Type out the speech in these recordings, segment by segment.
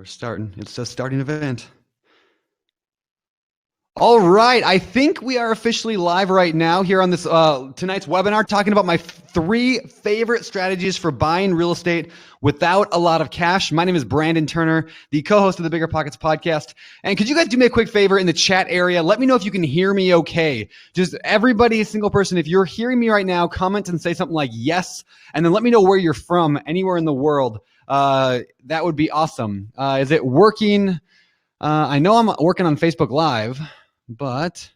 we're starting. It says starting event. All right, I think we are officially live right now here on this tonight's webinar, talking about my three favorite strategies for buying real estate without a lot of cash. My name is Brandon Turner, the co-host of the BiggerPockets podcast. And could you guys do me a quick favor in the chat area? Let me know if you can hear me okay. Just everybody, a single person, if you're hearing me right now, comment and say something like yes, and then let me know where you're from, anywhere in the world. That would be awesome. Is it working? I know I'm working on Facebook Live. But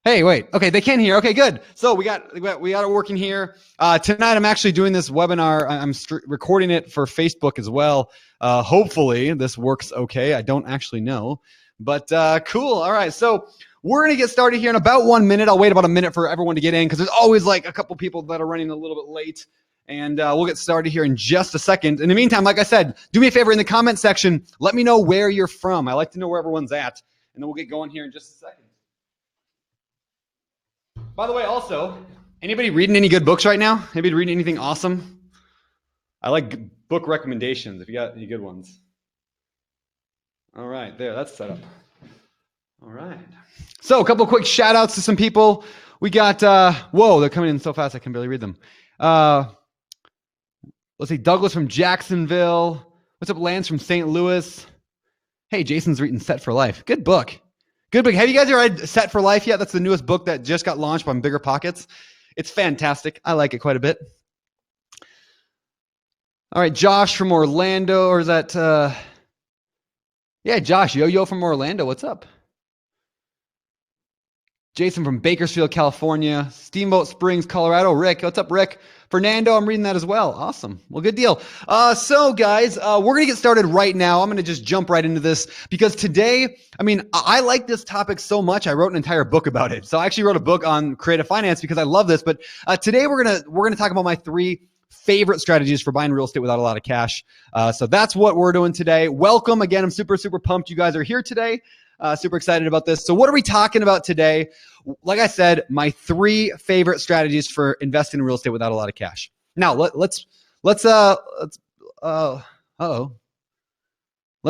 hey, wait. Okay, they can hear. Okay, good. So we got it working here. Tonight, I'm actually doing this webinar. I'm recording it for Facebook as well. Hopefully, this works okay. I don't actually know, but cool. All right, so we're gonna get started here in about 1 minute. I'll wait about a minute for everyone to get in because there's always like a couple people that are running a little bit late. And we'll get started here in just a second. In the meantime, like I said, do me a favor in the comment section. Let me know where you're from. I like to know where everyone's at. And then we'll get going here in just a second. By the way, also, anybody reading any good books right now? Anybody reading anything awesome? I like book recommendations if you got any good ones. All right, there, that's set up. All right. So a couple of quick shout outs to some people. We got, whoa, they're coming in so fast I can barely read them. Let's see, Douglas from Jacksonville. What's up, Lance from St. Louis? Hey, Jason's reading Set for Life. Good book. Good book. Have you guys ever read Set for Life yet? That's the newest book that just got launched by BiggerPockets. It's fantastic. I like it quite a bit. All right, Josh from Orlando, or is that, yeah, Josh, Yo-Yo from Orlando. What's up? Jason from Bakersfield, California. Steamboat Springs, Colorado. Rick, what's up, Rick? Fernando, I'm reading that as well. Awesome. Well, good deal. So guys, we're going to get started right now. I'm going to just jump right into this because today, I like this topic so much. I wrote an entire book about it. So I actually wrote a book on creative finance because I love this. But today we're going to talk about my three favorite strategies for buying real estate without a lot of cash. So that's what we're doing today. Welcome again. I'm super, super pumped you guys are here today. Super excited about this. So what are we talking about today? Like I said, my three favorite strategies for investing in real estate without a lot of cash. Now let's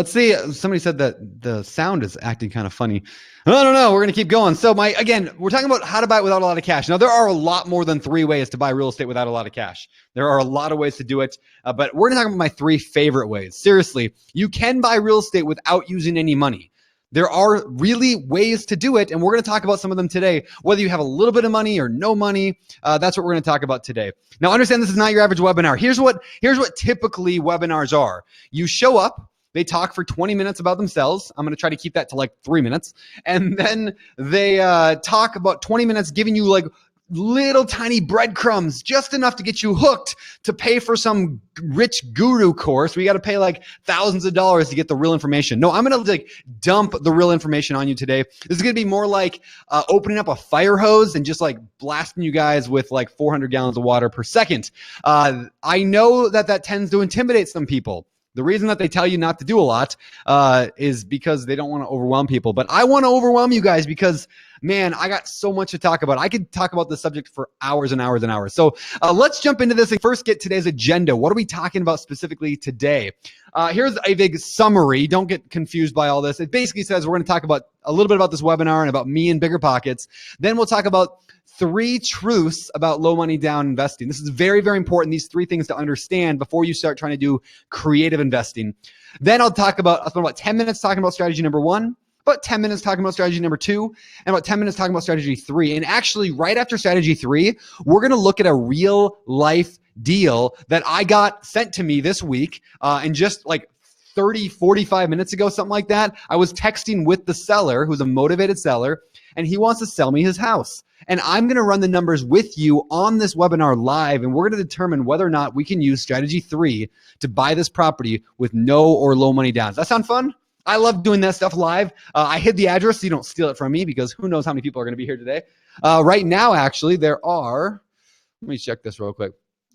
see. Somebody said that the sound is acting kind of funny. I don't know. We're going to keep going. So we're talking about how to buy it without a lot of cash. Now there are a lot more than three ways to buy real estate without a lot of cash. There are a lot of ways to do it, but we're going to talk about my three favorite ways. Seriously, you can buy real estate without using any money. There are really ways to do it, and we're going to talk about some of them today. Whether you have a little bit of money or no money, that's what we're going to talk about today. Now, understand this is not your average webinar. Here's what typically webinars are. You show up, they talk for 20 minutes about themselves. I'm going to try to keep that to like 3 minutes. And then they talk about 20 minutes, giving you like little tiny breadcrumbs, just enough to get you hooked to pay for some rich guru course. We got to pay like thousands of dollars to get the real information. No, I'm going to like dump the real information on you today. This is going to be more like opening up a fire hose and just like blasting you guys with like 400 gallons of water per second. I know that tends to intimidate some people. The reason that they tell you not to do a lot is because they don't want to overwhelm people. But I want to overwhelm you guys because, man, I got so much to talk about. I could talk about this subject for hours and hours and hours. So let's jump into this and first get today's agenda. What are we talking about specifically today? Here's a big summary. Don't get confused by all this. It basically says we're going to talk about a little bit about this webinar and about me and BiggerPockets. Then we'll talk about 3 truths about low money down investing. This is very, very important. These 3 things to understand before you start trying to do creative investing. Then I'll spend about 10 minutes talking about strategy number 1, about 10 minutes talking about strategy number 2, and about 10 minutes talking about strategy 3. And actually, right after strategy 3, we're going to look at a real life deal that I got sent to me this week, and just like 45 minutes ago, something like that. I was texting with the seller, who's a motivated seller, and he wants to sell me his house. And I'm going to run the numbers with you on this webinar live, and we're going to determine whether or not we can use strategy 3 to buy this property with no or low money down. Does that sound fun? I love doing that stuff live. I hid the address so you don't steal it from me because who knows how many people are going to be here today. Right now, actually, there are, let me check this real quick,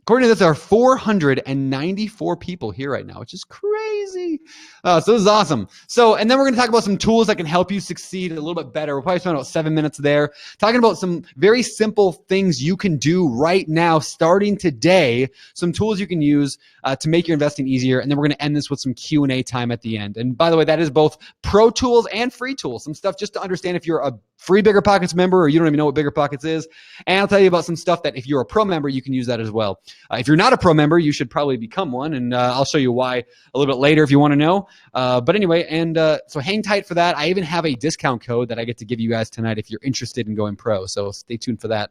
According to this, there are 494 people here right now, which is crazy. So this is awesome. So, and then we're going to talk about some tools that can help you succeed a little bit better. We'll probably spend about 7 minutes there talking about some very simple things you can do right now, starting today, some tools you can use to make your investing easier. And then we're going to end this with some Q&A time at the end. And by the way, that is both pro tools and free tools, some stuff just to understand if you're a free BiggerPockets member or you don't even know what BiggerPockets is. And I'll tell you about some stuff that if you're a pro member, you can use that as well. If you're not a pro member, you should probably become one, and I'll show you why a little bit later if you want to know. But anyway, and so hang tight for that. I even have a discount code that I get to give you guys tonight if you're interested in going pro, so stay tuned for that.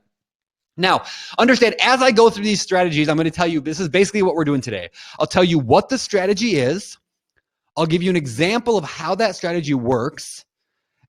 Now, understand, as I go through these strategies, I'm going to tell you, this is basically what we're doing today. I'll tell you what the strategy is. I'll give you an example of how that strategy works.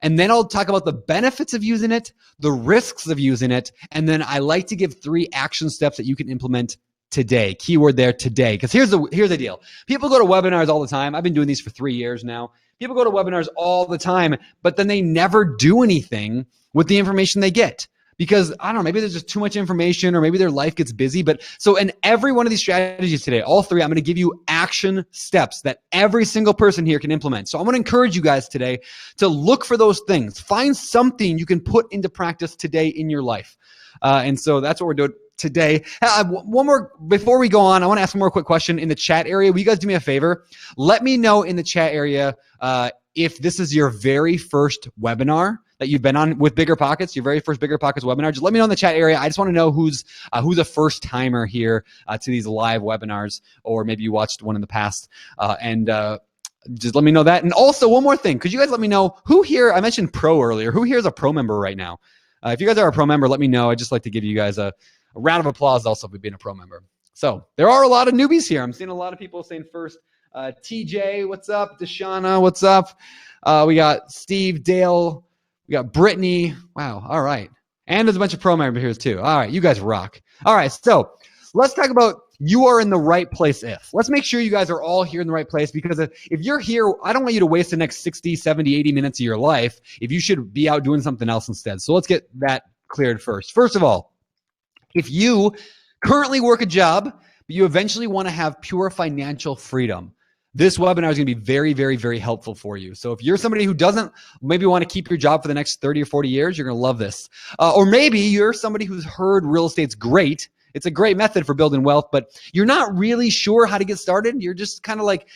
And then I'll talk about the benefits of using it, the risks of using it, and then I like to give 3 action steps that you can implement today. Keyword there, today. Because here's the deal. People go to webinars all the time. I've been doing these for 3 years now. People go to webinars all the time, but then they never do anything with the information they get. Because, I don't know, maybe there's just too much information or maybe their life gets busy. But so in every one of these strategies today, all 3, I'm going to give you action steps that every single person here can implement. So I'm going to encourage you guys today to look for those things. Find something you can put into practice today in your life. And so that's what we're doing today. One more, before we go on, I want to ask one more quick question in the chat area. Will you guys do me a favor? Let me know in the chat area if this is your very first webinar that you've been on with BiggerPockets, your very first BiggerPockets webinar. Just let me know in the chat area. I just want to know who's a first timer here to these live webinars, or maybe you watched one in the past. Just let me know that. And also one more thing, could you guys let me know who here, I mentioned pro earlier, who here is a pro member right now? If you guys are a pro member, let me know. I'd just like to give you guys a round of applause also for being a pro member. So there are a lot of newbies here. I'm seeing a lot of people saying first. TJ, what's up? Deshauna, what's up? We got Steve, Dale, we got Brittany. Wow, all right. And there's a bunch of pro members here too. All right, you guys rock. All right, so let's talk about you are in the right place if. Let's make sure you guys are all here in the right place, because if you're here, I don't want you to waste the next 60, 70, 80 minutes of your life if you should be out doing something else instead. So let's get that cleared first. First of all, if you currently work a job, but you eventually want to have pure financial freedom, this webinar is going to be very, very, very helpful for you. So if you're somebody who doesn't maybe want to keep your job for the next 30 or 40 years, you're going to love this. Or maybe you're somebody who's heard real estate's great. It's a great method for building wealth, but you're not really sure how to get started. You're just kind of like,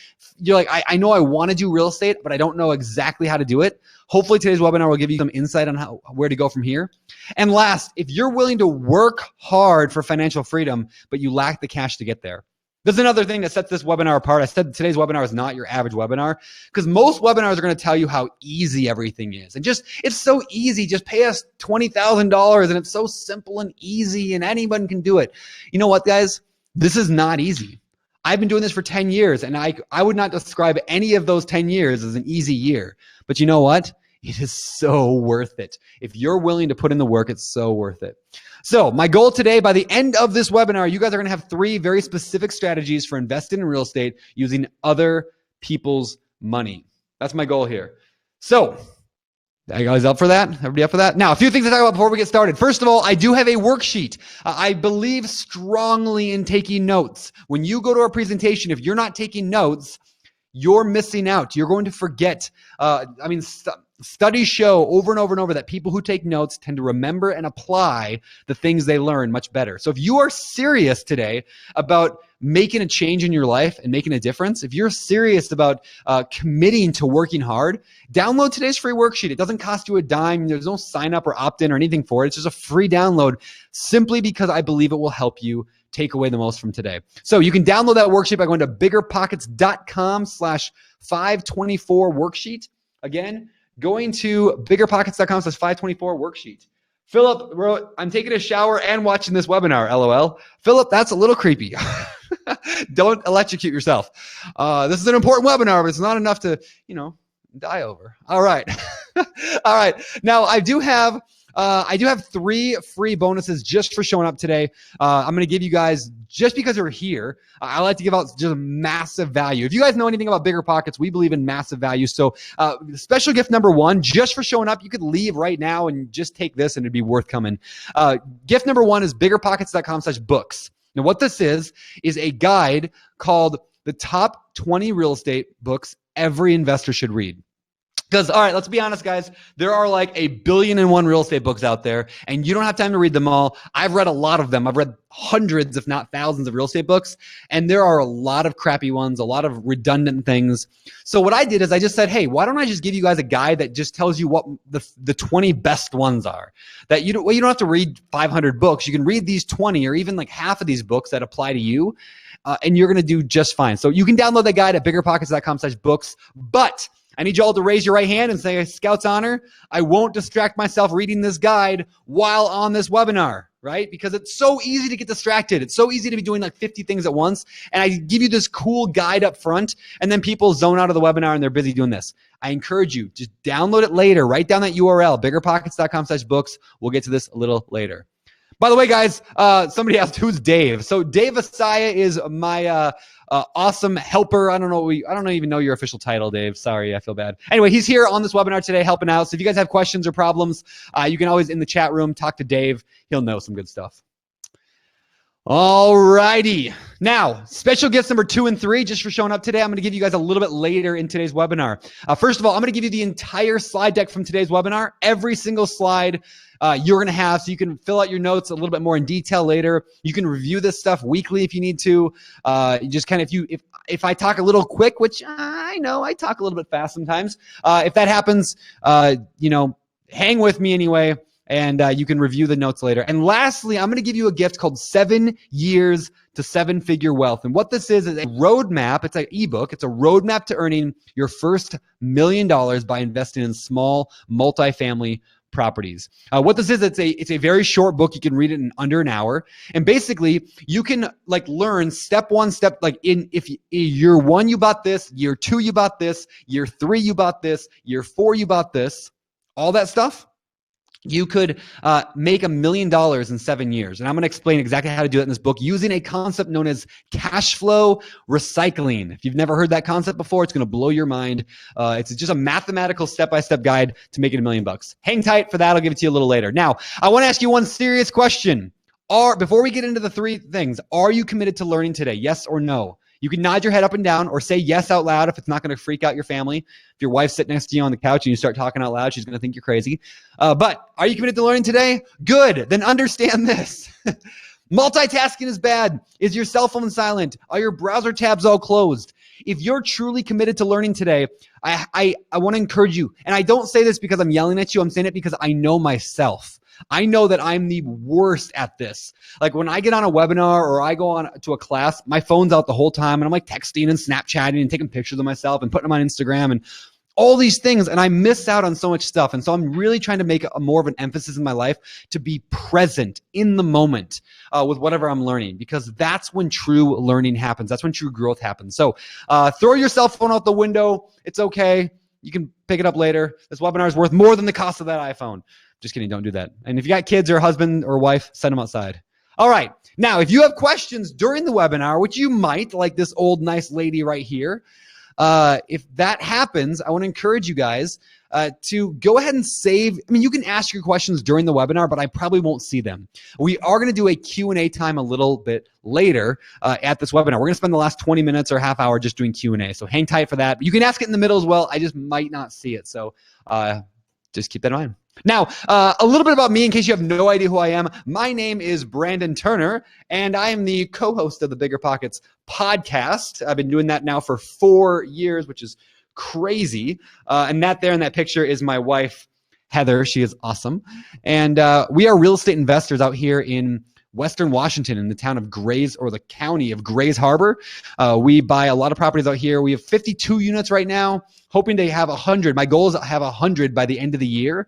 I know I want to do real estate, but I don't know exactly how to do it. Hopefully today's webinar will give you some insight on where to go from here. And last, if you're willing to work hard for financial freedom, but you lack the cash to get there, there's another thing that sets this webinar apart. I said today's webinar is not your average webinar, because most webinars are going to tell you how easy everything is. And it's so easy. Just pay us $20,000 and it's so simple and easy and anyone can do it. You know what, guys? This is not easy. I've been doing this for 10 years and I would not describe any of those 10 years as an easy year. But you know what? It is so worth it. If you're willing to put in the work, it's so worth it. So my goal today, by the end of this webinar, you guys are going to have 3 very specific strategies for investing in real estate using other people's money. That's my goal here. So are you guys up for that? Everybody up for that? Now, a few things to talk about before we get started. First of all, I do have a worksheet. I believe strongly in taking notes. When you go to our presentation, if you're not taking notes, you're missing out. You're going to forget. Studies show over and over and over that people who take notes tend to remember and apply the things they learn much better. So if you are serious today about making a change in your life and making a difference, if you're serious about committing to working hard, download today's free worksheet. It doesn't cost you a dime. There's no sign up or opt in or anything for it. It's just a free download, simply because I believe it will help you take away the most from today. So you can download that worksheet by going to biggerpockets.com/524 worksheet. Again, going to biggerpockets.com/524 worksheet. Philip wrote, I'm taking a shower and watching this webinar, LOL. Philip, that's a little creepy. Don't electrocute yourself. This is an important webinar, but it's not enough to, die over. All right. All right. Now I do have 3 free bonuses just for showing up today. I'm going to give you guys, just because you're here, I like to give out just massive value. If you guys know anything about BiggerPockets, we believe in massive value. So special gift number 1, just for showing up, you could leave right now and just take this and it'd be worth coming. Gift number 1 is biggerpockets.com/books. Now, what this is a guide called the top 20 real estate books every investor should read. Because, all right, let's be honest, guys. There are like 1,000,000,001 real estate books out there, and you don't have time to read them all. I've read a lot of them. I've read hundreds, if not thousands, of real estate books, and there are a lot of crappy ones, a lot of redundant things. So what I did is I just said, hey, why don't I just give you guys a guide that just tells you what the 20 best ones are? That you don't have to read 500 books. You can read these 20 or even like half of these books that apply to you, and you're going to do just fine. So you can download that guide at biggerpockets.com/books, but I need you all to raise your right hand and say, Scout's honor, I won't distract myself reading this guide while on this webinar, right? Because it's so easy to get distracted. It's so easy to be doing like 50 things at once. And I give you this cool guide up front, and then people zone out of the webinar and they're busy doing this. I encourage you, just download it later. Write down that URL, biggerpockets.com/books. We'll get to this a little later. By the way, guys, somebody asked, who's Dave? So Dave Asaya is my awesome helper. I don't even know your official title, Dave. Sorry, I feel bad. Anyway, he's here on this webinar today helping out. So if you guys have questions or problems, you can always in the chat room talk to Dave. He'll know some good stuff. All righty. Now, special guest number 2 and 3, just for showing up today. I'm going to give you guys a little bit later in today's webinar. First of all, I'm going to give you the entire slide deck from today's webinar. Every single slide you're going to have, so you can fill out your notes a little bit more in detail later. You can review this stuff weekly if you need to. Just kind of if I talk a little quick, which I know I talk a little bit fast sometimes. If that happens, hang with me anyway. And you can review the notes later. And lastly, I'm going to give you a gift called 7 Years to 7-Figure Wealth. And what this is a roadmap. It's an ebook. It's a roadmap to earning your first $1 million by investing in small multifamily properties. What this is, it's a very short book. You can read it in under an hour. And basically, you can learn step one, if year 1 you bought this, year 2 you bought this, year 3 you bought this, year 4 you bought this, all that stuff. You could make $1 million in 7 years. And I'm going to explain exactly how to do that in this book using a concept known as cash flow recycling. If you've never heard that concept before, it's going to blow your mind. It's just a mathematical step-by-step guide to making $1 million. Hang tight for that. I'll give it to you a little later. Now, I want to ask you one serious question. Before we get into the 3 things, are you committed to learning today? Yes or no? You can nod your head up and down or say yes out loud if it's not going to freak out your family. If your wife's sitting next to you on the couch and you start talking out loud, she's going to think you're crazy. But are you committed to learning today? Good. Then understand this. Multitasking is bad. Is your cell phone silent? Are your browser tabs all closed? If you're truly committed to learning today, I want to encourage you. And I don't say this because I'm yelling at you. I'm saying it because I know myself. I know that I'm the worst at this. Like when I get on a webinar or I go on to a class, my phone's out the whole time and I'm like texting and Snapchatting and taking pictures of myself and putting them on Instagram and all these things. And I miss out on so much stuff. And so I'm really trying to make more of an emphasis in my life to be present in the moment with whatever I'm learning, because that's when true learning happens. That's when true growth happens. So throw your cell phone out the window. It's okay. You can pick it up later. This webinar is worth more than the cost of that iPhone. Just kidding. Don't do that. And if you got kids or a husband or wife, send them outside. All right. Now, if you have questions during the webinar, which you might, like this old nice lady right here, if that happens, I want to encourage you guys to go ahead and save. I mean, you can ask your questions during the webinar, but I probably won't see them. We are going to do a Q&A time a little bit later at this webinar. We're going to spend the last 20 minutes or half hour just doing Q&A. So hang tight for that. You can ask it in the middle as well. I just might not see it. So just keep that in mind. Now, a little bit about me in case you have no idea who I am. My name is Brandon Turner, and I am the co-host of the BiggerPockets podcast. I've been doing that now for 4 years, which is crazy. And that there in that picture is my wife, Heather. She is awesome. And we are real estate investors out here in Western Washington in the town of Grays, or the county of Grays Harbor. We buy a lot of properties out here. We have 52 units right now, hoping to have 100. My goal is to have 100 by the end of the year.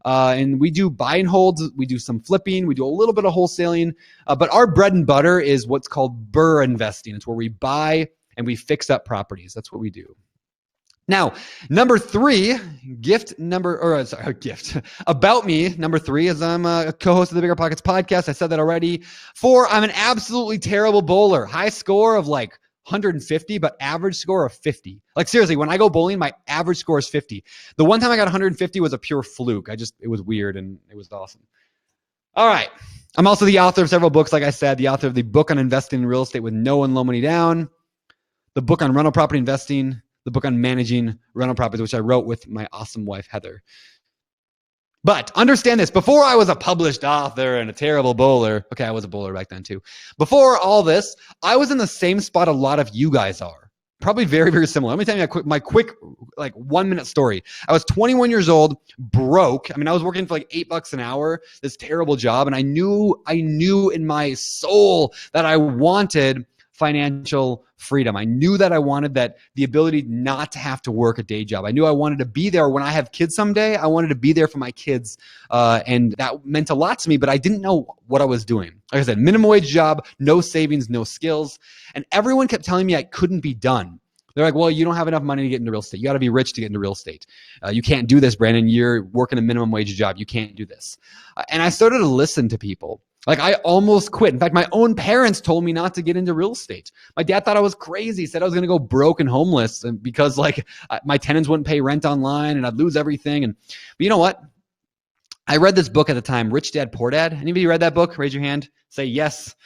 And we do buy and holds. We do some flipping. We do a little bit of wholesaling. But our bread and butter is what's called BRRRR investing. It's where we buy and we fix up properties. That's what we do. Now, number 3, about me, number 3 is I'm a co-host of the BiggerPockets podcast. I said that already. 4, I'm an absolutely terrible bowler. High score of 150, but average score of 50. Seriously, when I go bowling, my average score is 50. The one time I got 150 was a pure fluke. It was weird and it was awesome. All right. I'm also the author of several books, like I said, the author of the book on investing in real estate with no and low money down, the book on rental property investing, the book on managing rental properties, which I wrote with my awesome wife, Heather. But understand this, before I was a published author and a terrible bowler, okay, I was a bowler back then too. Before all this, I was in the same spot a lot of you guys are. Probably very, very similar. Let me tell you my quick, like 1 minute story. I was 21 years old, broke. I mean, I was working for like $8 an hour, this terrible job. And I knew in my soul that I wanted financial freedom. I knew that I wanted the ability not to have to work a day job. I knew I wanted to be there when I have kids someday. I wanted to be there for my kids. And that meant a lot to me, but I didn't know what I was doing. Like I said, minimum wage job, no savings, no skills. And everyone kept telling me I couldn't be done. They're like, well, you don't have enough money to get into real estate. You got to be rich to get into real estate. You can't do this, Brandon. You're working a minimum wage job. You can't do this. And I started to listen to people. Like I almost quit. In fact, my own parents told me not to get into real estate. My dad thought I was crazy, said I was going to go broke and homeless because like my tenants wouldn't pay rent online and I'd lose everything. But you know what? I read this book at the time, Rich Dad, Poor Dad. Anybody read that book? Raise your hand. Say yes.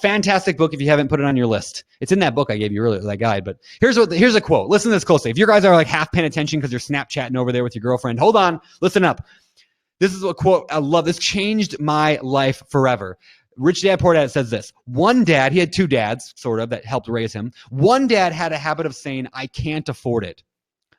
Fantastic book if you haven't put it on your list. It's in that book I gave you earlier, that guide. But here's a quote. Listen to this closely. If you guys are like half paying attention because you're Snapchatting over there with your girlfriend, hold on, listen up. This is a quote I love. This changed my life forever. Rich Dad, Poor Dad says this. One dad, he had two dads, sort of, that helped raise him. One dad had a habit of saying, I can't afford it.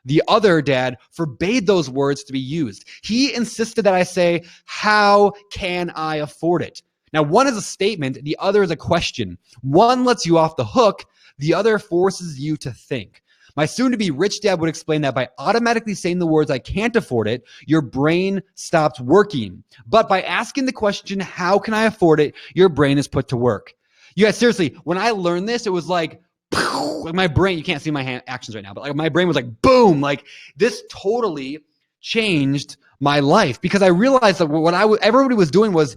The other dad forbade those words to be used. He insisted that I say, how can I afford it? Now, one is a statement. The other is a question. One lets you off the hook. The other forces you to think. My soon-to-be rich dad would explain that by automatically saying the words, I can't afford it, your brain stops working. But by asking the question, how can I afford it, your brain is put to work. You guys, seriously, when I learned this, it was like my brain, you can't see my actions right now, but like my brain was like, boom, like this totally changed my life because I realized that what everybody was doing was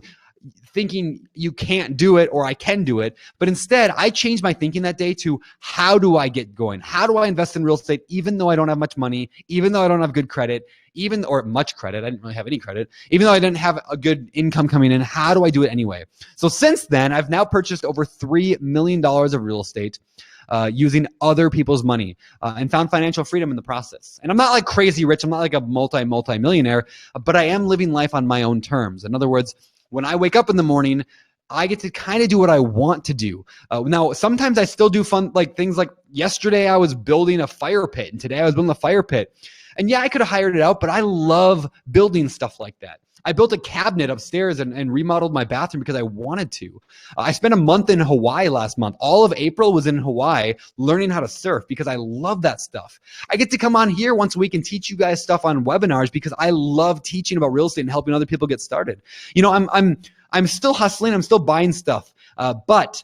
thinking you can't do it or I can do it. But instead, I changed my thinking that day to how do I get going? How do I invest in real estate even though I don't have much money, even though I don't have good credit, or much credit? I didn't really have any credit. Even though I didn't have a good income coming in, how do I do it anyway? So since then, I've now purchased over $3 million of real estate using other people's money and found financial freedom in the process. And I'm not like crazy rich. I'm not like a multi-millionaire, but I am living life on my own terms. In other words, when I wake up in the morning, I get to kind of do what I want to do. Now, sometimes I still do fun, like things like yesterday I was building a fire pit and today I was building a fire pit. And yeah, I could have hired it out, but I love building stuff like that. I built a cabinet upstairs and remodeled my bathroom because I wanted to. I spent a month in Hawaii last month. All of April was in Hawaii learning how to surf because I love that stuff. I get to come on here once a week and teach you guys stuff on webinars because I love teaching about real estate and helping other people get started. You know, I'm still hustling. I'm still buying stuff, but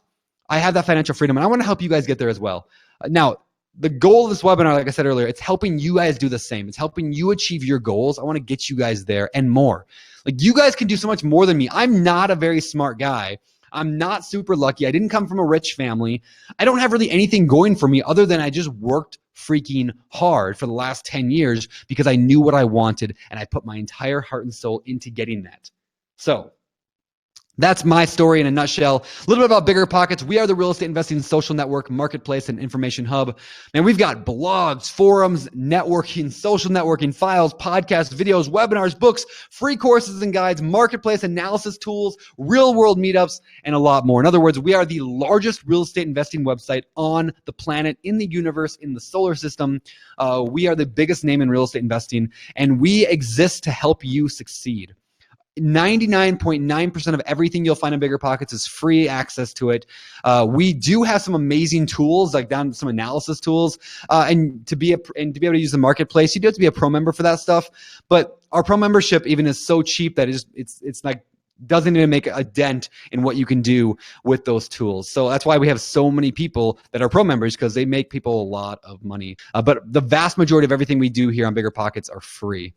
I have that financial freedom and I want to help you guys get there as well. Now, the goal of this webinar, like I said earlier, it's helping you guys do the same. It's helping you achieve your goals. I want to get you guys there and more. Like you guys can do so much more than me. I'm not a very smart guy. I'm not super lucky. I didn't come from a rich family. I don't have really anything going for me other than I just worked freaking hard for the last 10 years because I knew what I wanted and I put my entire heart and soul into getting that. So that's my story in a nutshell. A little bit about BiggerPockets. We are the real estate investing social network, marketplace, and information hub. And we've got blogs, forums, networking, social networking, files, podcasts, videos, webinars, books, free courses and guides, marketplace analysis tools, real world meetups, and a lot more. In other words, we are the largest real estate investing website on the planet, in the universe, in the solar system. We are the biggest name in real estate investing, and we exist to help you succeed. 99.9% of everything you'll find in BiggerPockets is free access to it. We do have some amazing tools, like down some analysis tools, and to be able to use the marketplace, you do have to be a pro member for that stuff. But our pro membership even is so cheap that it's like doesn't even make a dent in what you can do with those tools. So that's why we have so many people that are pro members, because they make people a lot of money. But the vast majority of everything we do here on BiggerPockets are free.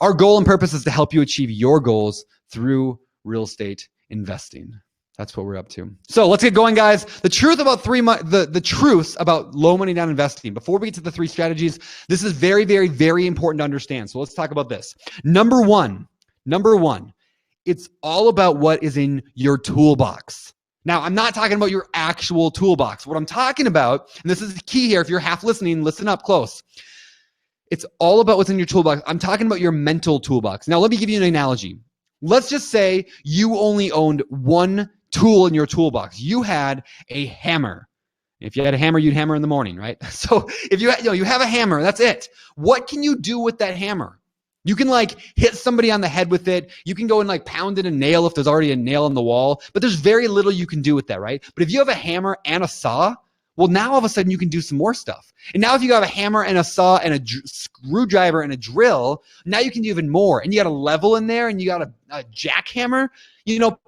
Our goal and purpose is to help you achieve your goals through real estate investing. That's what we're up to. So let's get going, guys. The truth about the truths about low money down investing. Before we get to the 3 strategies, this is very, very, very important to understand. So let's talk about this. Number one It's all about what is in your toolbox. Now, I'm not talking about your actual toolbox. What I'm talking about, and this is the key here, if you're half listening, listen up close. It's all about what's in your toolbox. I'm talking about your mental toolbox. Now, let me give you an analogy. Let's just say you only owned one tool in your toolbox. You had a hammer. If you had a hammer, you'd hammer in the morning, right? So if you have a hammer, that's it. What can you do with that hammer? You can hit somebody on the head with it. You can go and pound in a nail if there's already a nail in the wall, but there's very little you can do with that, right? But if you have a hammer and a saw, well, now all of a sudden you can do some more stuff. And now if you have a hammer and a saw and a screwdriver and a drill, now you can do even more. And you got a level in there and you got a jackhammer.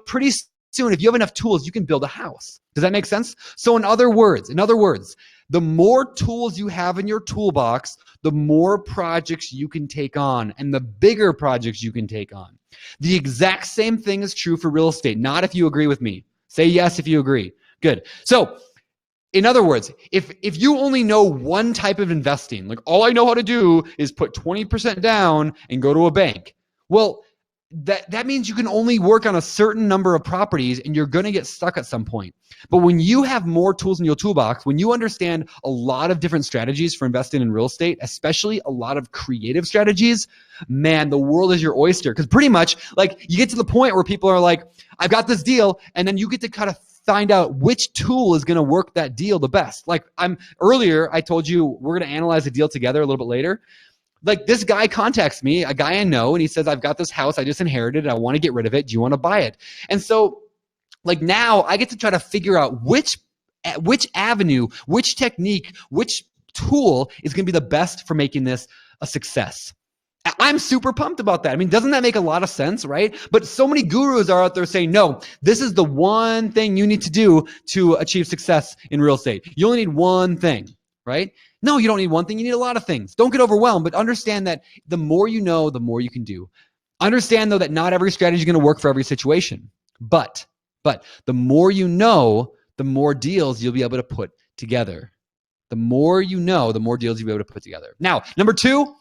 Pretty soon, if you have enough tools, you can build a house. Does that make sense? So in other words, the more tools you have in your toolbox, the more projects you can take on and the bigger projects you can take on. The exact same thing is true for real estate. Not if you agree with me. Say yes if you agree. Good. So in other words, if you only know one type of investing, all I know how to do is put 20% down and go to a bank. Well, that means you can only work on a certain number of properties and you're going to get stuck at some point. But when you have more tools in your toolbox, when you understand a lot of different strategies for investing in real estate, especially a lot of creative strategies, man, the world is your oyster. Because pretty much you get to the point where people are like, I've got this deal. And then you get to kind of find out which tool is going to work that deal the best. Earlier, I told you we're going to analyze the deal together a little bit later. This guy contacts me, a guy I know, and he says, I've got this house I just inherited. I want to get rid of it. Do you want to buy it? And so now I get to try to figure out which avenue, which technique, which tool is going to be the best for making this a success. I'm super pumped about that. I mean, doesn't that make a lot of sense, right? But so many gurus are out there saying, no, this is the one thing you need to do to achieve success in real estate. You only need one thing, right? No, you don't need one thing. You need a lot of things. Don't get overwhelmed, but understand that the more you know, the more you can do. Understand, though, that not every strategy is going to work for every situation. But the more you know, the more deals you'll be able to put together. The more you know, the more deals you'll be able to put together. Now, number 2,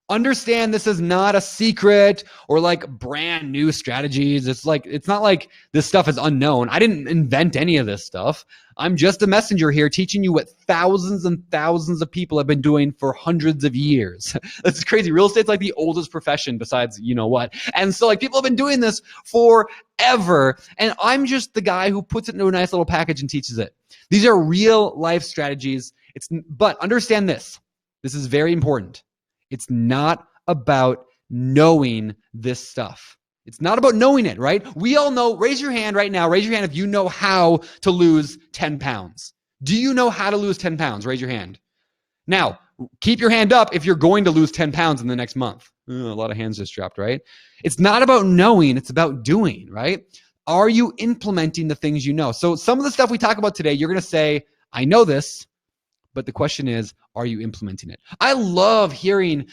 understand this is not a secret or brand new strategies. It's not like this stuff is unknown. I didn't invent any of this stuff. I'm just a messenger here teaching you what thousands and thousands of people have been doing for hundreds of years. That's crazy. Real estate's the oldest profession besides you know what. And so people have been doing this forever. And I'm just the guy who puts it into a nice little package and teaches it. These are real life strategies. But understand this. This is very important. It's not about knowing this stuff. It's not about knowing it, right? We all know, raise your hand right now. Raise your hand if you know how to lose 10 pounds. Do you know how to lose 10 pounds? Raise your hand. Now, keep your hand up if you're going to lose 10 pounds in the next month. A lot of hands just dropped, right? It's not about knowing, it's about doing, right? Are you implementing the things you know? So some of the stuff we talk about today, you're going to say, I know this, but the question is, are you implementing it? I love hearing,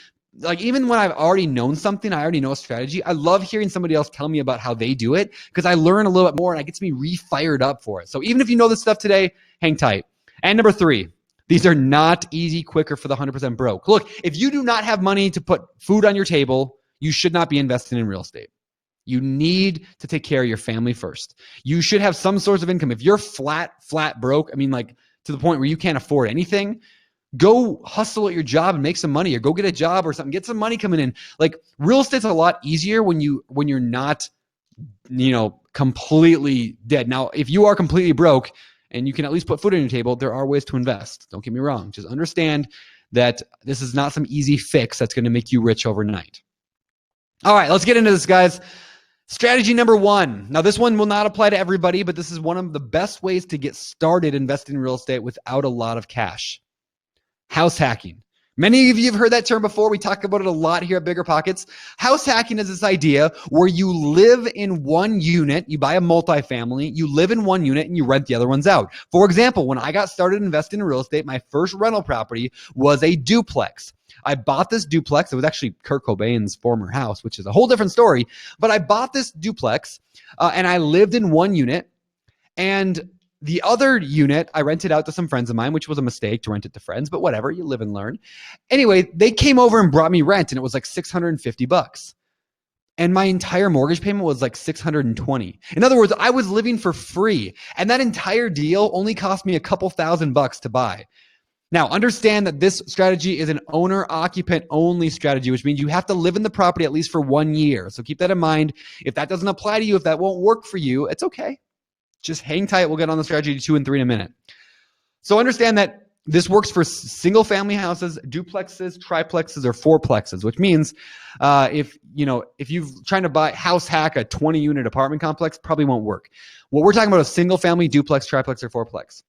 even when I've already known something, I already know a strategy, I love hearing somebody else tell me about how they do it because I learn a little bit more and I get to be re-fired up for it. So even if you know this stuff today, hang tight. And number 3, these are not easy, quicker for the 100% broke. Look, if you do not have money to put food on your table, you should not be investing in real estate. You need to take care of your family first. You should have some source of income. If you're flat broke, to the point where you can't afford anything, go hustle at your job and make some money, or go get a job or something. Get some money coming in. Real estate's a lot easier when you're not, completely dead. Now, if you are completely broke and you can at least put food on your table, there are ways to invest. Don't get me wrong. Just understand that this is not some easy fix that's going to make you rich overnight. All right, let's get into this, guys. Strategy number 1. Now, this one will not apply to everybody, but this is one of the best ways to get started investing in real estate without a lot of cash. House hacking. Many of you have heard that term before. We talk about it a lot here at BiggerPockets. House hacking is this idea where you live in one unit, you buy a multifamily, you live in one unit and you rent the other ones out. For example, when I got started investing in real estate, my first rental property was a duplex. I bought this duplex. It was actually Kurt Cobain's former house, which is a whole different story. But I bought this duplex and I lived in one unit. And the other unit, I rented out to some friends of mine, which was a mistake to rent it to friends, but whatever, you live and learn. Anyway, they came over and brought me rent and it was $650. and my entire mortgage payment was like $620. In other words, I was living for free, and that entire deal only cost me a couple $1,000 to buy. Now, understand that this strategy is an owner-occupant only strategy, which means you have to live in the property at least for 1 year. So keep that in mind. If that doesn't apply to you, if that won't work for you, it's okay. Just hang tight. We'll get on the strategy 2 and 3 in a minute. So understand that this works for single-family houses, duplexes, triplexes, or fourplexes, which means if you're trying to house hack a 20-unit apartment complex, probably won't work. What we're talking about is single-family, duplex, triplex, or fourplex.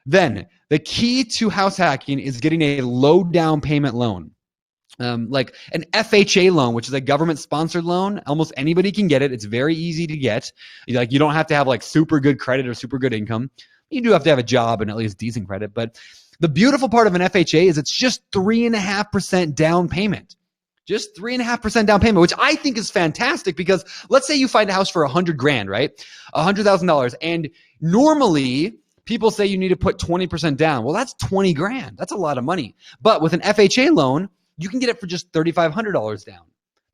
Then the key to house hacking is getting a low down payment loan. Like an FHA loan, which is a government sponsored loan. Almost anybody can get it. It's very easy to get. Like, you don't have to have like super good credit or super good income. You do have to have a job and at least decent credit. But the beautiful part of an FHA is it's just 3.5% down payment. Just 3.5% down payment, which I think is fantastic, because let's say you find a house for $100,000, right? $100,000. And normally people say you need to put 20% down. Well, that's $20,000. That's a lot of money. But with an FHA loan, you can get it for just $3,500 down.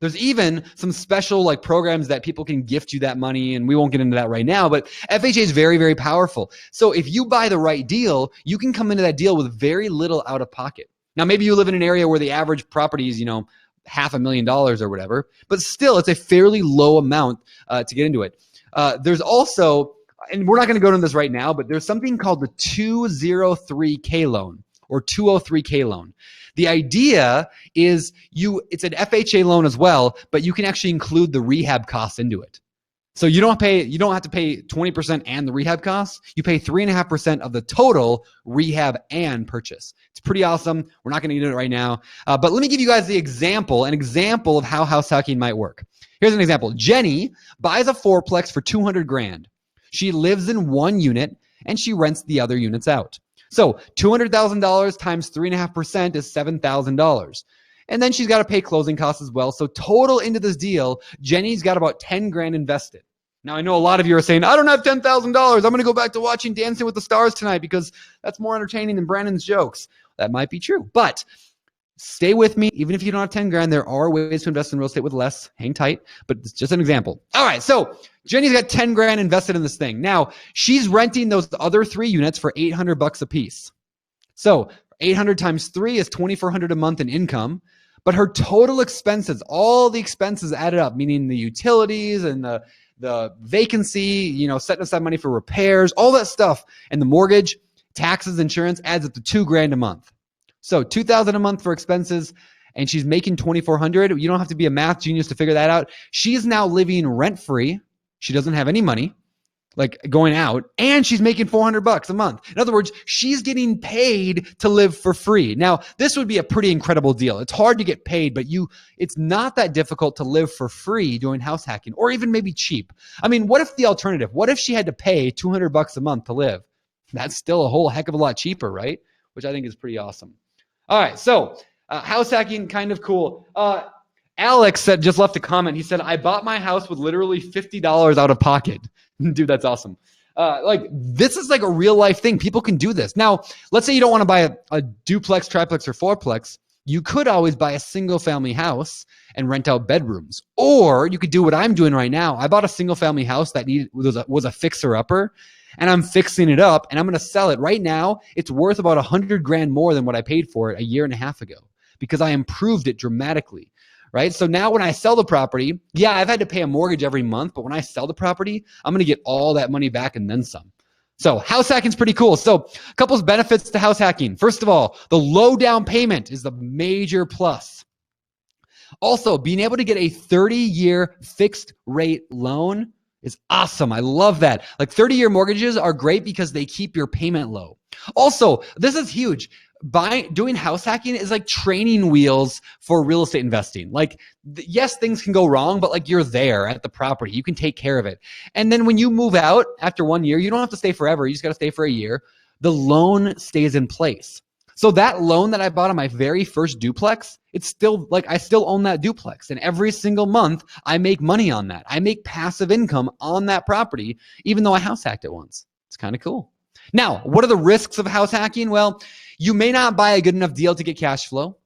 There's even some special like programs that people can gift you that money, and we won't get into that right now, but FHA is very, very powerful. So if you buy the right deal, you can come into that deal with very little out of pocket. Now, maybe you live in an area where the average property is, $500,000 or whatever, but still it's a fairly low amount to get into it. There's also, and we're not going to go into this right now, but there's something called the 203K loan or 203K loan. The idea is it's an FHA loan as well, but you can actually include the rehab costs into it. So you don't have to pay 20% and the rehab costs. You pay 3.5% of the total rehab and purchase. It's pretty awesome. We're not going to get into it right now. But let me give you guys an example of how house hacking might work. Here's an example. Jenny buys a fourplex for $200,000. She lives in one unit and she rents the other units out. So $200,000 times 3.5% is $7,000. And then she's got to pay closing costs as well. So total into this deal, Jenny's got about $10,000 invested. Now, I know a lot of you are saying, I don't have $10,000. I'm going to go back to watching Dancing with the Stars tonight because that's more entertaining than Brandon's jokes. That might be true. But stay with me. Even if you don't have $10,000, there are ways to invest in real estate with less. Hang tight. But it's just an example. All right. So Jenny's got $10,000 invested in this thing. Now, she's renting those other 3 units for $800 a piece. So 800 times 3 is $2,400 a month in income. But her total expenses, all the expenses added up, meaning the utilities and the vacancy, setting aside money for repairs, all that stuff, and the mortgage, taxes, insurance adds up to $2,000 a month. So $2,000 a month for expenses, and she's making $2,400. You don't have to be a math genius to figure that out. She's now living rent-free. She doesn't have any money like going out, and she's making $400 a month. In other words, she's getting paid to live for free. Now, this would be a pretty incredible deal. It's hard to get paid, but it's not that difficult to live for free doing house hacking, or even maybe cheap. I mean, what if the alternative? What if she had to pay $200 a month to live? That's still a whole heck of a lot cheaper, right? Which I think is pretty awesome. All right, so house hacking, kind of cool. Alex just left a comment. He said, I bought my house with literally $50 out of pocket. Dude, that's awesome. This is like a real life thing. People can do this. Now, let's say you don't want to buy a duplex, triplex, or fourplex. You could always buy a single family house and rent out bedrooms. Or you could do what I'm doing right now. I bought a single family house that was a fixer upper, and I'm fixing it up, and I'm going to sell it. Right now, it's worth about $100,000 more than what I paid for it a year and a half ago because I improved it dramatically. Right? So now when I sell the property, yeah, I've had to pay a mortgage every month, but when I sell the property, I'm going to get all that money back and then some. So house hacking is pretty cool. So a couple of benefits to house hacking. First of all, the low down payment is the major plus. Also, being able to get a 30-year fixed rate loan is awesome. I love that. Like 30-year mortgages are great because they keep your payment low. Also, this is huge. Doing house hacking is like training wheels for real estate investing. Like, yes, things can go wrong, but like you're there at the property. You can take care of it. And then when you move out after 1 year, you don't have to stay forever. You just got to stay for a year. The loan stays in place. So that loan that I bought on my very first duplex, it's still like I still own that duplex. And every single month I make money on that. I make passive income on that property, even though I house hacked it once. It's kind of cool. Now, what are the risks of house hacking? Well, you may not buy a good enough deal to get cash flow,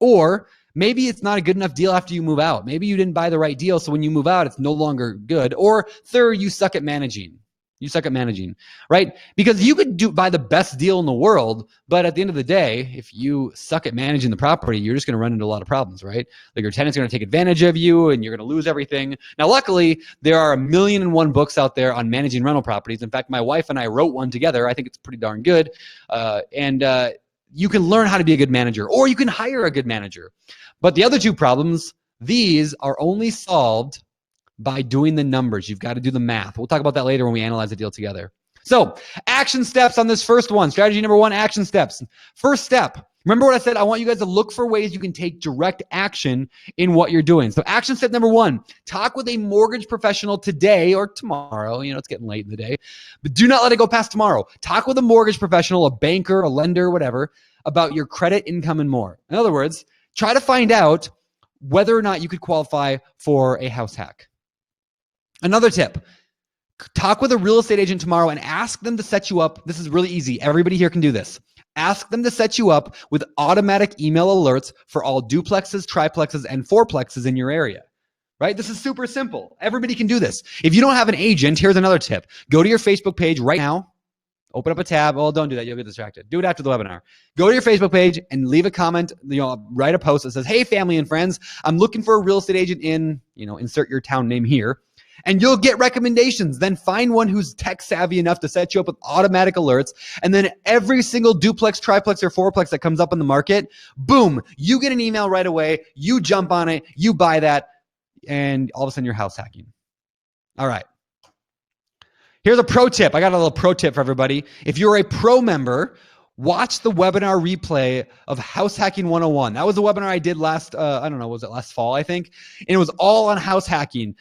or Maybe it's not a good enough deal after you move out. Maybe you didn't buy the right deal, so when you move out, it's no longer good. Or third, you suck at managing. You suck at managing, right? Because you could buy the best deal in the world, but at the end of the day, if you suck at managing the property, you're just going to run into a lot of problems, right? Like your tenant's going to take advantage of you and you're going to lose everything. Now, luckily, there are 1,000,001 books out there on managing rental properties. In fact, my wife and I wrote one together. I think it's pretty darn good. And you can learn how to be a good manager, or you can hire a good manager. But the other two problems, these are only solved by doing the numbers. You've got to do the math. We'll talk about that later when we analyze the deal together. So, action steps on this first one. Strategy number one, action steps. First step, remember what I said? I want you guys to look for ways you can take direct action in what you're doing. So action step number one, talk with a mortgage professional today or tomorrow. You know, it's getting late in the day, but do not let it go past tomorrow. Talk with a mortgage professional, a banker, a lender, whatever, about your credit, income, and more. In other words, try to find out whether or not you could qualify for a house hack. Another tip, talk with a real estate agent tomorrow and ask them to set you up. This is really easy. Everybody here can do this. Ask them to set you up with automatic email alerts for all duplexes, triplexes, and fourplexes in your area, right? This is super simple. Everybody can do this. If you don't have an agent, here's another tip. Go to your Facebook page right now. Open up a tab. Oh, don't do that. You'll get distracted. Do it after the webinar. Go to your Facebook page and leave a comment, write a post that says, hey, family and friends, I'm looking for a real estate agent in, insert your town name here. And you'll get recommendations. Then find one who's tech savvy enough to set you up with automatic alerts. And then every single duplex, triplex, or fourplex that comes up in the market, boom, you get an email right away. You jump on it. You buy that. And all of a sudden you're house hacking. All right. Here's a pro tip. I got a little pro tip for everybody. If you're a pro member, watch the webinar replay of House Hacking 101. That was a webinar I did last fall, I think? And it was all on house hacking.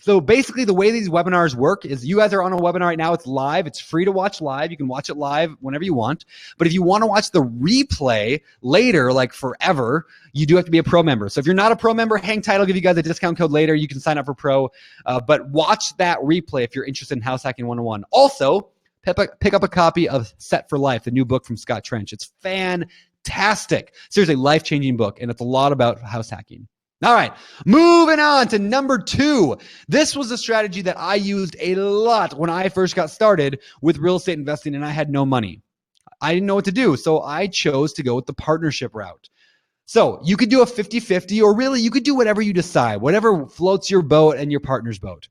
So basically the way these webinars work is you guys are on a webinar right now. It's live. It's free to watch live. You can watch it live whenever you want. But if you want to watch the replay later, like forever, you do have to be a pro member. So if you're not a pro member, hang tight. I'll give you guys a discount code later. You can sign up for pro. But watch that replay if you're interested in House Hacking 101. Also, pick up a copy of Set for Life, the new book from Scott Trench. It's fantastic. Seriously, life-changing book, and it's a lot about house hacking. All right, moving on to number 2. This was a strategy that I used a lot when I first got started with real estate investing, and I had no money. I didn't know what to do, so I chose to go with the partnership route. So you could do a 50-50, or really you could do whatever you decide, whatever floats your boat and your partner's boat.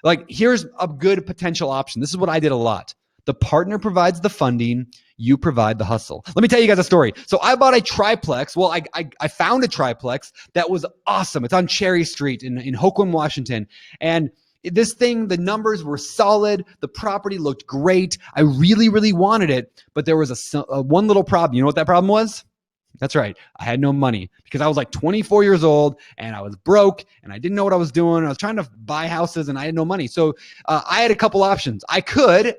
Like, here's a good potential option. This is what I did a lot. The partner provides the funding, you provide the hustle. Let me tell you guys a story. So I bought a triplex. Well, I found a triplex that was awesome. It's on Cherry Street in Hoquiam, Washington. And this thing, the numbers were solid. The property looked great. I really, really wanted it. But there was a one little problem. You know what that problem was? That's right. I had no money because I was like 24 years old and I was broke and I didn't know what I was doing. I was trying to buy houses and I had no money. So I had a couple options. I could,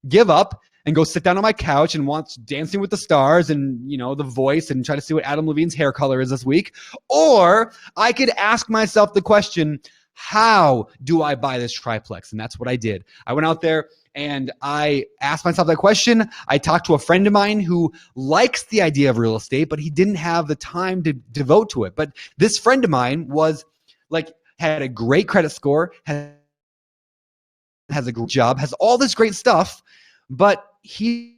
give up and go sit down on my couch and watch Dancing with the Stars and, The Voice and try to see what Adam Levine's hair color is this week. Or I could ask myself the question, how do I buy this triplex? And that's what I did. I went out there and I asked myself that question. I talked to a friend of mine who likes the idea of real estate, but he didn't have the time to devote to it. But this friend of mine had a great credit score, has a great job, has all this great stuff, but he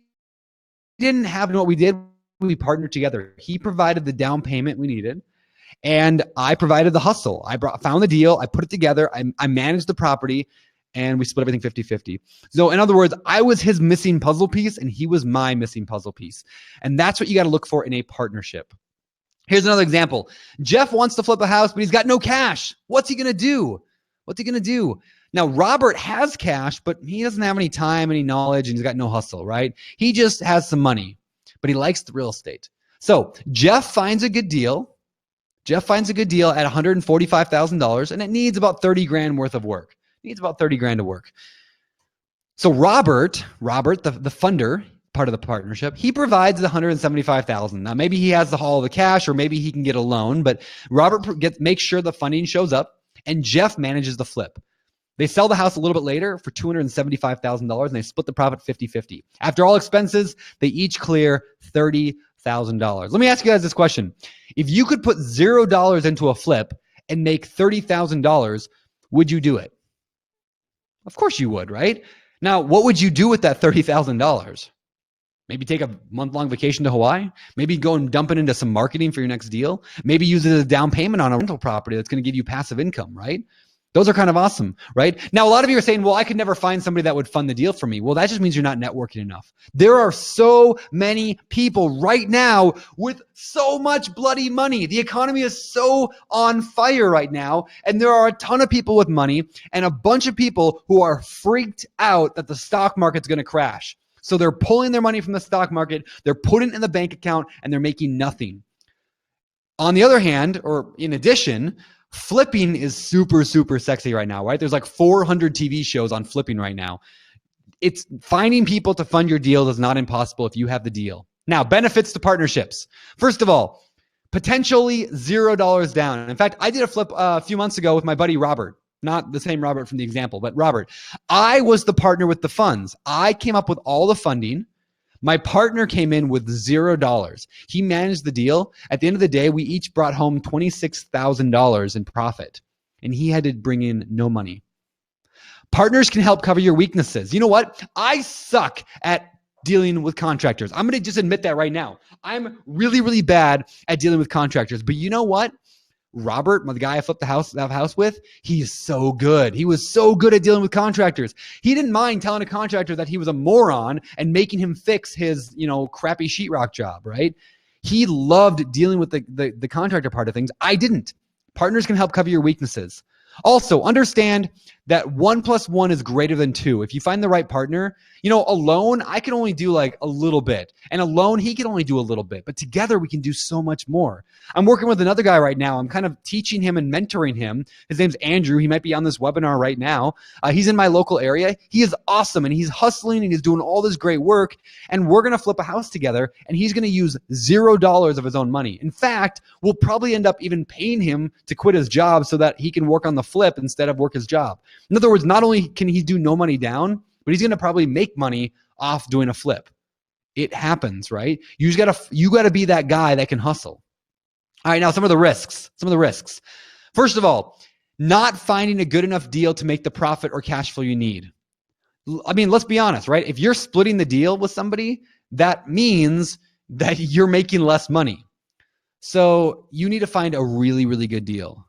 didn't have what we did. We partnered together. He provided the down payment we needed, and I provided the hustle. I found the deal. I put it together. I managed the property, and we split everything 50-50. So in other words, I was his missing puzzle piece, and he was my missing puzzle piece. And that's what you got to look for in a partnership. Here's another example. Jeff wants to flip a house, but he's got no cash. What's he going to do? Now, Robert has cash, but he doesn't have any time, any knowledge, and he's got no hustle, right? He just has some money, but he likes the real estate. So Jeff finds a good deal. At $145,000, and it needs about 30 grand worth of work. To work. So Robert, the funder, part of the partnership, he provides the $175,000. Now, maybe he has all the cash, or maybe he can get a loan, but Robert makes sure the funding shows up, and Jeff manages the flip. They sell the house a little bit later for $275,000, and they split the profit 50-50. After all expenses, they each clear $30,000. Let me ask you guys this question. If you could put $0 into a flip and make $30,000, would you do it? Of course you would, right? Now, what would you do with that $30,000? Maybe take a month-long vacation to Hawaii. Maybe go and dump it into some marketing for your next deal. Maybe use it as a down payment on a rental property that's going to give you passive income, right? Those are kind of awesome, right? Now, a lot of you are saying, well, I could never find somebody that would fund the deal for me. Well, that just means you're not networking enough. There are so many people right now with so much bloody money. The economy is so on fire right now, and there are a ton of people with money and a bunch of people who are freaked out that the stock market's going to crash. So they're pulling their money from the stock market, they're putting it in the bank account, and they're making nothing. On the other hand, or in addition, flipping is super, super sexy right now, right? There's like 400 TV shows on flipping right now. It's finding people to fund your deal is not impossible if you have the deal. Now, benefits to partnerships. First of all, potentially $0 down. In fact, I did a flip a few months ago with my buddy Robert. Not the same Robert from the example, but Robert. I was the partner with the funds. I came up with all the funding. My partner came in with $0. He managed the deal. At the end of the day, we each brought home $26,000 in profit, and he had to bring in no money. Partners can help cover your weaknesses. You know what? I suck at dealing with contractors. I'm going to just admit that right now. I'm really, really bad at dealing with contractors. But you know what? Robert, the guy I flipped the house with, he's so good. He was so good at dealing with contractors. He didn't mind telling a contractor that he was a moron and making him fix his, crappy sheetrock job, right? He loved dealing with the contractor part of things. I didn't. Partners can help cover your weaknesses. Also, understand that 1 + 1 is greater than 2. If you find the right partner, alone, I can only do like a little bit. And alone, he can only do a little bit. But together, we can do so much more. I'm working with another guy right now. I'm kind of teaching him and mentoring him. His name's Andrew. He might be on this webinar right now. He's in my local area. He is awesome, and he's hustling, and he's doing all this great work. And we're going to flip a house together, and he's going to use $0 of his own money. In fact, we'll probably end up even paying him to quit his job so that he can work on the flip instead of work his job. In other words, not only can he do no money down, but he's going to probably make money off doing a flip. It happens, right? You got to be that guy that can hustle. All right, now some of the risks. First of all, not finding a good enough deal to make the profit or cash flow you need. I mean, let's be honest, right? If you're splitting the deal with somebody, that means that you're making less money. So you need to find a really, really good deal.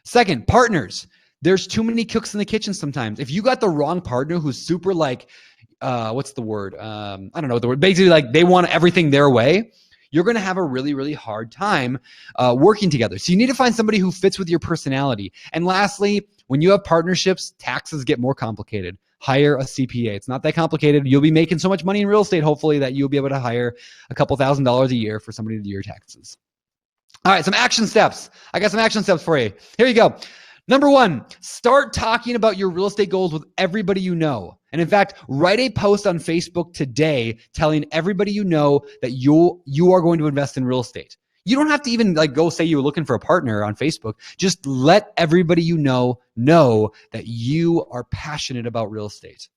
Second, partners. There's too many cooks in the kitchen sometimes. If you got the wrong partner who's super what's the word? I don't know what the word. Basically, like they want everything their way, you're going to have a really, really hard time working together. So you need to find somebody who fits with your personality. And lastly, when you have partnerships, taxes get more complicated. Hire a CPA. It's not that complicated. You'll be making so much money in real estate, hopefully, that you'll be able to hire a couple $1,000s a year for somebody to do your taxes. All right, some action steps. I got some action steps for you. Here you go. Number 1, start talking about your real estate goals with everybody you know. And in fact, write a post on Facebook today telling everybody you know that you are going to invest in real estate. You don't have to even go say you're looking for a partner on Facebook. Just let everybody you know that you are passionate about real estate.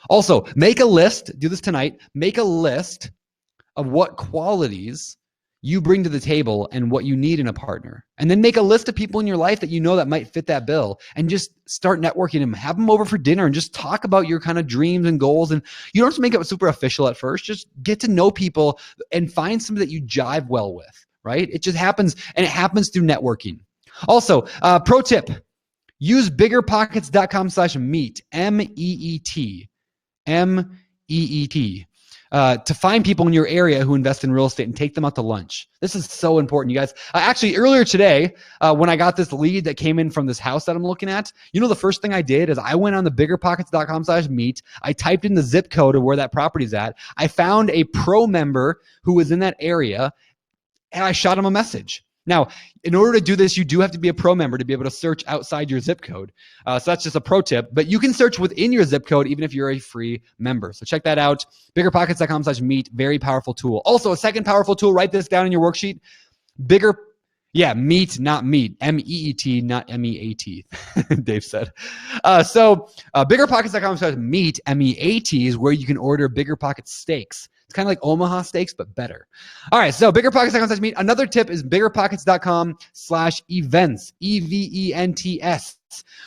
Also, make a list. Do this tonight. Make a list of what qualities you bring to the table and what you need in a partner. And then make a list of people in your life that you know that might fit that bill and just start networking them. Have them over for dinner and just talk about your kind of dreams and goals. And you don't have to make it super official at first. Just get to know people and find somebody that you jive well with, right? It just happens, and it happens through networking. Also, pro tip, use biggerpockets.com/meet, MEET, MEET. To find people in your area who invest in real estate and take them out to lunch. This is so important, you guys. Actually, earlier today, when I got this lead that came in from this house that I'm looking at, the first thing I did is I went on the biggerpockets.com/meet. I typed in the zip code of where that property's at. I found a pro member who was in that area, and I shot him a message. Now, in order to do this, you do have to be a pro member to be able to search outside your zip code. So that's just a pro tip. But you can search within your zip code even if you're a free member. So check that out. BiggerPockets.com/meet. Very powerful tool. Also, a second powerful tool, write this down in your worksheet. Meet, not meet. MEET, not MEAT, Dave said. BiggerPockets.com/meet, MEAT, is where you can order BiggerPockets steaks. It's kind of like Omaha Steaks, but better. All right, so BiggerPockets.com/meet. Another tip is BiggerPockets.com/events, EVENTS.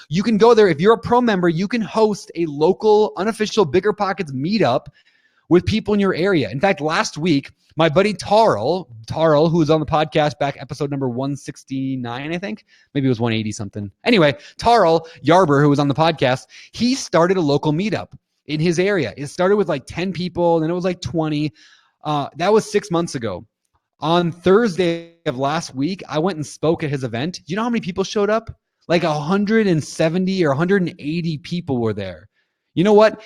You can go there. If you're a pro member, you can host a local, unofficial BiggerPockets meetup with people in your area. In fact, last week, my buddy Tarl, who was on the podcast back episode number 169, I think. Maybe it was 180 something. Anyway, Tarl Yarber, who was on the podcast, he started a local meetup in his area. It started with like 10 people, then it was like 20. That was 6 months ago. On Thursday of last week, I went and spoke at his event. Do you know how many people showed up? Like 170 or 180 people were there. You know what?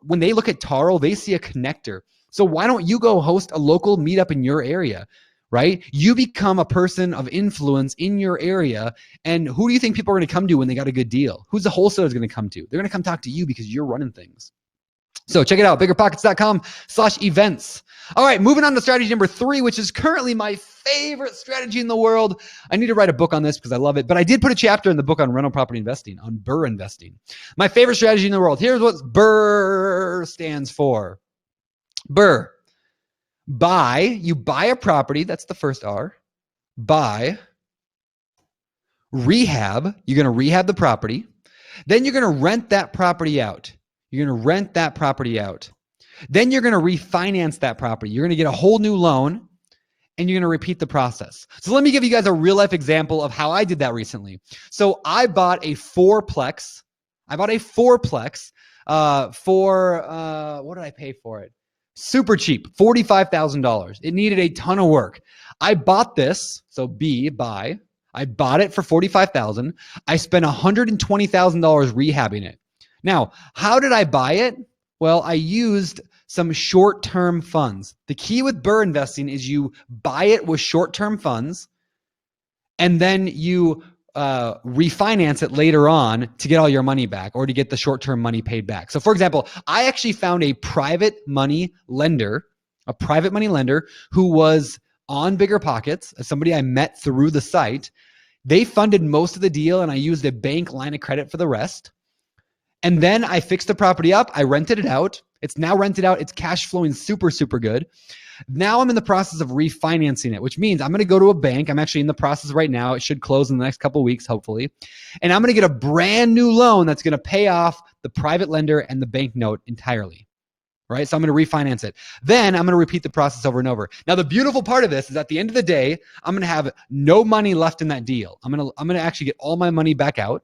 When they look at Tarl, they see a connector. So why don't you go host a local meetup in your area, right? You become a person of influence in your area. And who do you think people are going to come to when they got a good deal? Who's the wholesaler going to come to? They're going to come talk to you because you're running things. So check it out, BiggerPockets.com/events. All right, moving on to strategy number 3, which is currently my favorite strategy in the world. I need to write a book on this because I love it, but I did put a chapter in the book on rental property investing, on BRRRR investing. My favorite strategy in the world. Here's what BRRRR stands for. BRRRR. Buy. You buy a property. That's the first R. Buy. Rehab. You're going to rehab the property. Then you're going to rent that property out. You're going to rent that property out. Then you're going to refinance that property. You're going to get a whole new loan, and you're going to repeat the process. So let me give you guys a real life example of how I did that recently. So I bought a fourplex. For, what did I pay for it? Super cheap, $45,000. It needed a ton of work. I bought this, so buy. I bought it for $45,000. I spent $120,000 rehabbing it. Now, how did I buy it? Well, I used some short-term funds. The key with BRRRR investing is you buy it with short-term funds, and then you refinance it later on to get all your money back or to get the short-term money paid back. So for example, I actually found a private money lender who was on BiggerPockets, somebody I met through the site. They funded most of the deal, and I used a bank line of credit for the rest. And then I fixed the property up. I rented it out. It's now rented out. It's cash flowing super, super good. Now I'm in the process of refinancing it, which means I'm going to go to a bank. I'm actually in the process right now. It should close in the next couple of weeks, hopefully. And I'm going to get a brand new loan that's going to pay off the private lender and the bank note entirely. Right? So I'm going to refinance it. Then I'm going to repeat the process over and over. Now, the beautiful part of this is at the end of the day, I'm going to have no money left in that deal. I'm going to actually get all my money back out.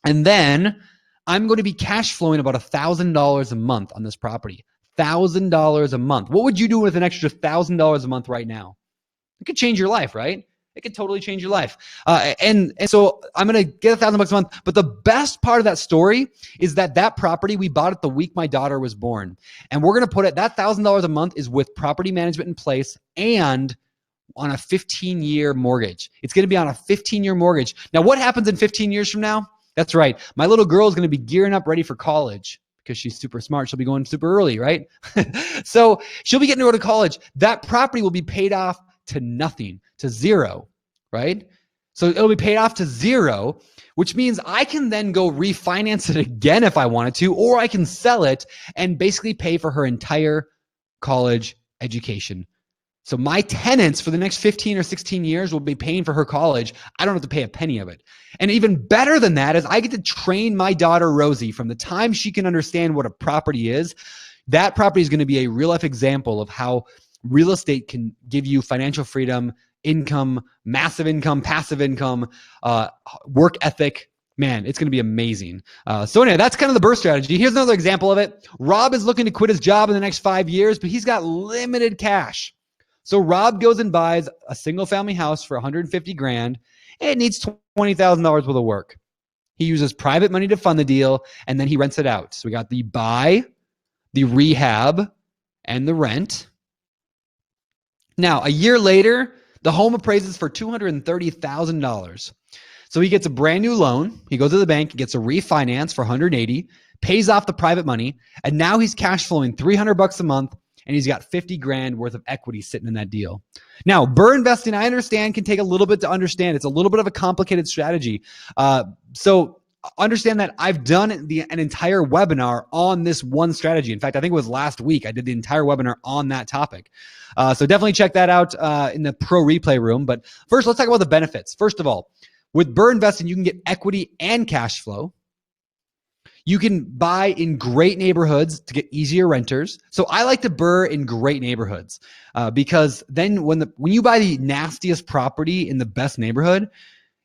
And then I'm going to be cash flowing about $1,000 a month on this property. $1,000 a month. What would you do with an extra $1,000 a month right now? It could change your life, right? It could totally change your life. And so I'm going to get $1,000 a month. But the best part of that story is that property, we bought it the week my daughter was born. And we're going to put it, that $1,000 a month is with property management in place and on a 15-year mortgage. It's going to be on a 15-year mortgage. Now, what happens in 15 years from now? That's right. My little girl is going to be gearing up ready for college because she's super smart. She'll be going super early, right? So she'll be getting to go to college. That property will be paid off to nothing, to zero, right? So it'll be paid off to zero, which means I can then go refinance it again if I wanted to, or I can sell it and basically pay for her entire college education. So my tenants for the next 15 or 16 years will be paying for her college. I don't have to pay a penny of it. And even better than that is I get to train my daughter, Rosie, from the time she can understand what a property is. That property is going to be a real life example of how real estate can give you financial freedom, income, massive income, passive income, work ethic. Man, it's going to be amazing. So anyway, that's kind of the BRRRR strategy. Here's another example of it. Rob is looking to quit his job in the next 5 years, but he's got limited cash. So Rob goes and buys a single family house for $150,000. It needs $20,000 worth of work. He uses private money to fund the deal, and then he rents it out. So we got the buy, the rehab, and the rent. Now, a year later, the home appraises for $230,000. So he gets a brand new loan. He goes to the bank, gets a refinance for $180,000, pays off the private money, and now he's cash flowing $300 a month. And he's got $50,000 worth of equity sitting in that deal. Now, BRRRR investing, I understand, can take a little bit to understand. It's a little bit of a complicated strategy. So understand that I've done an entire webinar on this one strategy. In fact, I think it was last week I did the entire webinar on that topic. So definitely check that out in the pro replay room. But first, let's talk about the benefits. First of all, with BRRRR investing, you can get equity and cash flow. You can buy in great neighborhoods to get easier renters. So I like to BRRRR in great neighborhoods because then when you buy the nastiest property in the best neighborhood,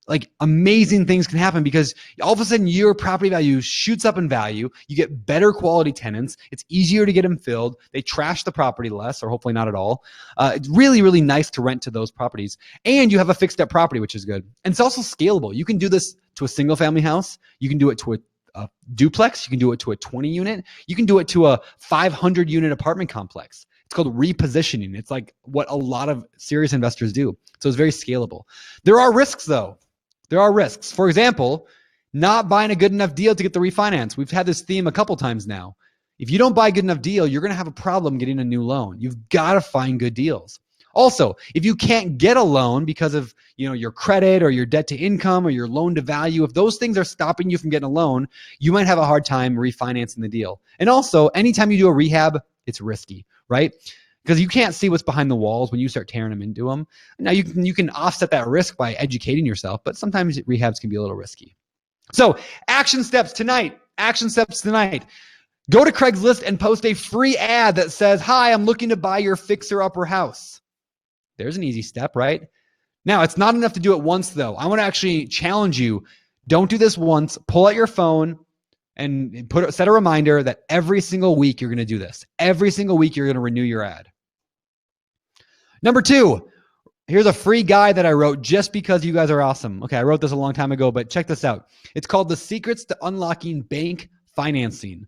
like amazing things can happen because all of a sudden your property value shoots up in value. You get better quality tenants. It's easier to get them filled. They trash the property less, or hopefully not at all. It's really, really nice to rent to those properties. And you have a fixed up property, which is good. And it's also scalable. You can do this to a single family house. You can do it to a duplex. You can do it to a 20 unit. You can do it to a 500 unit apartment complex. It's called repositioning. It's like what a lot of serious investors do. So it's very scalable. There are risks though. There are risks. For example, not buying a good enough deal to get the refinance. We've had this theme a couple times now. If you don't buy a good enough deal, you're going to have a problem getting a new loan. You've got to find good deals. Also, if you can't get a loan because of your credit or your debt to income or your loan to value, if those things are stopping you from getting a loan, you might have a hard time refinancing the deal. And also, anytime you do a rehab, it's risky, right? Because you can't see what's behind the walls when you start tearing them into them. Now you can offset that risk by educating yourself, but sometimes rehabs can be a little risky. So action steps tonight. Go to Craigslist and post a free ad that says, "Hi, I'm looking to buy your fixer-upper house." There's an easy step, right? Now, it's not enough to do it once, though. I want to actually challenge you. Don't do this once. Pull out your phone and set a reminder that every single week you're going to do this. Every single week you're going to renew your ad. Number 2, here's a free guide that I wrote just because you guys are awesome. Okay, I wrote this a long time ago, but check this out. It's called The Secrets to Unlocking Bank Financing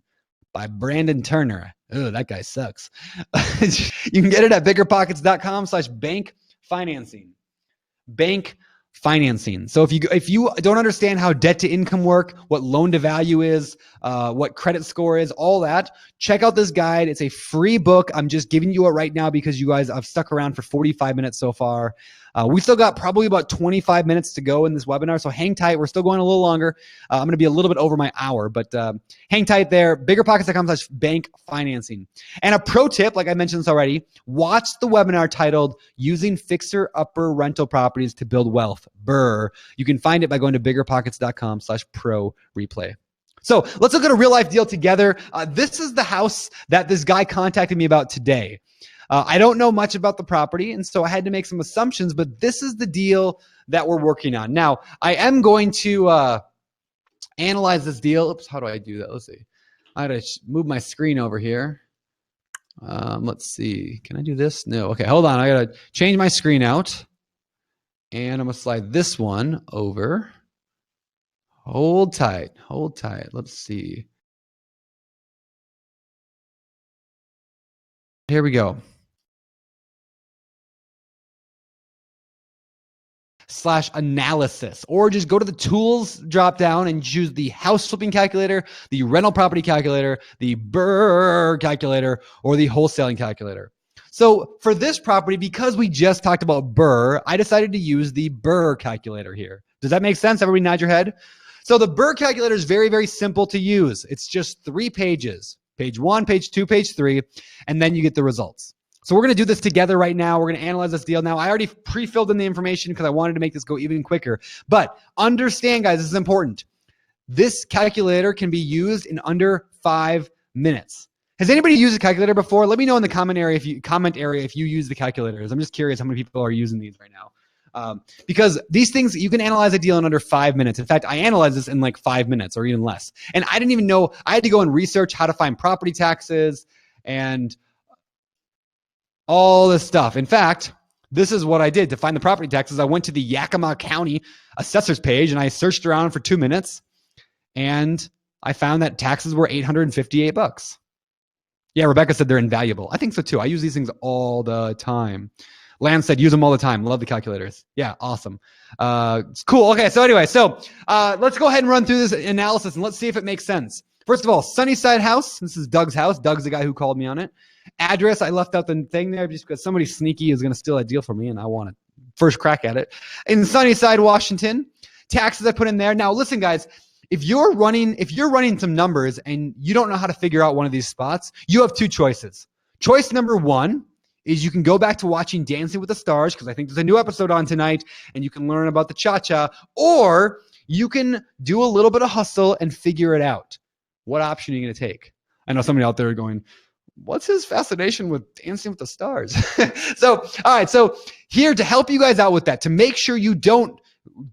by Brandon Turner. Oh, that guy sucks. You can get it at BiggerPockets.com/bank financing. Bank financing. So if you don't understand how debt to income work, what loan to value is, what credit score is, all that, check out this guide. It's a free book. I'm just giving you it right now because you guys have stuck around for 45 minutes so far. We still got probably about 25 minutes to go in this webinar, so hang tight. We're still going a little longer. I'm going to be a little bit over my hour, but hang tight there. BiggerPockets.com/bank financing. And a pro tip, like I mentioned this already, watch the webinar titled "Using Fixer-Upper Rental Properties to Build Wealth." BRRRR. You can find it by going to BiggerPockets.com/pro replay. So let's look at a real life deal together. This is the house that this guy contacted me about today. I don't know much about the property, and so I had to make some assumptions, but this is the deal that we're working on. Now, I am going to analyze this deal. Oops, how do I do that? Let's see. I had to move my screen over here. Let's see. Can I do this? No. Okay, hold on. I got to change my screen out, and I'm going to slide this one over. Hold tight. Let's see. Here we go. /analysis, or just go to the tools drop down and choose the house flipping calculator, the rental property calculator, the BRRRR calculator, or the wholesaling calculator. So for this property, because we just talked about BRRRR, I decided to use the BRRRR calculator here. Does that make sense? Everybody nod your head. So the BRRRR calculator is very, very simple to use. It's just 3 pages, page 1, page 2, page 3, and then you get the results. So we're going to do this together right now. We're going to analyze this deal. Now, I already pre-filled in the information because I wanted to make this go even quicker. But understand, guys, this is important. This calculator can be used in under 5 minutes. Has anybody used a calculator before? Let me know in the comment area if you use the calculators. I'm just curious how many people are using these right now. Because these things, you can analyze a deal in under 5 minutes. In fact, I analyzed this in like 5 minutes or even less. And I didn't even know, I had to go and research how to find property taxes and all this stuff. In fact, this is what I did to find the property taxes. I went to the Yakima County assessor's page and I searched around for 2 minutes and I found that taxes were $858. Yeah, Rebecca said they're invaluable. I think so too. I use these things all the time. Lance said, use them all the time. Love the calculators. Yeah, awesome. It's cool. Okay, so anyway, let's go ahead and run through this analysis and let's see if it makes sense. First of all, Sunnyside house. This is Doug's house. Doug's the guy who called me on it. Address, I left out the thing there just because somebody sneaky is going to steal a deal from me and I want a first crack at it. In Sunnyside, Washington. Taxes I put in there. Now, listen, guys, If you're running some numbers and you don't know how to figure out one of these spots, you have two choices. Choice number one is you can go back to watching Dancing with the Stars, because I think there's a new episode on tonight, and you can learn about the cha-cha, or you can do a little bit of hustle and figure it out. What option are you going to take? I know somebody out there going, what's his fascination with Dancing with the Stars? So, all right. So here to help you guys out with that, to make sure you don't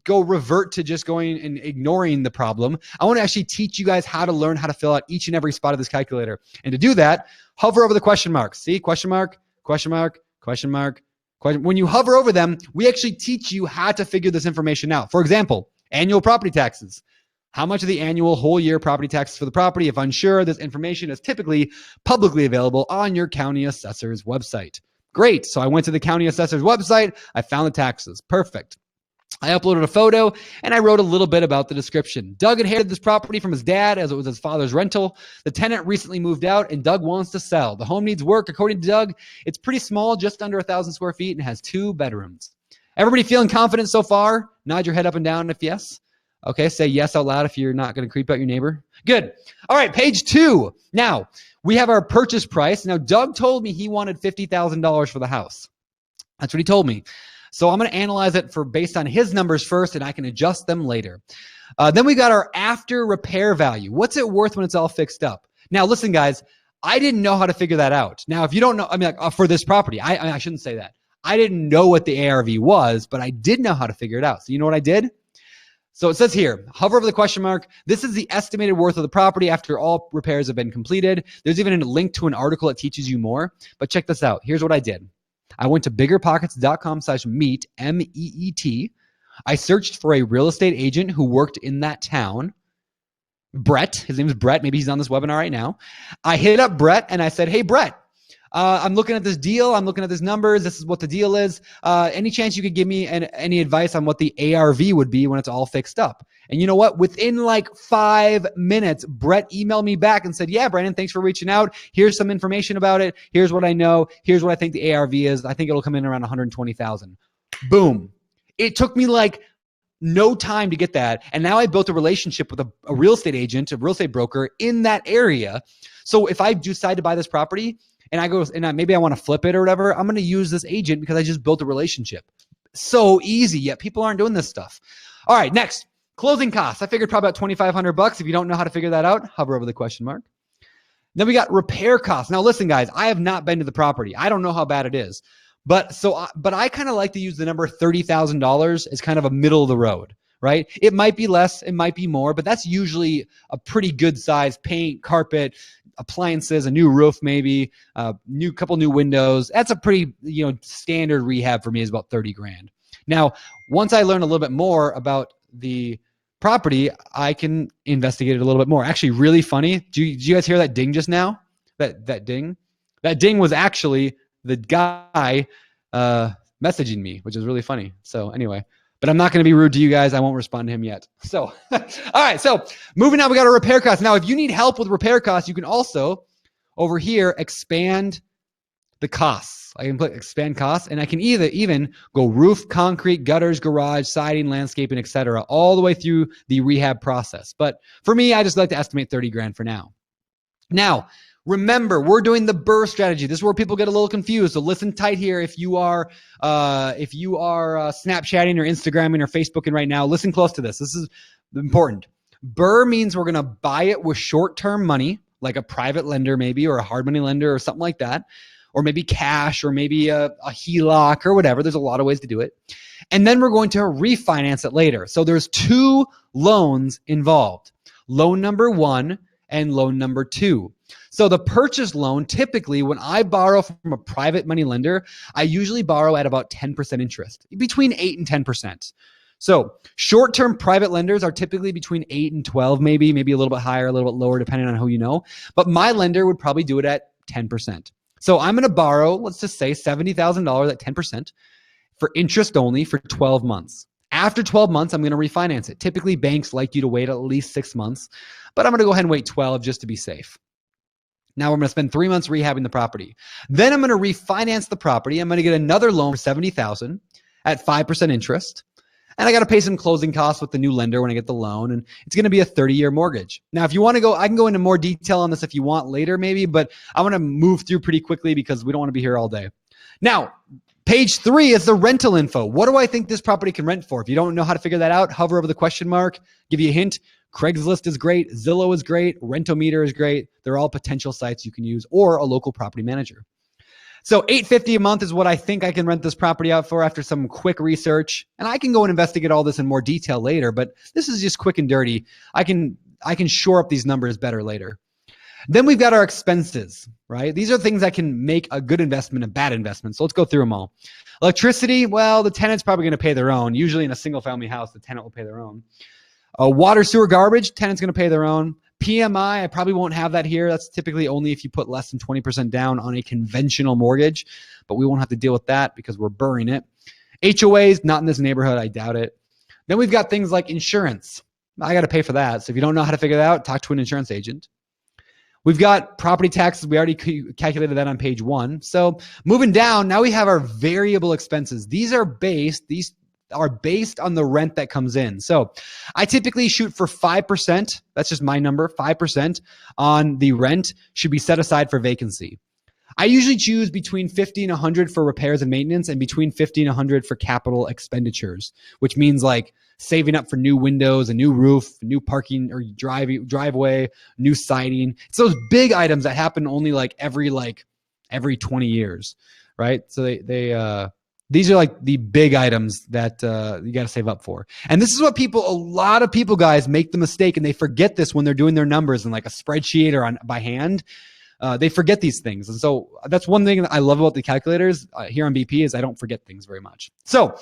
go revert to just going and ignoring the problem, I want to actually teach you guys how to learn how to fill out each and every spot of this calculator. And to do that, hover over the question marks. See, question mark, question mark, question mark, question. When you hover over them, we actually teach you how to figure this information out. For example, annual property taxes. How much of the annual whole year property taxes for the property? If unsure, this information is typically publicly available on your county assessor's website. Great. So I went to the county assessor's website. I found the taxes. Perfect. I uploaded a photo and I wrote a little bit about the description. Doug inherited this property from his dad as it was his father's rental. The tenant recently moved out and Doug wants to sell. The home needs work. According to Doug, it's pretty small, just under 1,000 square feet, and has 2 bedrooms. Everybody feeling confident so far? Nod your head up and down if yes. Okay, say yes out loud if you're not going to creep out your neighbor. Good. All right, page 2. Now, we have our purchase price. Now, Doug told me he wanted $50,000 for the house. That's what he told me. So I'm going to analyze it based on his numbers first, and I can adjust them later. Then we got our after repair value. What's it worth when it's all fixed up? Now, listen, guys, I didn't know how to figure that out. Now, if you don't know, I mean, for this property, I shouldn't say that. I didn't know what the ARV was, but I did know how to figure it out. So you know what I did? So it says here, hover over the question mark. This is the estimated worth of the property after all repairs have been completed. There's even a link to an article that teaches you more. But check this out. Here's what I did. I went to biggerpockets.com/meet, MEET. I searched for a real estate agent who worked in that town. Brett, his name is Brett. Maybe he's on this webinar right now. I hit up Brett and I said, hey, Brett, I'm looking at this deal. I'm looking at these numbers. This is what the deal is. Any chance you could give me any advice on what the ARV would be when it's all fixed up? And you know what? Within like 5 minutes, Brett emailed me back and said, yeah, Brandon, thanks for reaching out. Here's some information about it. Here's what I know. Here's what I think the ARV is. I think it'll come in around 120,000. Boom. It took me like no time to get that. And now I built a relationship with a real estate agent, a real estate broker in that area. So if I decide to buy this property and I go and maybe I want to flip it or whatever, I'm going to use this agent because I just built a relationship. So easy, yet people aren't doing this stuff. All right, next. Closing costs. I figured probably about $2,500. If you don't know how to figure that out, hover over the question mark. Then we got repair costs. Now listen, guys, I have not been to the property. I don't know how bad it is. But I kind of like to use the number $30,000 as kind of a middle of the road, right? It might be less, it might be more, but that's usually a pretty good size: paint, carpet, appliances, a new roof, maybe couple new windows. That's a pretty, standard rehab for me is about 30 grand. Now, once I learn a little bit more about the property, I can investigate it a little bit more. Actually, really funny. Did you guys hear that ding just now? That ding? That ding was actually the guy messaging me, which is really funny. So anyway, but I'm not going to be rude to you guys. I won't respond to him yet. So, all right. So moving on, we got a repair cost. Now, if you need help with repair costs, you can also over here expand the costs. I can put expand costs, and I can even go roof, concrete, gutters, garage, siding, landscaping, etc., all the way through the rehab process. But for me, I just like to estimate 30 grand for now. Now, remember, we're doing the BRRRR strategy. This is where people get a little confused. So listen tight here. If you are Snapchatting or Instagramming or Facebooking right now, listen close to this. This is important. BRRRR means we're going to buy it with short-term money, like a private lender maybe, or a hard money lender or something like that, or maybe cash, or maybe a HELOC or whatever. There's a lot of ways to do it. And then we're going to refinance it later. So there's 2 loans involved: loan number 1 and loan number 2. So the purchase loan, typically when I borrow from a private money lender, I usually borrow at about 10% interest, between 8 and 10%. So short-term private lenders are typically between 8 and 12, maybe a little bit higher, a little bit lower, depending on who you know. But my lender would probably do it at 10%. So I'm going to borrow, let's just say $70,000 at 10% for interest only for 12 months. After 12 months, I'm going to refinance it. Typically, banks like you to wait at least 6 months, but I'm going to go ahead and wait 12 just to be safe. Now we're going to spend 3 months rehabbing the property. Then I'm going to refinance the property. I'm going to get another loan for $70,000 at 5% interest. And I got to pay some closing costs with the new lender when I get the loan. And it's going to be a 30-year mortgage. Now, if you want to go, I can go into more detail on this if you want later, maybe, but I want to move through pretty quickly because we don't want to be here all day. Now, page 3 is the rental info. What do I think this property can rent for? If you don't know how to figure that out, hover over the question mark, give you a hint. Craigslist is great. Zillow is great. Rentometer is great. They're all potential sites you can use, or a local property manager. So $850 a month is what I think I can rent this property out for after some quick research. And I can go and investigate all this in more detail later, but this is just quick and dirty. I can shore up these numbers better later. Then we've got our expenses, right? These are things that can make a good investment a bad investment. So let's go through them all. Electricity, well, the tenant's probably going to pay their own. Usually in a single family house, the tenant will pay their own. Water, sewer, garbage, tenant's going to pay their own. PMI, I probably won't have that here. That's typically only if you put less than 20% down on a conventional mortgage, but we won't have to deal with that because we're burying it. HOAs, not in this neighborhood. I doubt it. Then we've got things like insurance. I got to pay for that. So if you don't know how to figure that out, talk to an insurance agent. We've got property taxes. We already calculated that on page 1. So moving down, now we have our variable expenses. These are based on the rent that comes in. So I typically shoot for 5%. That's just my number. 5% on the rent should be set aside for vacancy. I usually choose between 50 and 100 for repairs and maintenance and between 50 and 100 for capital expenditures, which means like saving up for new windows, a new roof, new parking or driveway, new siding. It's those big items that happen only every 20 years, right? So these are like the big items that you got to save up for. And this is what a lot of people, guys, make the mistake, and they forget this when they're doing their numbers in like a spreadsheet or by hand. They forget these things. And so that's one thing that I love about the calculators here on BP is I don't forget things very much. So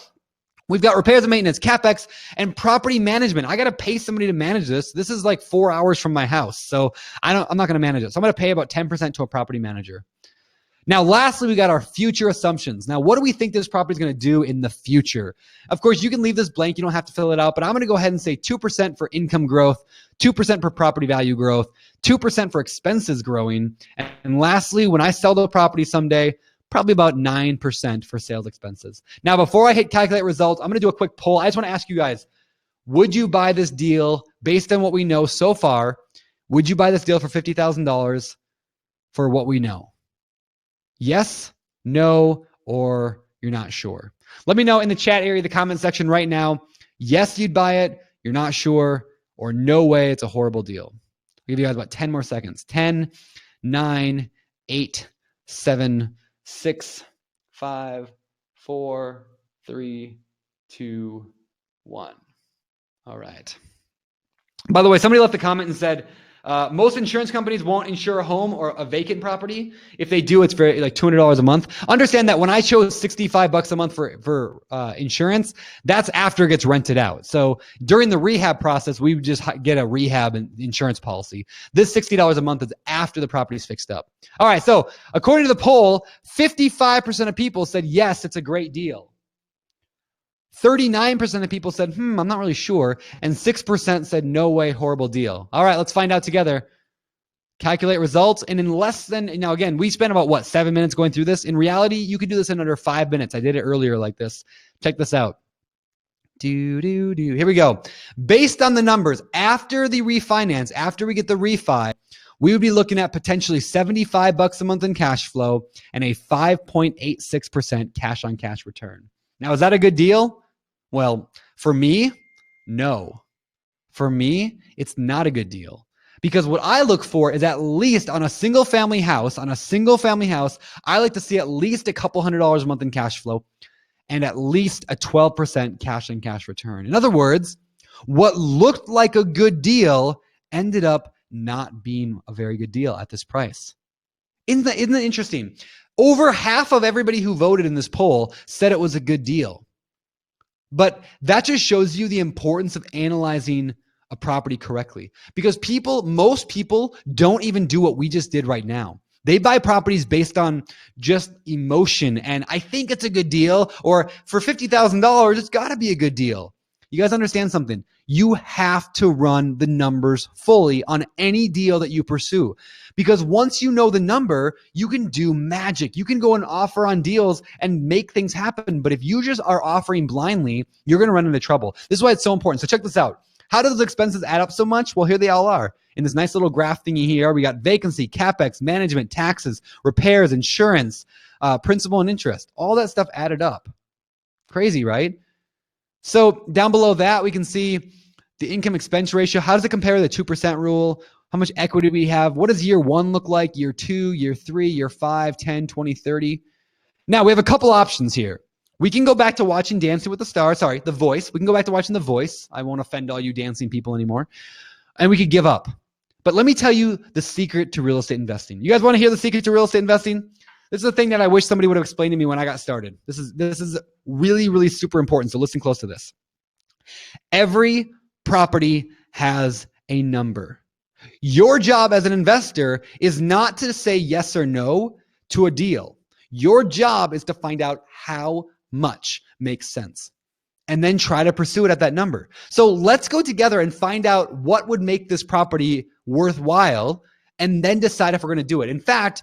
we've got repairs and maintenance, CapEx, and property management. I got to pay somebody to manage this. This is like 4 hours from my house. So I'm not going to manage it. So I'm going to pay about 10% to a property manager. Now, lastly, we got our future assumptions. Now, what do we think this property is going to do in the future? Of course, you can leave this blank. You don't have to fill it out, but I'm going to go ahead and say 2% for income growth, 2% for property value growth, 2% for expenses growing. And lastly, when I sell the property someday, probably about 9% for sales expenses. Now, before I hit calculate results, I'm going to do a quick poll. I just want to ask you guys, would you buy this deal based on what we know so far? Would you buy this deal for $50,000 for what we know? Yes, no, or you're not sure. Let me know in the chat area, the comment section right now. Yes, you'd buy it. You're not sure, or no way, it's a horrible deal. I'll give you guys about 10 more seconds. 10, 9, 8, 7, 6, 5, 4, 3, 2, 1. All right. By the way, somebody left a comment and said, most insurance companies won't insure a home or a vacant property. If they do, it's very like $200 a month. Understand that when I chose $65 a month for insurance, that's after it gets rented out. So during the rehab process, we would just get a rehab insurance policy. This $60 a month is after the property's fixed up. All right. So according to the poll, 55% of people said, yes, it's a great deal. 39% of people said, I'm not really sure. And 6% said, no way, horrible deal. All right, let's find out together. Calculate results. And in less than, now again, we spent about 7 minutes going through this. In reality, you could do this in under 5 minutes. I did it earlier like this. Check this out. Here we go. Based on the numbers, after the refinance, after we get the refi, we would be looking at potentially $75 a month in cash flow and a 5.86% cash on cash return. Now, is that a good deal? Well, for me, no. For me, it's not a good deal. Because what I look for is at least on a single family house, I like to see at least a couple $100s a month in cash flow and at least a 12% cash on cash return. In other words, what looked like a good deal ended up not being a very good deal at this price. Isn't that interesting? Over half of everybody who voted in this poll said it was a good deal. But that just shows you the importance of analyzing a property correctly. Because most people don't even do what we just did right now. They buy properties based on just emotion. And I think it's a good deal. Or for $50,000, it's got to be a good deal. You guys understand something? You have to run the numbers fully on any deal that you pursue. Because once you know the number, you can do magic. You can go and offer on deals and make things happen. But if you just are offering blindly, you're going to run into trouble. This is why it's so important. So check this out. How do those expenses add up so much? Well, here they all are. In this nice little graph thingy here, we got vacancy, CapEx, management, taxes, repairs, insurance, principal and interest. All that stuff added up. Crazy, right? So down below that, we can see the income expense ratio. How does it compare to the 2% rule? How much equity do we have? What does year 1 look like? Year 2, year 3, year 5, 10, 20, 30. Now we have a couple options here. We can go back to watching Dancing with the Stars. Sorry, The Voice. We can go back to watching The Voice. I won't offend all you dancing people anymore. And we could give up. But let me tell you the secret to real estate investing. You guys want to hear the secret to real estate investing? This is the thing that I wish somebody would have explained to me when I got started. This is really, really super important. So listen close to this. Every property has a number. Your job as an investor is not to say yes or no to a deal. Your job is to find out how much makes sense and then try to pursue it at that number. So let's go together and find out what would make this property worthwhile and then decide if we're going to do it. In fact,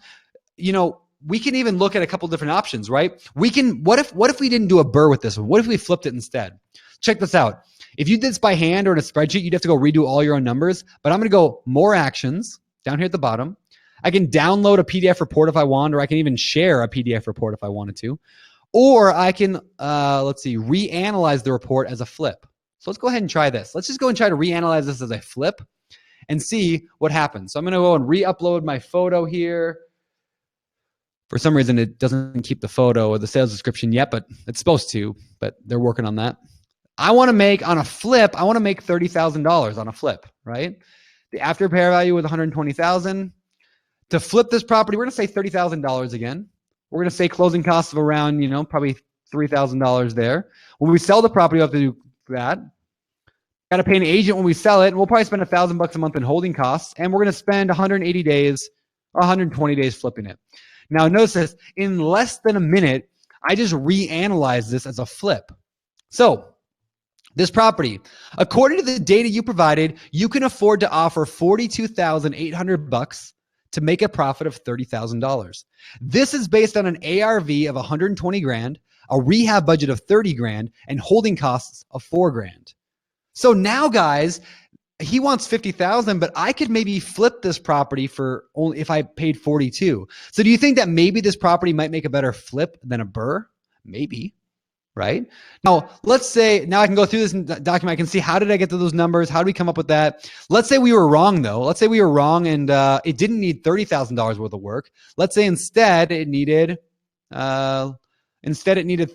we can even look at a couple different options, right? What if we didn't do a BRRRR with this one? What if we flipped it instead? Check this out. If you did this by hand or in a spreadsheet, you'd have to go redo all your own numbers, but I'm going to go more actions down here at the bottom. I can download a PDF report if I want, or I can even share a PDF report if I wanted to. Or I can, reanalyze the report as a flip. So let's go ahead and try this. Let's just go and try to reanalyze this as a flip and see what happens. So I'm going to go and re-upload my photo here. For some reason, it doesn't keep the photo or the sales description yet, but it's supposed to, but they're working on that. I want to make $30,000 on a flip, right? The after repair value was $120,000. To flip this property, we're going to say $30,000 again. We're going to say closing costs of around, probably $3,000 there. When we sell the property, we have to do that. Got to pay an agent when we sell it, and we'll probably spend $1,000 a month in holding costs, and we're going to spend 120 days flipping it. Now, notice this. In less than a minute, I just reanalyzed this as a flip. So, this property, according to the data you provided, you can afford to offer $42,800 to make a profit of $30,000. This is based on an ARV of 120 grand, a rehab budget of 30 grand, and holding costs of 4 grand. So now, guys, he wants 50,000, but I could maybe flip this property for only if I paid 42. So do you think that maybe this property might make a better flip than a BRRRR? Maybe. Right? Now, let's say, now I can go through this document. I can see how did I get to those numbers? How do we come up with that? Let's say we were wrong, though. Let's say we were wrong and it didn't need $30,000 worth of work. Let's say instead it needed, let's say instead it needed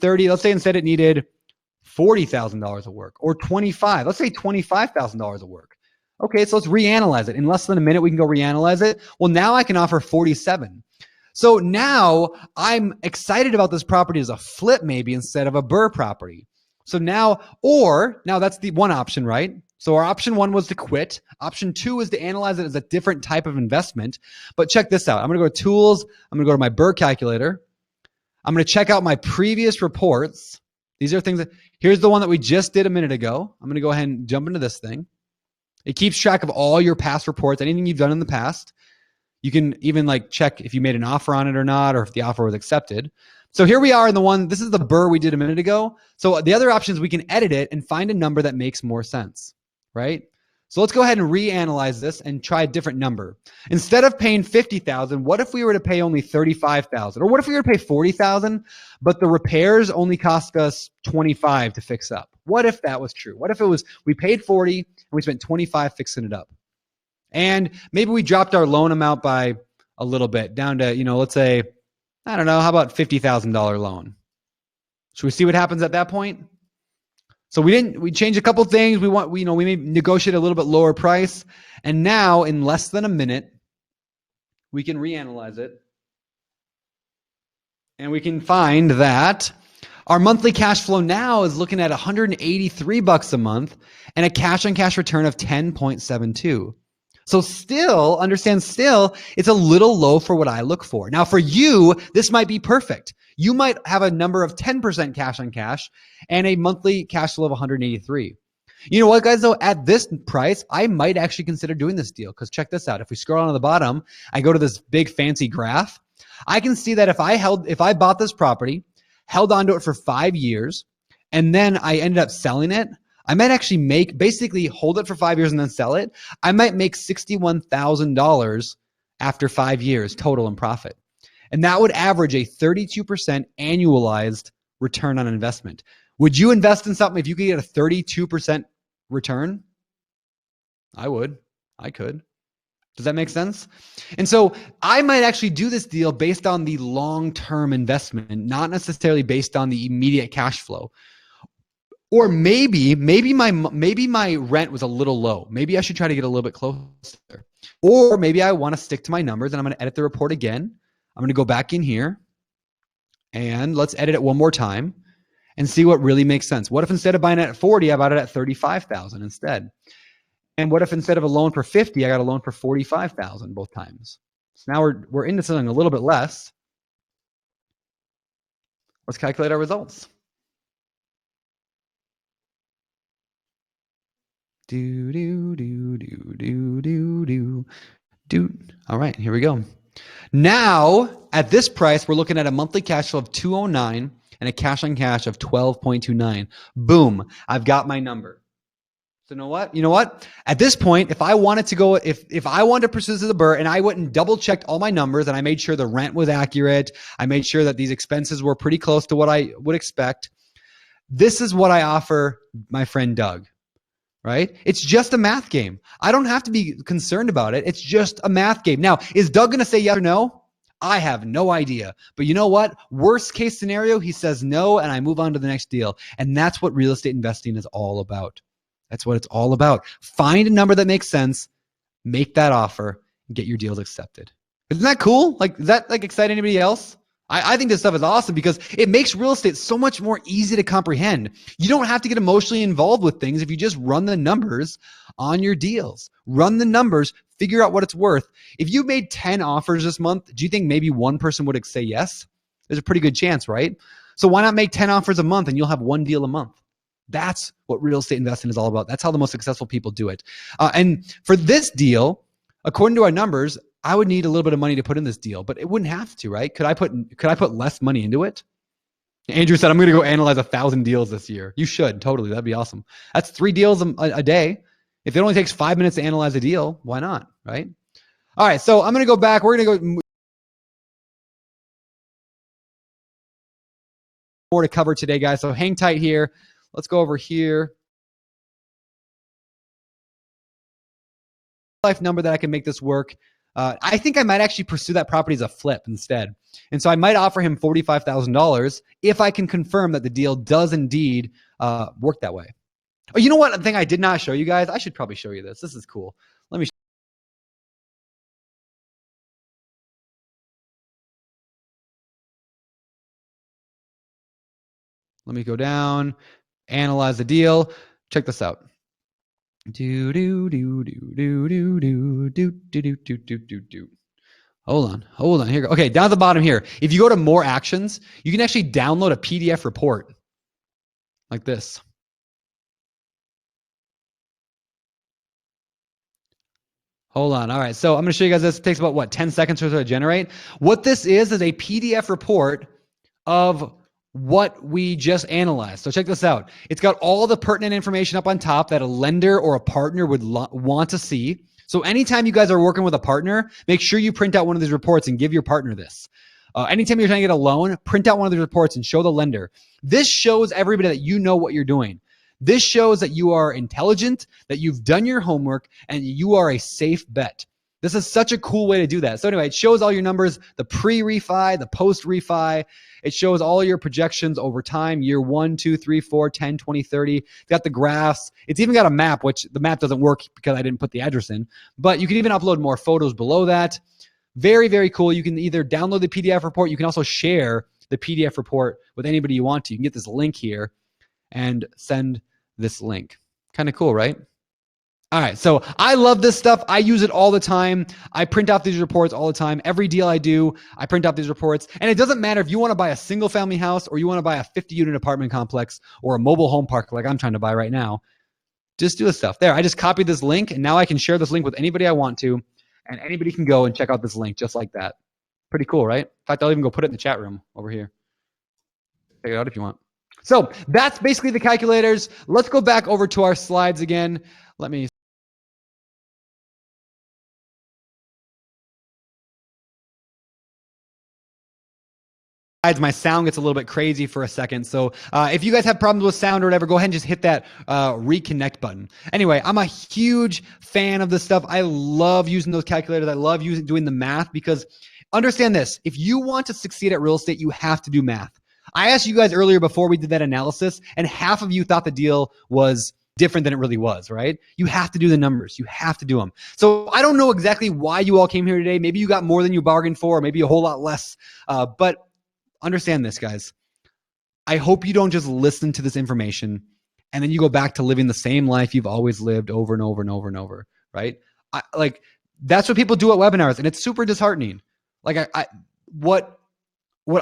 $40,000 of work or 25. Let's say $25,000 of work. Okay, so let's reanalyze it. In less than a minute, we can go reanalyze it. Well, now I can offer 47. So now I'm excited about this property as a flip maybe instead of a BRRRR property. So now that's the one option, right? So our option 1 was to quit. Option 2 is to analyze it as a different type of investment. But check this out. I'm going to go to Tools. I'm going to go to my BRRRR calculator. I'm going to check out my previous reports. These are things here's the one that we just did a minute ago. I'm going to go ahead and jump into this thing. It keeps track of all your past reports, anything you've done in the past. You can even check if you made an offer on it or not, or if the offer was accepted. So here we are in the one, this is the BRRRR we did a minute ago. So the other option is we can edit it and find a number that makes more sense, right? So let's go ahead and reanalyze this and try a different number. Instead of paying $50,000, what if we were to pay only $35,000? Or what if we were to pay $40,000, but the repairs only cost us $25 to fix up? What if that was true? What if it was we paid $40 and we spent $25 fixing it up? And maybe we dropped our loan amount by a little bit down to, let's say, I don't know, how about $50,000 loan? Should we see what happens at that point? So we changed a couple things. We may negotiate a little bit lower price. And now in less than a minute, we can reanalyze it. And we can find that our monthly cash flow now is looking at $183 a month and a cash on cash return of 10.72. So still, it's a little low for what I look for. Now for you, this might be perfect. You might have a number of 10% cash on cash and a monthly cash flow of 183. You know what, guys, though, at this price, I might actually consider doing this deal, because check this out. If we scroll down to the bottom, I go to this big fancy graph. I can see that if I bought this property, held onto it for 5 years, and then I ended up selling it, I might actually basically hold it for 5 years and then sell it. I might make $61,000 after 5 years total in profit. And that would average a 32% annualized return on investment. Would you invest in something if you could get a 32% return? I would. I could. Does that make sense? And so I might actually do this deal based on the long-term investment, not necessarily based on the immediate cash flow. Or maybe my rent was a little low. Maybe I should try to get a little bit closer. Or maybe I want to stick to my numbers, and I'm going to edit the report again. I'm going to go back in here, and let's edit it one more time and see what really makes sense. What if instead of buying it at 40, I bought it at 35,000 instead? And what if instead of a loan for 50, I got a loan for 45,000 both times? So now we're into something a little bit less. Let's calculate our results. All right, here we go. Now, at this price, we're looking at a monthly cash flow of 209 and a cash on cash of 12.29. Boom, I've got my number. So you know what? At this point, if I wanted to go, if I wanted to pursue this to the burr and I went and double checked all my numbers and I made sure the rent was accurate, I made sure that these expenses were pretty close to what I would expect, this is what I offer my friend Doug, right? It's just a math game. I don't have to be concerned about it. It's just a math game. Now, is Doug going to say yes or no? I have no idea. But you know what? Worst case scenario, he says no, and I move on to the next deal. And that's what real estate investing is all about. That's what it's all about. Find a number that makes sense, make that offer, and get your deals accepted. Isn't that cool? Does that excite anybody else? I think this stuff is awesome because it makes real estate so much more easy to comprehend. You don't have to get emotionally involved with things if you just run the numbers on your deals. Run the numbers, figure out what it's worth. If you made 10 offers this month, do you think maybe one person would say yes? There's a pretty good chance, right? So why not make 10 offers a month and you'll have one deal a month? That's what real estate investing is all about. That's how the most successful people do it. And for this deal, according to our numbers, I would need a little bit of money to put in this deal, but it wouldn't have to, right? Could I put less money into it? Andrew said, I'm going to go analyze 1,000 deals this year. You should, totally. That'd be awesome. That's 3 deals a day. If it only takes 5 minutes to analyze a deal, why not, right? All right, so I'm going to go back. We're going to go more to cover today, guys. So hang tight here. Let's go over here. Life number that I can make this work. I think I might actually pursue that property as a flip instead. And so I might offer him $45,000 if I can confirm that the deal does indeed work that way. Oh, you know what? A thing I did not show you guys. I should probably show you this. This is cool. Let me go down, analyze the deal. Check this out. Hold on. Here. Okay, down at the bottom here. If you go to more actions, you can actually download a PDF report like this. Hold on. All right. So I'm going to show you guys this. It takes about 10 seconds or so to generate. What this is a PDF report of what we just analyzed. So check this out. It's got all the pertinent information up on top that a lender or a partner would want to see. So anytime you guys are working with a partner, make sure you print out one of these reports and give your partner this. Anytime you're trying to get a loan, print out one of these reports and show the lender. This shows everybody that you know what you're doing. This shows that you are intelligent, that you've done your homework, and you are a safe bet. This is such a cool way to do that. So anyway, it shows all your numbers, the pre-refi, the post-refi. It shows all your projections over time, year 1, 2, 3, 4, 10, 20, 30. It's got the graphs. It's even got a map, which the map doesn't work because I didn't put the address in. But you can even upload more photos below that. Very, very cool. You can either download the PDF report. You can also share the PDF report with anybody you want to. You can get this link here and send this link. Kind of cool, right? All right, so I love this stuff. I use it all the time. I print out these reports all the time. Every deal I do, I print out these reports. And it doesn't matter if you want to buy a single family house or you want to buy a 50-unit apartment complex or a mobile home park like I'm trying to buy right now. Just do the stuff. There, I just copied this link, and now I can share this link with anybody I want to, and anybody can go and check out this link just like that. Pretty cool, right? In fact, I'll even go put it in the chat room over here. Check it out if you want. So that's basically the calculators. Let's go back over to our slides again. Let me my sound gets a little bit crazy for a second. So if you guys have problems with sound or whatever, go ahead and just hit that reconnect button. Anyway, I'm a huge fan of this stuff. I love using those calculators. I love doing the math because understand this. If you want to succeed at real estate, you have to do math. I asked you guys earlier before we did that analysis, and half of you thought the deal was different than it really was, right? You have to do the numbers. You have to do them. So I don't know exactly why you all came here today. Maybe you got more than you bargained for, or maybe a whole lot less. But understand this, guys. I hope you don't just listen to this information and then you go back to living the same life you've always lived over and over and over and over, right? That's what people do at webinars, and it's super disheartening. What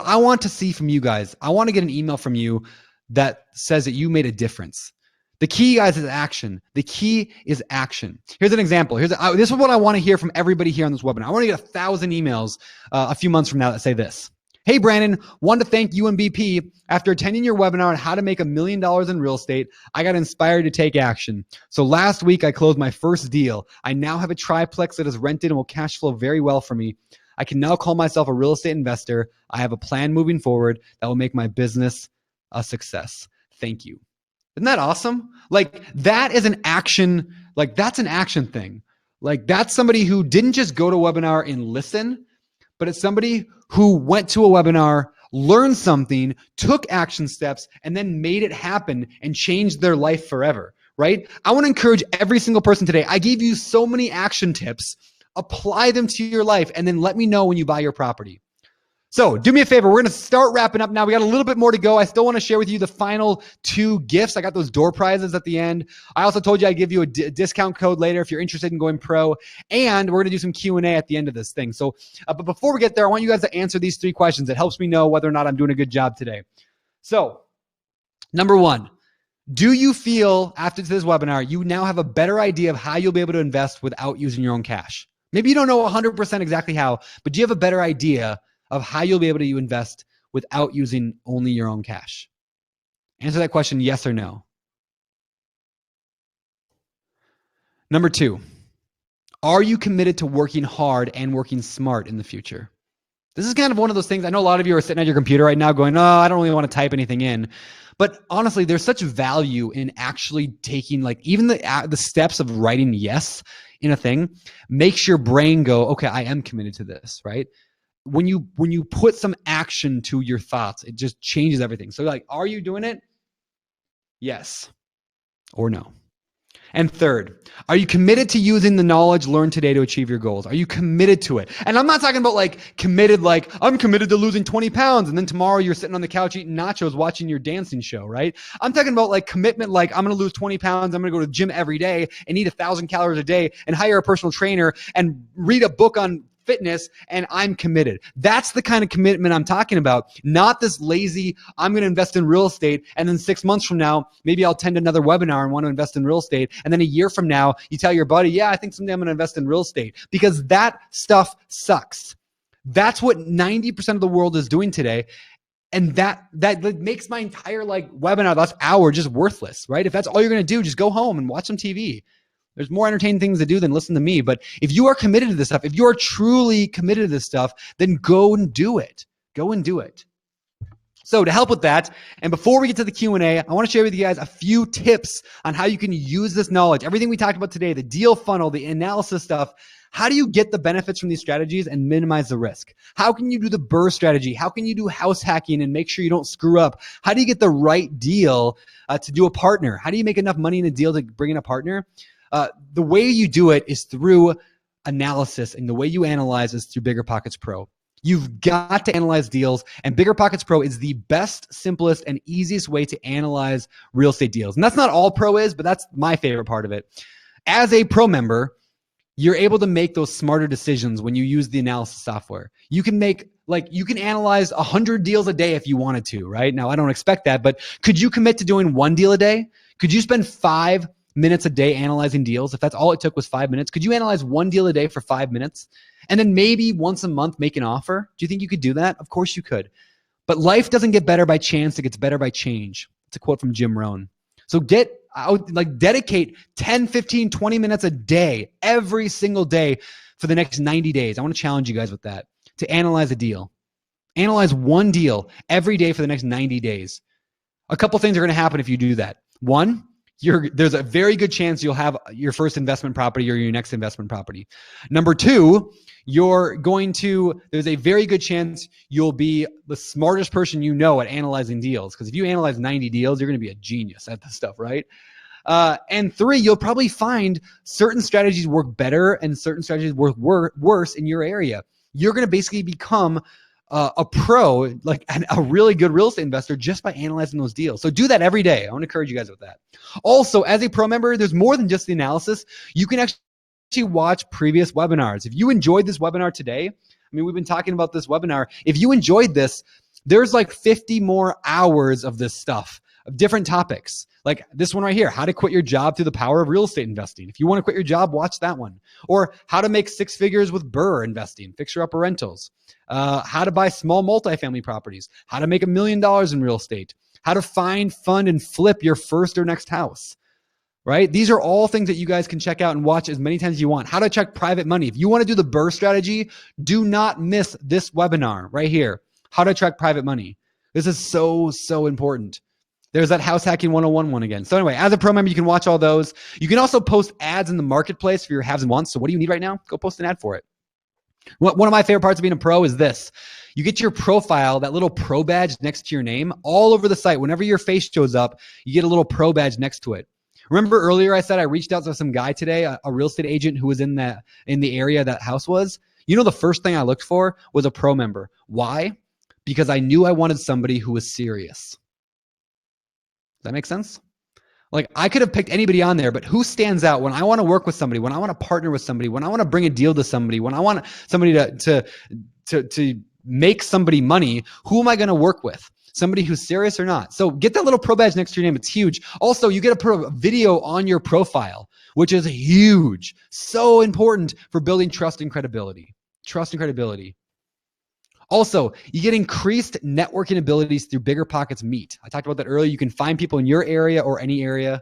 I want to see from you guys, I want to get an email from you that says that you made a difference. The key, guys, is action. The key is action. Here's an example. This is what I want to hear from everybody here on this webinar. I want to get 1,000 emails a few months from now that say this. Hey, Brandon, wanted to thank you and BP. After attending your webinar on how to make $1 million in real estate, I got inspired to take action. So last week, I closed my first deal. I now have a triplex that is rented and will cash flow very well for me. I can now call myself a real estate investor. I have a plan moving forward that will make my business a success. Thank you. Isn't that awesome? That is an action. That's an action thing. That's somebody who didn't just go to a webinar and listen, but it's somebody who went to a webinar, learned something, took action steps, and then made it happen and changed their life forever, right? I want to encourage every single person today. I gave you so many action tips. Apply them to your life, and then let me know when you buy your property. So do me a favor. We're going to start wrapping up now. We got a little bit more to go. I still want to share with you the final 2 gifts. I got those door prizes at the end. I also told you I'd give you a discount code later if you're interested in going pro. And we're going to do some Q&A at the end of this thing. So, but before we get there, I want you guys to answer these 3 questions. It helps me know whether or not I'm doing a good job today. So, number 1, do you feel after this webinar, you now have a better idea of how you'll be able to invest without using your own cash? Maybe you don't know 100% exactly how, but do you have a better idea of how you'll be able to invest without using only your own cash? Answer that question, yes or no. Number 2, are you committed to working hard and working smart in the future? This is kind of one of those things. I know a lot of you are sitting at your computer right now going, oh, I don't really want to type anything in. But honestly, there's such value in actually taking even the steps of writing yes in a thing. Makes your brain go, okay, I am committed to this, right? When you put some action to your thoughts, it just changes everything. So are you doing it? Yes or no? And third, are you committed to using the knowledge learned today to achieve your goals? Are you committed to it? And I'm not talking about committed, I'm committed to losing 20 pounds. And then tomorrow you're sitting on the couch eating nachos, watching your dancing show, right? I'm talking about commitment, I'm going to lose 20 pounds. I'm going to go to the gym every day and eat 1,000 calories a day and hire a personal trainer and read a book on fitness, and I'm committed. That's the kind of commitment I'm talking about. Not this lazy, I'm going to invest in real estate, and then 6 months from now, maybe I'll attend another webinar and want to invest in real estate. And then a year from now, you tell your buddy, yeah, I think someday I'm going to invest in real estate, because that stuff sucks. That's what 90% of the world is doing today. And that makes my entire webinar, last hour, just worthless, right? If that's all you're going to do, just go home and watch some TV. There's more entertaining things to do than listen to me. But if you are committed to this stuff, if you are truly committed to this stuff, then go and do it. Go and do it. So to help with that, and before we get to the Q&A, I want to share with you guys a few tips on how you can use this knowledge. Everything we talked about today, the deal funnel, the analysis stuff. How do you get the benefits from these strategies and minimize the risk? How can you do the BRRRR strategy? How can you do house hacking and make sure you don't screw up? How do you get the right deal to do a partner? How do you make enough money in a deal to bring in a partner? The way you do it is through analysis, and the way you analyze is through BiggerPockets Pro. You've got to analyze deals, and BiggerPockets Pro is the best, simplest, and easiest way to analyze real estate deals. And that's not all Pro is, but that's my favorite part of it. As a Pro member, you're able to make those smarter decisions when you use the analysis software. You can make, you can analyze 100 deals a day if you wanted to, right? Now, I don't expect that, but could you commit to doing 1 deal a day? Could you spend 5 minutes a day analyzing deals, if that's all it took was 5 minutes, could you analyze one deal a day for 5 minutes and then maybe once a month make an offer? Do you think you could do that? Of course you could. But life doesn't get better by chance. It gets better by change. It's a quote from Jim Rohn. So get out, like dedicate 10, 15, 20 minutes a day, every single day for the next 90 days. I want to challenge you guys with that, to analyze a deal. Analyze one deal every day for the next 90 days. A couple things are going to happen if you do that. One, there's a very good chance you'll have your first investment property or your next investment property. Number two, there's a very good chance you'll be the smartest person you know at analyzing deals. Because if you analyze 90 deals, you're going to be a genius at this stuff, right? And three, you'll probably find certain strategies work better and certain strategies work worse in your area. You're going to basically become a pro, like a really good real estate investor, just by analyzing those deals. So do that every day. I want to encourage you guys with that. Also, as a pro member, there's more than just the analysis. You can actually watch previous webinars. If you enjoyed this webinar today, we've been talking about this webinar. If you enjoyed this, there's like 50 more hours of this stuff, of different topics. Like this one right here, how to quit your job through the power of real estate investing. If you want to quit your job, watch that one. Or how to make 6 figures with BRRRR investing, fixer-upper rentals. How to buy small multifamily properties. How to make $1 million in real estate. How to find, fund, and flip your first or next house. Right? These are all things that you guys can check out and watch as many times as you want. How to check private money. If you want to do the BRRRR strategy, do not miss this webinar right here. How to track private money. This is so, so important. There's that house hacking 101 one again. So anyway, as a pro member, you can watch all those. You can also post ads in the marketplace for your haves and wants. So what do you need right now? Go post an ad for it. One of my favorite parts of being a pro is this. You get your profile, that little pro badge next to your name, all over the site. Whenever your face shows up, you get a little pro badge next to it. Remember earlier I said I reached out to some guy today, a real estate agent who was in the area that house was. You know, the first thing I looked for was a pro member. Why? Because I knew I wanted somebody who was serious. Does that make sense? Like I could have picked anybody on there, but who stands out when I want to work with somebody, when I want to partner with somebody, when I want to bring a deal to somebody, when I want somebody to make somebody money, who am I going to work with? Somebody who's serious or not? So get that little pro badge next to your name. It's huge. Also, you get to put a video on your profile, which is huge. So important for building trust and credibility. Trust and credibility. Also, you get increased networking abilities through BiggerPockets Meet. I talked about that earlier. You can find people in your area or any area.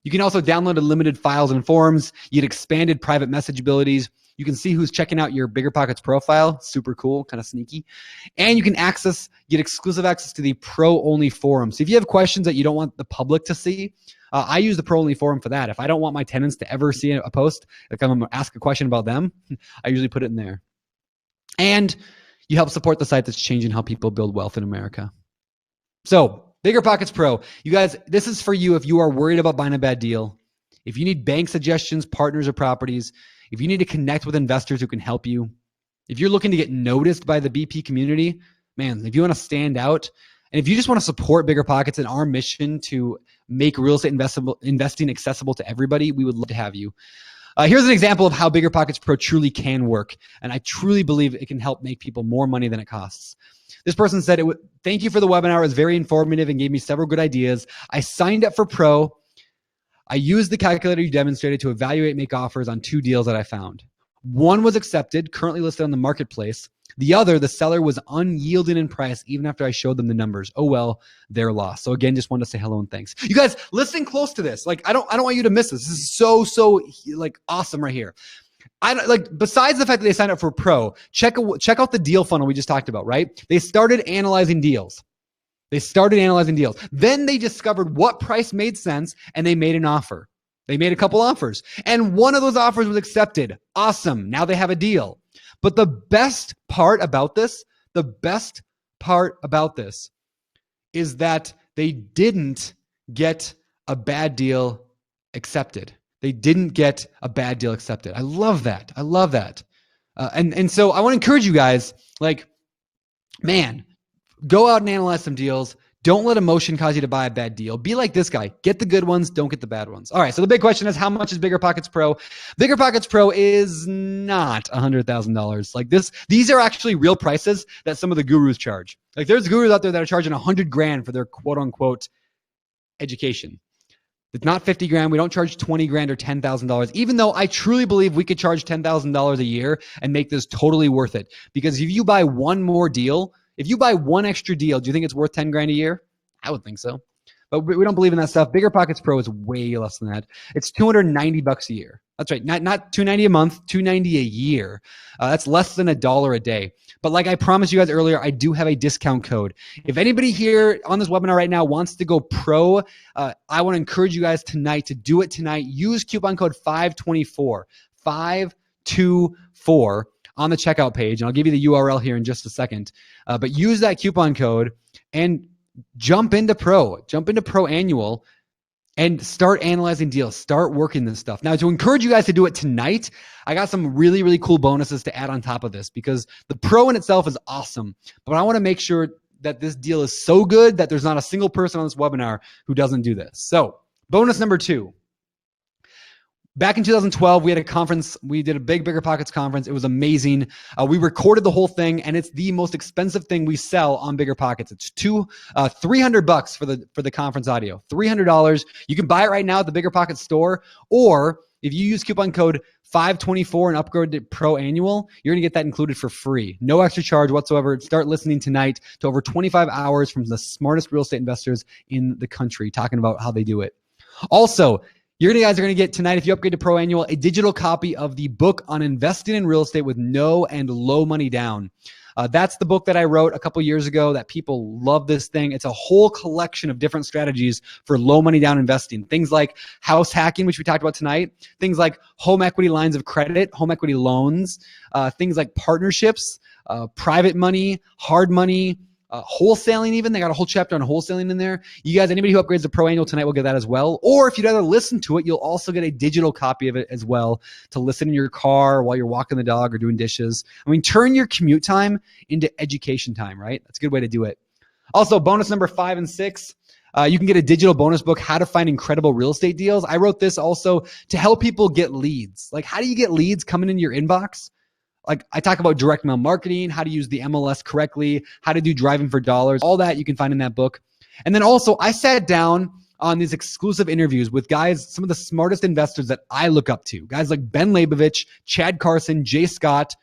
You can also download unlimited files and forms. You get expanded private message abilities. You can see who's checking out your BiggerPockets profile. Super cool, kind of sneaky. And you can get exclusive access to the pro-only forum. So if you have questions that you don't want the public to see, I use the pro-only forum for that. If I don't want my tenants to ever see a post, like I'm going to ask a question about them, I usually put it in there. And you help support the site that's changing how people build wealth in America. So, BiggerPockets Pro. You guys, this is for you if you are worried about buying a bad deal, if you need bank suggestions, partners, or properties, if you need to connect with investors who can help you, if you're looking to get noticed by the BP community, man, if you want to stand out, and if you just want to support BiggerPockets and our mission to make real estate investing accessible to everybody, we would love to have you. Here's an example of how BiggerPockets Pro truly can work, and I truly believe it can help make people more money than it costs. This person said, thank you for the webinar. It was very informative and gave me several good ideas. I signed up for Pro. I used the calculator you demonstrated to evaluate and make offers on 2 deals that I found. One was accepted, currently listed on the marketplace. The other, the seller was unyielding in price even after I showed them the numbers. Oh well, their loss. So again, just wanted to say hello and thanks. You guys, listen close to this. Like I don't want you to miss this. This is so like awesome right here. Besides the fact that they signed up for Pro, check out the deal funnel we just talked about, right? They started analyzing deals. Then they discovered what price made sense and they made an offer. They made a couple offers and one of those offers was accepted. Awesome. Now they have a deal. But the best part about this is that they didn't get a bad deal accepted. I love that. And so I want to encourage you guys, like, man, go out and analyze some deals. Don't let emotion cause you to buy a bad deal. Be like this guy. Get the good ones. Don't get the bad ones. All right. So the big question is, how much is BiggerPockets Pro? BiggerPockets Pro is not $100,000. Like this. These are actually real prices that some of the gurus charge. Like there's gurus out there that are charging $100,000 for their quote unquote education. It's not 50 grand. We don't charge 20 grand or $10,000, even though I truly believe we could charge $10,000 a year and make this totally worth it. Because if you buy one more deal, if you buy one extra deal, do you think it's worth 10 grand a year? I would think so. But we don't believe in that stuff. BiggerPockets Pro is way less than that. It's $290 a year. That's right. Not $290 a month, $290 a year. That's less than $1 a day. But like I promised you guys earlier, I do have a discount code. If anybody here on this webinar right now wants to go pro, I want to encourage you guys tonight to do it tonight. Use coupon code 524, 524 on the checkout page. And I'll give you the URL here in just a second. But use that coupon code and jump into pro annual and start analyzing deals, start working this stuff. Now, to encourage you guys to do it tonight, I got some really, really cool bonuses to add on top of this, because the pro in itself is awesome, but I want to make sure that this deal is so good that there's not a single person on this webinar who doesn't do this. So bonus number 2. Back in 2012, we had a conference. We did a big BiggerPockets conference. It was amazing. We recorded the whole thing, and it's the most expensive thing we sell on BiggerPockets. It's $300 for the conference audio. $300. You can buy it right now at the BiggerPockets store, or if you use coupon code 524 and upgrade to Pro Annual, you're gonna get that included for free. No extra charge whatsoever. Start listening tonight to over 25 hours from the smartest real estate investors in the country talking about how they do it. Also, you guys are going to get tonight, if you upgrade to Pro Annual, a digital copy of the book on investing in real estate with no and low money down. That's the book that I wrote a couple years ago that people love this thing. It's a whole collection of different strategies for low money down investing. Things like house hacking, which we talked about tonight. Things like home equity lines of credit, home equity loans. Things like partnerships, private money, hard money, wholesaling even. They got a whole chapter on wholesaling in there. You guys, anybody who upgrades to Pro Annual tonight will get that as well. Or if you'd rather listen to it, you'll also get a digital copy of it as well to listen in your car while you're walking the dog or doing dishes. I mean, turn your commute time into education time, right? That's a good way to do it. Also, bonus number 5 and 6. You can get a digital bonus book, How to Find Incredible Real Estate Deals. I wrote this also to help people get leads. Like, how do you get leads coming into your inbox? Like, I talk about direct mail marketing, how to use the MLS correctly, how to do driving for dollars, all that you can find in that book. And then also, I sat down on these exclusive interviews with guys, some of the smartest investors that I look up to. Guys like Ben Leibovich, Chad Carson, Jay Scott,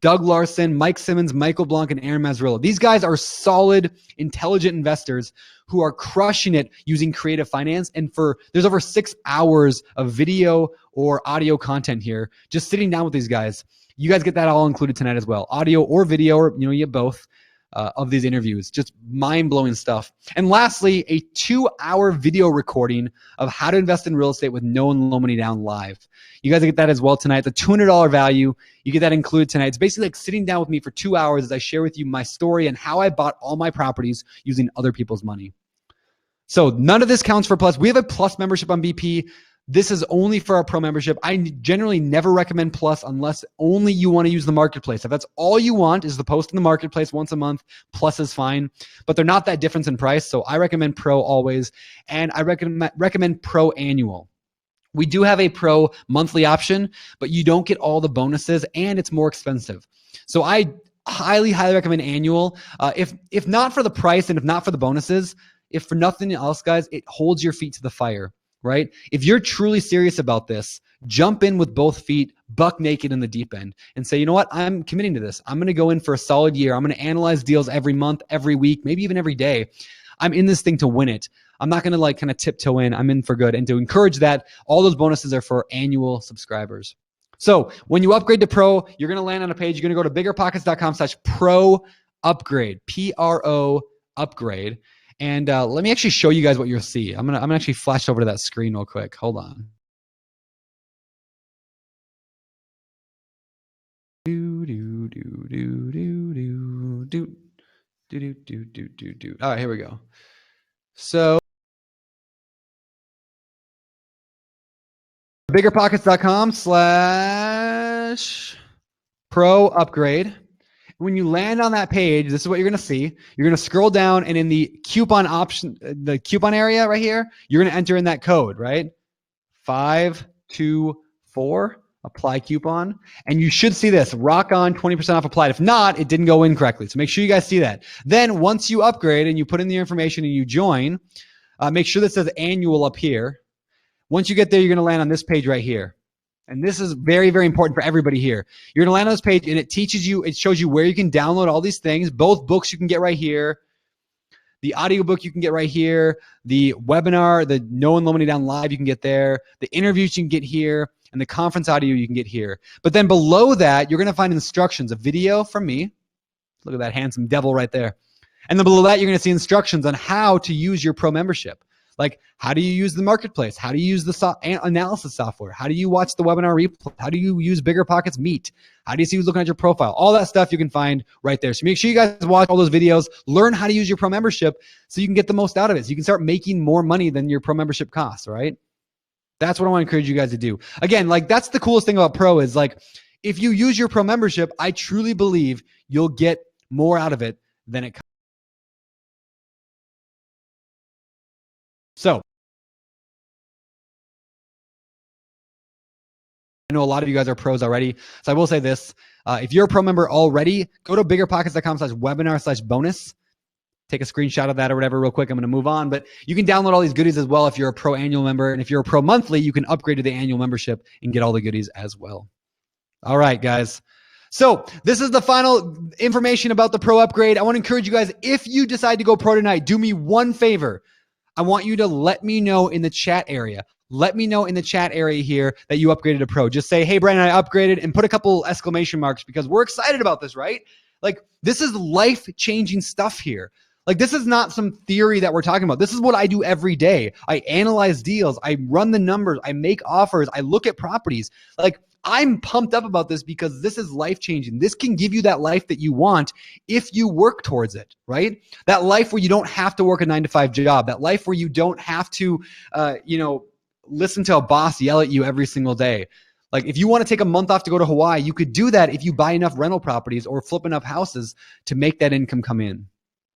Doug Larson, Mike Simmons, Michael Blanc, and Aaron Mazzarello. These guys are solid, intelligent investors who are crushing it using creative finance. And there's over 6 hours of video or audio content here, just sitting down with these guys. You guys get that all included tonight as well. Audio or video, or you get both of these interviews. Just mind-blowing stuff. And lastly, a 2-hour video recording of how to invest in real estate with no and low money down live. You guys get that as well tonight. It's a $200 value. You get that included tonight. It's basically like sitting down with me for 2 hours as I share with you my story and how I bought all my properties using other people's money. So none of this counts for Plus. We have a Plus membership on BP. This is only for our Pro membership. I generally never recommend Plus unless only you want to use the marketplace. If that's all you want is the post in the marketplace once a month, Plus is fine. But they're not that different in price, so I recommend Pro always. And I recommend Pro Annual. We do have a Pro monthly option, but you don't get all the bonuses, and it's more expensive. So I highly, highly recommend Annual. If not for the price and if not for the bonuses, if for nothing else, guys, it holds your feet to the fire. Right? If you're truly serious about this, jump in with both feet, buck naked in the deep end, and say, you know what? I'm committing to this. I'm going to go in for a solid year. I'm going to analyze deals every month, every week, maybe even every day. I'm in this thing to win it. I'm not going to kind of tiptoe in. I'm in for good. And to encourage that, all those bonuses are for annual subscribers. So when you upgrade to Pro, you're going to land on a page. You're going to go to biggerpockets.com/pro upgrade, PRO upgrade. And let me actually show you guys what you'll see. I'm gonna actually flash over to that screen real quick. Hold on. All right, here we go. So biggerpockets.com/pro upgrade. When you land on that page, this is what you're going to see. You're going to scroll down, and in the coupon option, the coupon area right here, you're going to enter in that code, right? 524, apply coupon. And you should see this, rock on, 20% off applied. If not, it didn't go in correctly. So make sure you guys see that. Then once you upgrade and you put in the information and you join, make sure that says annual up here. Once you get there, you're going to land on this page right here. And this is very, very important for everybody here. You're going to land on this page, and it teaches you, it shows you where you can download all these things. Both books you can get right here. The audiobook you can get right here. The webinar, the No One Low Money Down Live, you can get there. The interviews you can get here. And the conference audio you can get here. But then below that, you're going to find instructions, a video from me. Look at that handsome devil right there. And then below that, you're going to see instructions on how to use your pro membership. Like, how do you use the marketplace? How do you use the analysis software? How do you watch the webinar replay? How do you use BiggerPockets Meet? How do you see who's looking at your profile? All that stuff you can find right there. So make sure you guys watch all those videos, learn how to use your pro membership so you can get the most out of it. So you can start making more money than your pro membership costs, right? That's what I want to encourage you guys to do. Again, like, that's the coolest thing about pro is, like, if you use your pro membership, I truly believe you'll get more out of it than it costs. So I know a lot of you guys are pros already. So I will say this. If you're a pro member already, go to biggerpockets.com/webinar/bonus. Take a screenshot of that or whatever real quick. I'm going to move on. But you can download all these goodies as well if you're a pro annual member. And if you're a pro monthly, you can upgrade to the annual membership and get all the goodies as well. All right, guys. So this is the final information about the pro upgrade. I want to encourage you guys, if you decide to go pro tonight, do me one favor. I want you to let me know in the chat area. Let me know in the chat area here that you upgraded to pro. Just say, hey, Brandon, I upgraded, and put a couple exclamation marks because we're excited about this, right? Like, this is life-changing stuff here. Like, this is not some theory that we're talking about. This is what I do every day. I analyze deals. I run the numbers. I make offers. I look at properties. Like, I'm pumped up about this because this is life-changing. This can give you that life that you want if you work towards it, right? That life where you don't have to work a 9-to-5 job. That life where you don't have to, listen to a boss yell at you every single day. Like, if you want to take a month off to go to Hawaii, you could do that if you buy enough rental properties or flip enough houses to make that income come in.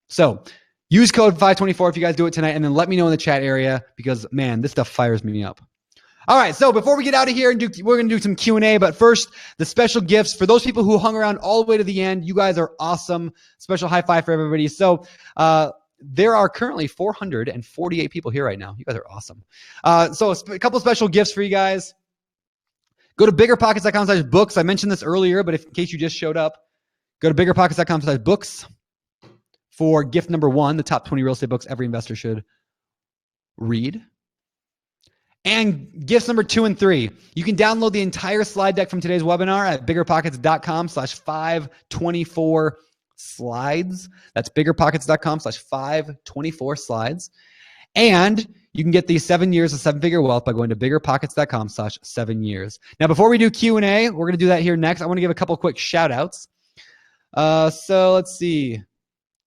So use code 524 if you guys do it tonight, and then let me know in the chat area because, man, this stuff fires me up. All right, so before we get out of here, we're going to do some Q&A, but first, the special gifts. For those people who hung around all the way to the end, you guys are awesome. Special high five for everybody. So there are currently 448 people here right now. You guys are awesome. So a couple special gifts for you guys. Go to biggerpockets.com/books. I mentioned this earlier, but in case you just showed up, go to biggerpockets.com/books for gift number 1, the top 20 real estate books every investor should read. And gifts number 2 and 3. You can download the entire slide deck from today's webinar at biggerpockets.com/524 slides. That's biggerpockets.com/524 slides. And you can get the 7 years of 7-figure wealth by going to biggerpockets.com/7 years. Now, before we do Q&A, we're going to do that here next. I want to give a couple quick shout outs. So let's see.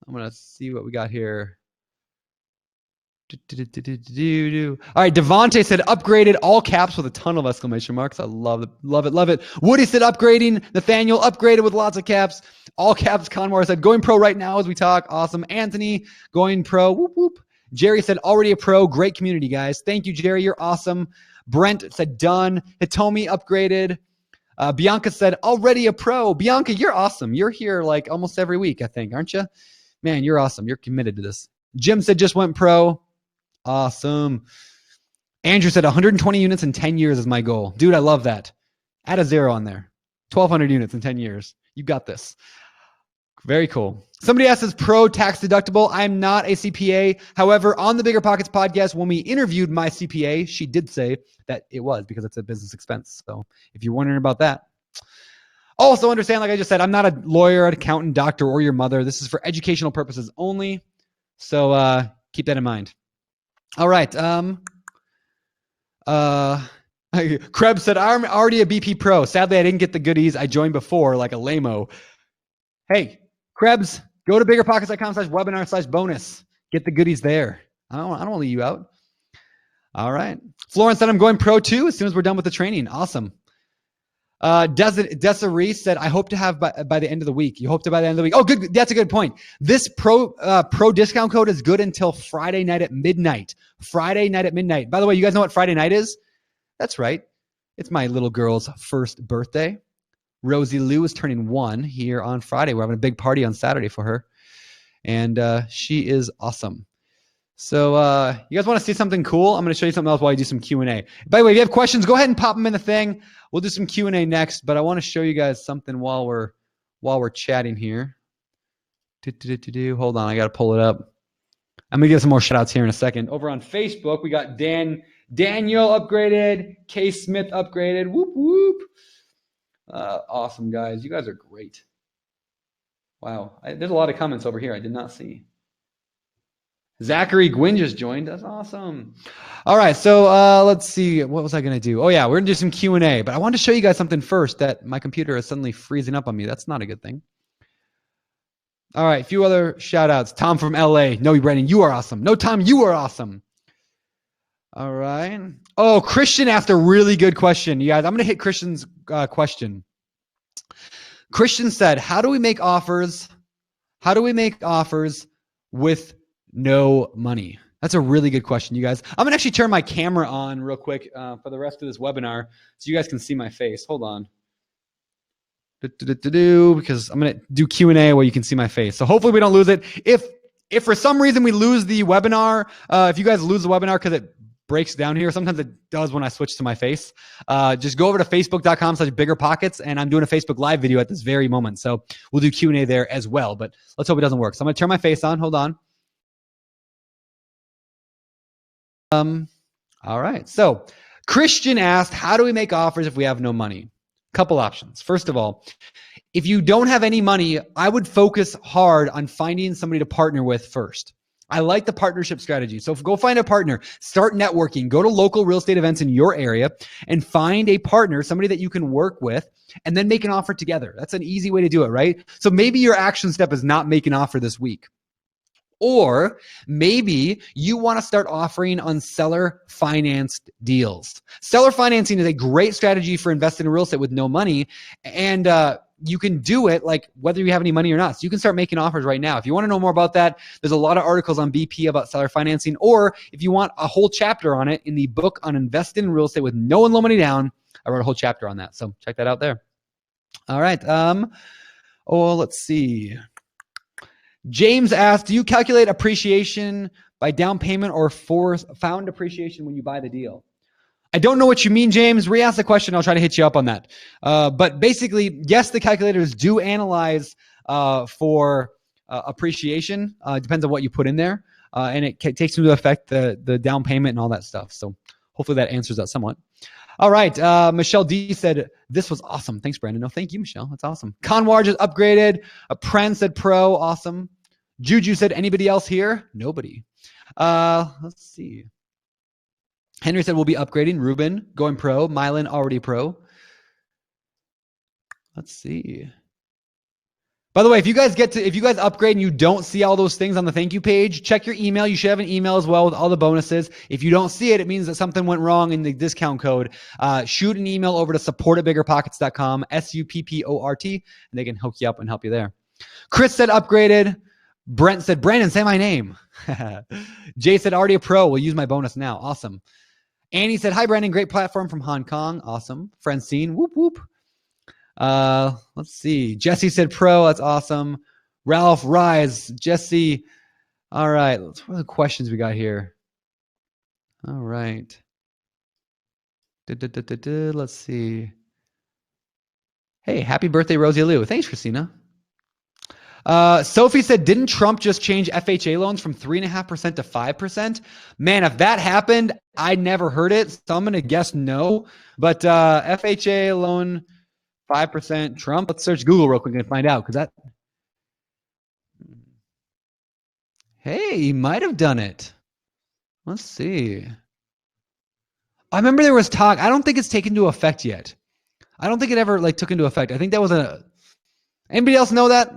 I'm going to see what we got here. All right, Devontae said upgraded, all caps with a ton of exclamation marks. I love it, love it, love it. Woody said upgrading. Nathaniel upgraded with lots of caps. All caps. Conmore said going pro right now as we talk. Awesome. Anthony going pro. Whoop, whoop. Jerry said already a pro. Great community, guys. Thank you, Jerry. You're awesome. Brent said done. Hitomi upgraded. Bianca said already a pro. Bianca, you're awesome. You're here like almost every week, I think, aren't you? Man, you're awesome. You're committed to this. Jim said just went pro. Awesome. Andrew said 120 units in 10 years is my goal. Dude, I love that. Add a 0 on there. 1,200 units in 10 years. You got this. Very cool. Somebody asked, is pro tax deductible? I'm not a CPA. However, on the Bigger Pockets podcast, when we interviewed my CPA, she did say that it was because it's a business expense. So if you're wondering about that. Also understand, like I just said, I'm not a lawyer, an accountant, doctor, or your mother. This is for educational purposes only. So keep that in mind. All right. Krebs said, I'm already a BP pro. Sadly, I didn't get the goodies. I joined before like a lame-o. Hey, Krebs, go to biggerpockets.com/webinar/bonus. Get the goodies there. I don't want to leave you out. All right. Florence said, I'm going pro too as soon as we're done with the training. Awesome. Desiree said, I hope to have by the end of the week. You hope to by the end of the week. Oh, good. That's a good point. This pro discount code is good until Friday night at midnight. Friday night at midnight. By the way, you guys know what Friday night is? That's right. It's my little girl's first birthday. Rosie Lou is turning 1 here on Friday. We're having a big party on Saturday for her. And she is awesome. So you guys want to see something cool? I'm going to show you something else while I do some Q&A. By the way, if you have questions, go ahead and pop them in the thing. We'll do some Q&A next, but I want to show you guys something while we're chatting here. Hold on, I got to pull it up. I'm going to give some more shout outs here in a second. Over on Facebook, we got Daniel upgraded, K Smith upgraded. Whoop whoop. Awesome, guys. You guys are great. Wow. There's a lot of comments over here I did not see. Zachary Gwynn just joined. That's awesome. All right, so let's see. What was I going to do? Oh, yeah, we're going to do some Q&A, but I wanted to show you guys something first that my computer is suddenly freezing up on me. That's not a good thing. All right, a few other shout-outs. Tom from LA. No, Brandon, you are awesome. No, Tom, you are awesome. All right. Oh, Christian asked a really good question. You guys, I'm going to hit Christian's question. Christian said, how do we make offers? How do we make offers with no money? That's a really good question, you guys. I'm going to actually turn my camera on real quick for the rest of this webinar so you guys can see my face. Hold on. Because I'm going to do Q&A where you can see my face. So hopefully we don't lose it. If for some reason we lose the webinar, if you guys lose the webinar because it breaks down here, sometimes it does when I switch to my face, just go over to facebook.com/BiggerPockets, and I'm doing a Facebook Live video at this very moment. So we'll do Q&A there as well, but let's hope it doesn't work. So I'm going to turn my face on. Hold on. All right. So Christian asked, how do we make offers if we have no money? Couple options. First of all, if you don't have any money, I would focus hard on finding somebody to partner with first. I like the partnership strategy. So go find a partner, start networking, go to local real estate events in your area and find a partner, somebody that you can work with, and then make an offer together. That's an easy way to do it, right? So maybe your action step is not make an offer this week. Or maybe you want to start offering on seller financed deals. Seller financing is a great strategy for investing in real estate with no money. And you can do it like whether you have any money or not. So you can start making offers right now. If you want to know more about that, there's a lot of articles on BP about seller financing. Or if you want a whole chapter on it in the book on investing in real estate with no and low money down, I wrote a whole chapter on that. So check that out there. All right. Let's see. James asked, do you calculate appreciation by down payment or for found appreciation when you buy the deal? I don't know what you mean, James. Re-ask the question. I'll try to hit you up on that. But basically, yes, the calculators do analyze for appreciation. Depends on what you put in there. And it takes into effect the down payment and all that stuff. So hopefully that answers that somewhat. All right. Michelle D said, this was awesome. Thanks, Brandon. No, thank you, Michelle. That's awesome. Conwar just upgraded. Pren said pro. Awesome. Juju said, anybody else here? Nobody. Let's see. Henry said, we'll be upgrading. Ruben going pro. Mylan already pro. Let's see. By the way, if you guys upgrade and you don't see all those things on the thank you page, check your email. You should have an email as well with all the bonuses. If you don't see it, it means that something went wrong in the discount code. Shoot an email over to support@biggerpockets.com, SUPPORT, and they can hook you up and help you there. Chris said upgraded. Brent said, Brandon, say my name. Jay said, already a pro. We'll use my bonus now. Awesome. Annie said, hi, Brandon. Great platform from Hong Kong. Awesome. Francine, whoop, whoop. Let's see. Jesse said pro. That's awesome. Ralph, Rise. Jesse. All right. What are the questions we got here? All right. Let's see. Hey, happy birthday, Rosie Lou. Thanks, Christina. Sophie said, didn't Trump just change FHA loans from 3.5% to 5%? Man, if that happened, I never heard it. So I'm going to guess no. But FHA loan 5%, Trump. Let's search Google real quick and find out. Hey, he might have done it. Let's see. I remember there was talk. I don't think it's taken into effect yet. I don't think it ever took into effect. I think that was anybody else know that?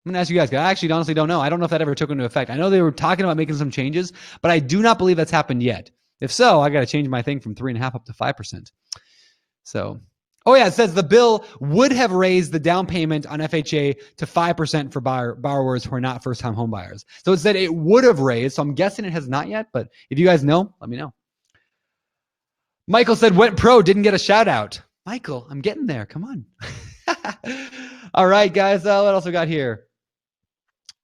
I'm going to ask you guys. I actually honestly don't know. I don't know if that ever took into effect. I know they were talking about making some changes, but I do not believe that's happened yet. If so, I got to change my thing from 3.5% up to 5%. So, oh yeah, it says the bill would have raised the down payment on FHA to 5% for borrowers who are not first-time home buyers. So it said it would have raised. So I'm guessing it has not yet, but if you guys know, let me know. Michael said, went pro, didn't get a shout out. Michael, I'm getting there. Come on. All right, guys. What else we got here?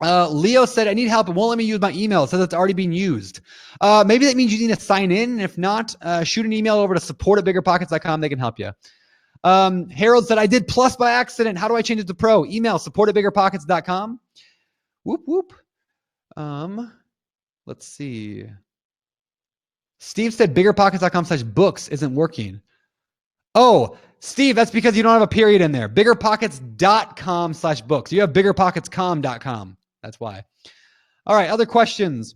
Leo said, I need help. It won't let me use my email. It says it's already being used. Maybe that means you need to sign in. If not, shoot an email over to support@biggerpockets.com. They can help you. Harold said, I did plus by accident. How do I change it to pro? Email support@biggerpockets.com. Whoop, whoop. Let's see. Steve said biggerpockets.com/books isn't working. Oh, Steve, that's because you don't have a period in there. Biggerpockets.com/books. You have biggerpocketscom.com. That's why. All right, other questions.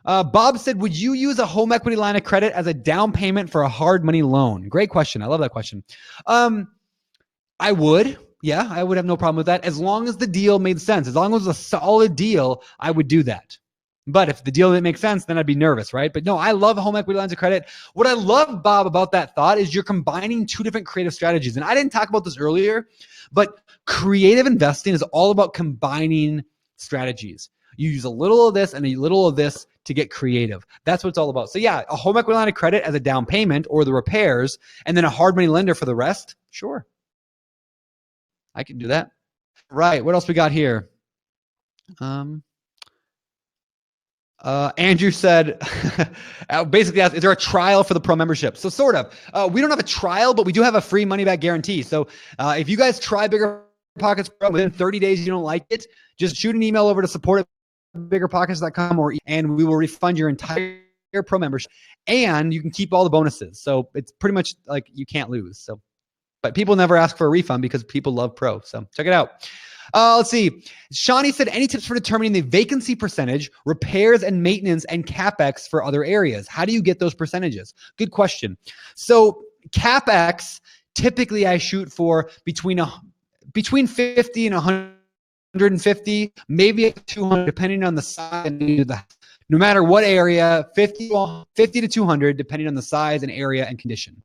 Bob said, would you use a home equity line of credit as a down payment for a hard money loan? Great question. I love that question. I would. Yeah, I would have no problem with that. As long as the deal made sense. As long as it was a solid deal, I would do that. But if the deal didn't make sense, then I'd be nervous, right? But no, I love home equity lines of credit. What I love, Bob, about that thought is you're combining two different creative strategies. And I didn't talk about this earlier, but creative investing is all about combining strategies. You use a little of this and a little of this to get creative. That's what it's all about. So yeah, a home equity line of credit as a down payment or the repairs, and then a hard money lender for the rest. Sure. I can do that. Right. What else we got here? Andrew said, basically asked, is there a trial for the pro membership? So sort of. We don't have a trial, but we do have a free money back guarantee. So if you guys try BiggerPockets Pro within 30 days, you don't like it, just shoot an email over to support@biggerpockets.com and we will refund your entire pro membership and you can keep all the bonuses. So it's pretty much like you can't lose. So, but people never ask for a refund because people love pro. So check it out. Let's see. Shawnee said, any tips for determining the vacancy percentage, repairs and maintenance, and CapEx for other areas? How do you get those percentages? Good question. So CapEx, typically I shoot for between 50 and 150, maybe 200, depending on the size and need of the house. No matter what area, 50 to 200, depending on the size and area and condition.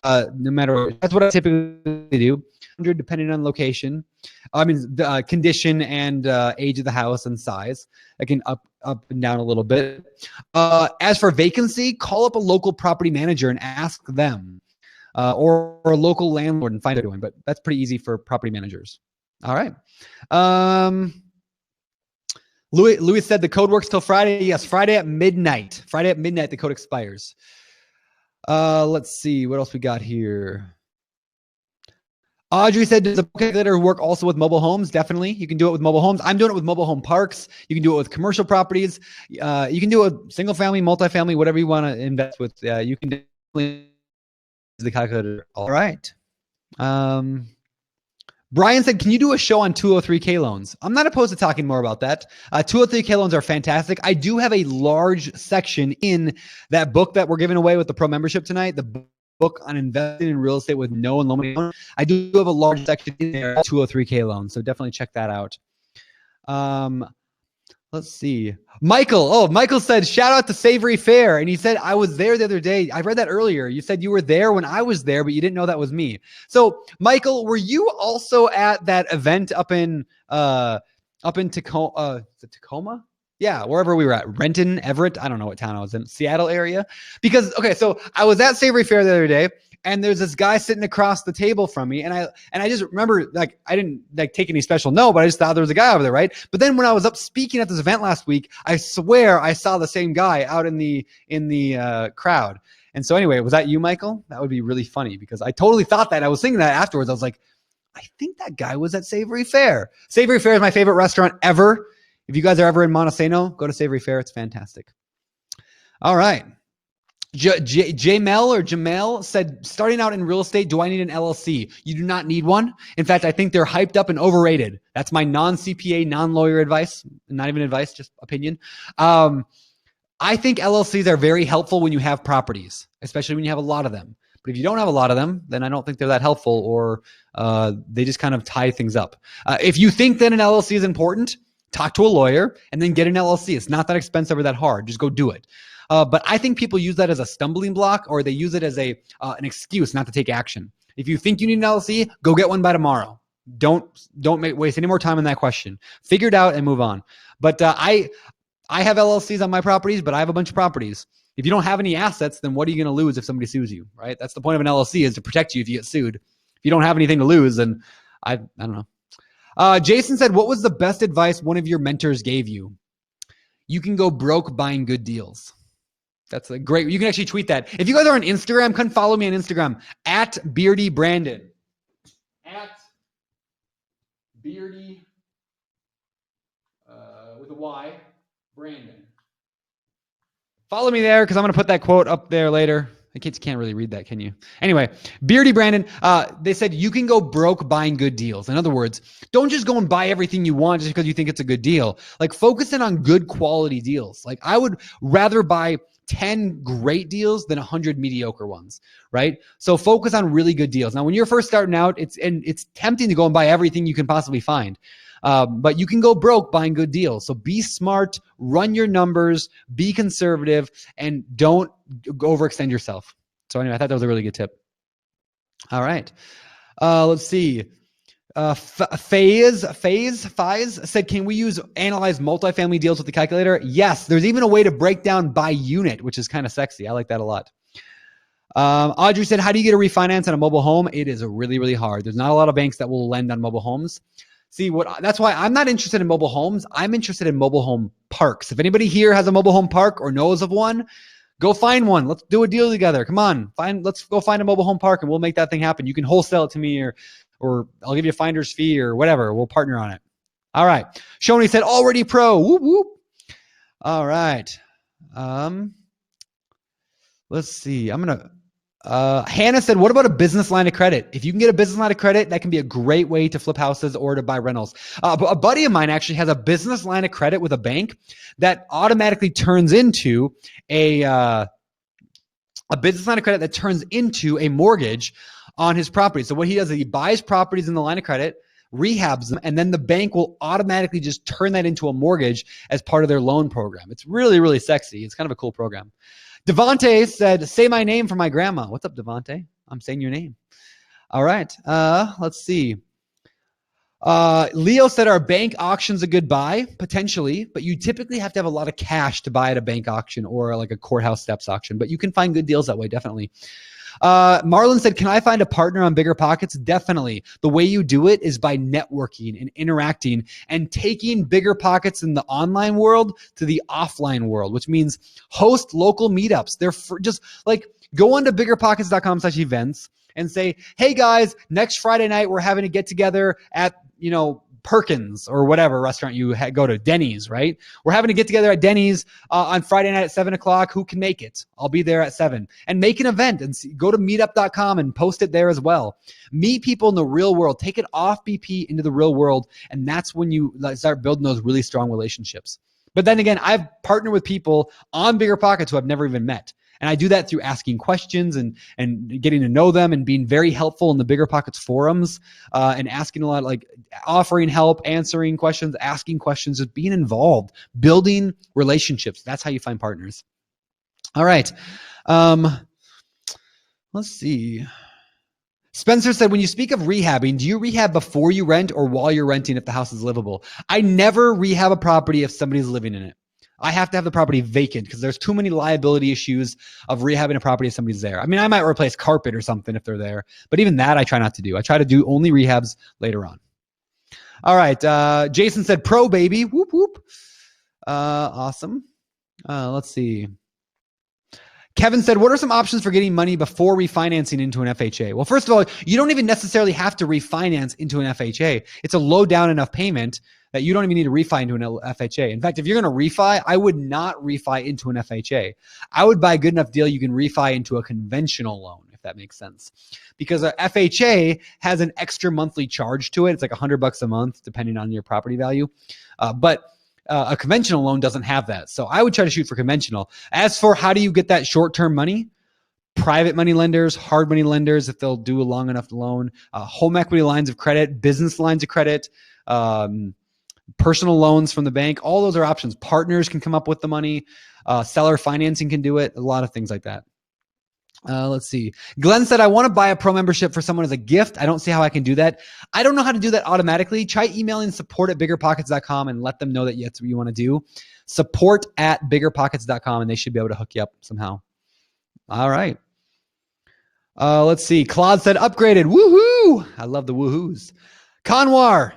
No matter what, that's what I typically do. 100 depending on location. I mean, the condition and age of the house and size. I can up and down a little bit. As for vacancy, call up a local property manager and ask them, or a local landlord and find out what they're doing. But that's pretty easy for property managers. All right. Louis said the code works till Friday. Yes, Friday at midnight. Friday at midnight, the code expires. Let's see what else we got here. Audrey said, does the calculator work also with mobile homes? Definitely. You can do it with mobile homes. I'm doing it with mobile home parks. You can do it with commercial properties. You can do it with single family, multifamily, whatever you want to invest with. You can definitely use the calculator. All right. Brian said, can you do a show on 203K loans? I'm not opposed to talking more about that. 203K loans are fantastic. I do have a large section in that book that we're giving away with the pro membership tonight, the book on investing in real estate with no and low money loan. I do have a large section in there, 203K loans. So definitely check that out. Let's see. Michael said, shout out to Savory Fair. And he said, I was there the other day. I read that earlier. You said you were there when I was there, but you didn't know that was me. So Michael, were you also at that event up in Tacoma? Tacoma? Yeah, wherever we were at, Renton, Everett. I don't know what town I was in, Seattle area. Because, okay, so I was at Savory Fair the other day, and there's this guy sitting across the table from me, and I just remember, like, I didn't like take any special note, but I just thought there was a guy over there, right? But then when I was up speaking at this event last week, I swear I saw the same guy out in the crowd. And so anyway, was that you, Michael? That would be really funny because I totally thought that. I was thinking that afterwards. I was like, I think that guy was at Savory Fair. Savory Fair is my favorite restaurant ever. If you guys are ever in Montesano, go to Savory Fair. It's fantastic. All right. Jamel said, starting out in real estate, do I need an LLC? You do not need one. In fact, I think they're hyped up and overrated. That's my non-CPA, non-lawyer advice. Not even advice, just opinion. I think LLCs are very helpful when you have properties, especially when you have a lot of them. But if you don't have a lot of them, then I don't think they're that helpful, or they just kind of tie things up. If you think that an LLC is important, talk to a lawyer and then get an LLC. It's not that expensive or that hard. Just go do it. But I think people use that as a stumbling block, or they use it as an excuse not to take action. If you think you need an LLC, go get one by tomorrow. Don't waste any more time on that question. Figure it out and move on. But I have LLCs on my properties, but I have a bunch of properties. If you don't have any assets, then what are you going to lose if somebody sues you, right? That's the point of an LLC, is to protect you if you get sued. If you don't have anything to lose, then I don't know. Jason said, what was the best advice one of your mentors gave you? You can go broke buying good deals. That's a great, you can actually tweet that. If you guys are on Instagram, come follow me on Instagram at Beardy Brandon. At Beardy with a Y, Brandon. Follow me there because I'm going to put that quote up there later. The kids can't really read that, can you? Anyway, Beardy Brandon, they said you can go broke buying good deals. In other words, don't just go and buy everything you want just because you think it's a good deal. Like focus in on good quality deals. Like I would rather buy 10 great deals than 100 mediocre ones, right? So focus on really good deals. Now, when you're first starting out, it's tempting to go and buy everything you can possibly find. But you can go broke buying good deals. So be smart, run your numbers, be conservative, and don't overextend yourself. So anyway, I thought that was a really good tip. All right. Let's see. Faze said, can we analyze multifamily deals with the calculator? Yes. There's even a way to break down by unit, which is kind of sexy. I like that a lot. Audrey said, how do you get a refinance on a mobile home? It is really, really hard. There's not a lot of banks that will lend on mobile homes. See, that's why I'm not interested in mobile homes. I'm interested in mobile home parks. If anybody here has a mobile home park or knows of one, go find one. Let's do a deal together. Come on, let's go find a mobile home park and we'll make that thing happen. You can wholesale it to me or I'll give you a finder's fee or whatever. We'll partner on it. All right. Shoni said, already pro. Whoop, whoop. All right. Let's see. Hannah said, what about a business line of credit? If you can get a business line of credit, that can be a great way to flip houses or to buy rentals. A buddy of mine actually has a business line of credit with a bank that automatically turns into a business line of credit that turns into a mortgage on his property. So what he does is he buys properties in the line of credit, rehabs them, and then the bank will automatically just turn that into a mortgage as part of their loan program. It's really, really sexy. It's kind of a cool program. Devontae said, say my name for my grandma. What's up, Devontae? I'm saying your name. All right. Let's see. Leo said, are bank auctions a good buy? Potentially, but you typically have to have a lot of cash to buy at a bank auction or like a courthouse steps auction, but you can find good deals that way, definitely. Marlon said, can I find a partner on BiggerPockets? Definitely. The way you do it is by networking and interacting and taking BiggerPockets in the online world to the offline world, which means host local meetups. They're just like go onto biggerpockets.com/events and say, hey guys, next Friday night, we're having a get together at, Perkins or whatever restaurant you go to, Denny's, right? We're having to get together at Denny's on Friday night at 7:00. Who can make it? I'll be there at 7. And make an event and go to meetup.com and post it there as well. Meet people in the real world. Take it off BP into the real world. And that's when you start building those really strong relationships. But then again, I've partnered with people on BiggerPockets who I've never even met. And I do that through asking questions and getting to know them and being very helpful in the BiggerPockets forums and asking a lot, like offering help, answering questions, asking questions, just being involved, building relationships. That's how you find partners. All right. Let's see. Spencer said, when you speak of rehabbing, do you rehab before you rent or while you're renting if the house is livable? I never rehab a property if somebody's living in it. I have to have the property vacant because there's too many liability issues of rehabbing a property if somebody's there. I mean, I might replace carpet or something if they're there, but even that I try not to do. I try to do only rehabs later on. All right. Jason said, pro baby. Whoop, whoop. Awesome. Let's see. Kevin said, what are some options for getting money before refinancing into an FHA? Well, first of all, you don't even necessarily have to refinance into an FHA. It's a low down enough payment that you don't even need to refi into an FHA. In fact, if you're going to refi, I would not refi into an FHA. I would buy a good enough deal you can refi into a conventional loan, if that makes sense. Because a FHA has an extra monthly charge to it. It's like $100 a month, depending on your property value. But a conventional loan doesn't have that. So I would try to shoot for conventional. As for how do you get that short-term money? Private money lenders, hard money lenders, if they'll do a long enough loan, home equity lines of credit, business lines of credit, personal loans from the bank. All those are options. Partners can come up with the money. Seller financing can do it. A lot of things like that. Let's see. Glenn said, I want to buy a pro membership for someone as a gift. I don't see how I can do that. I don't know how to do that automatically. Try emailing support@biggerpockets.com and let them know that that's what you want to do. Support@biggerpockets.com and they should be able to hook you up somehow. All right. Let's see. Claude said, upgraded. Woohoo. I love the woohoos. Conwar.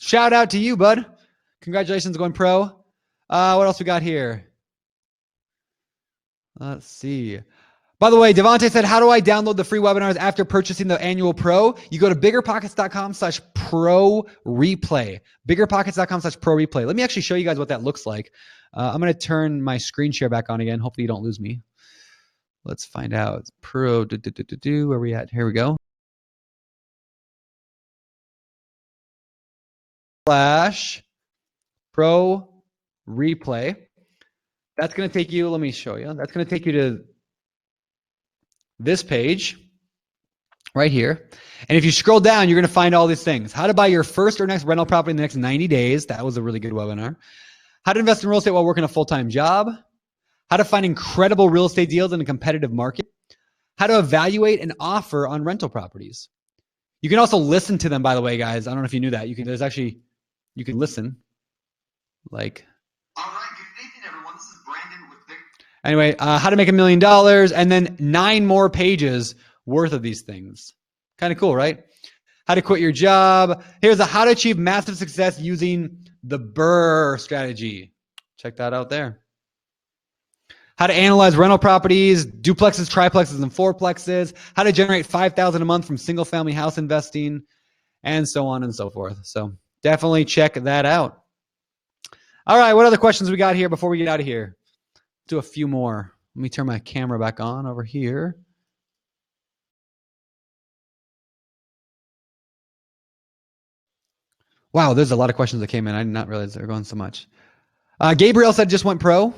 Shout out to you, bud. Congratulations going pro. What else we got here? Let's see. By the way, Devontae said, how do I download the free webinars after purchasing the annual pro? You go to biggerpockets.com/pro replay. Biggerpockets.com/pro replay. Let me actually show you guys what that looks like. I'm going to turn my screen share back on again. Hopefully you don't lose me. Let's find out. Pro, where are we at? Here we go. /pro replay. That's going to take you, let me show you. That's going to take you to this page right here. And if you scroll down, you're going to find all these things. How to buy your first or next rental property in the next 90 days. That was a really good webinar. How to invest in real estate while working a full-time job. How to find incredible real estate deals in a competitive market. How to evaluate an offer on rental properties. You can also listen to them, by the way, guys. I don't know if you knew that. You can listen. Like. All right, good evening, everyone. This is Brandon with Big. Anyway, how to make $1 million, and then 9 more pages worth of these things. Kind of cool, right? How to quit your job. Here's how to achieve massive success using the BRRRR strategy. Check that out there. How to analyze rental properties, duplexes, triplexes, and fourplexes. How to generate $5,000 a month from single-family house investing, and so on and so forth. So definitely check that out. All right, what other questions we got here before we get out of here? Let's do a few more. Let me turn my camera back on over here. Wow, there's a lot of questions that came in. I did not realize they were going so much. Gabriel said just went pro.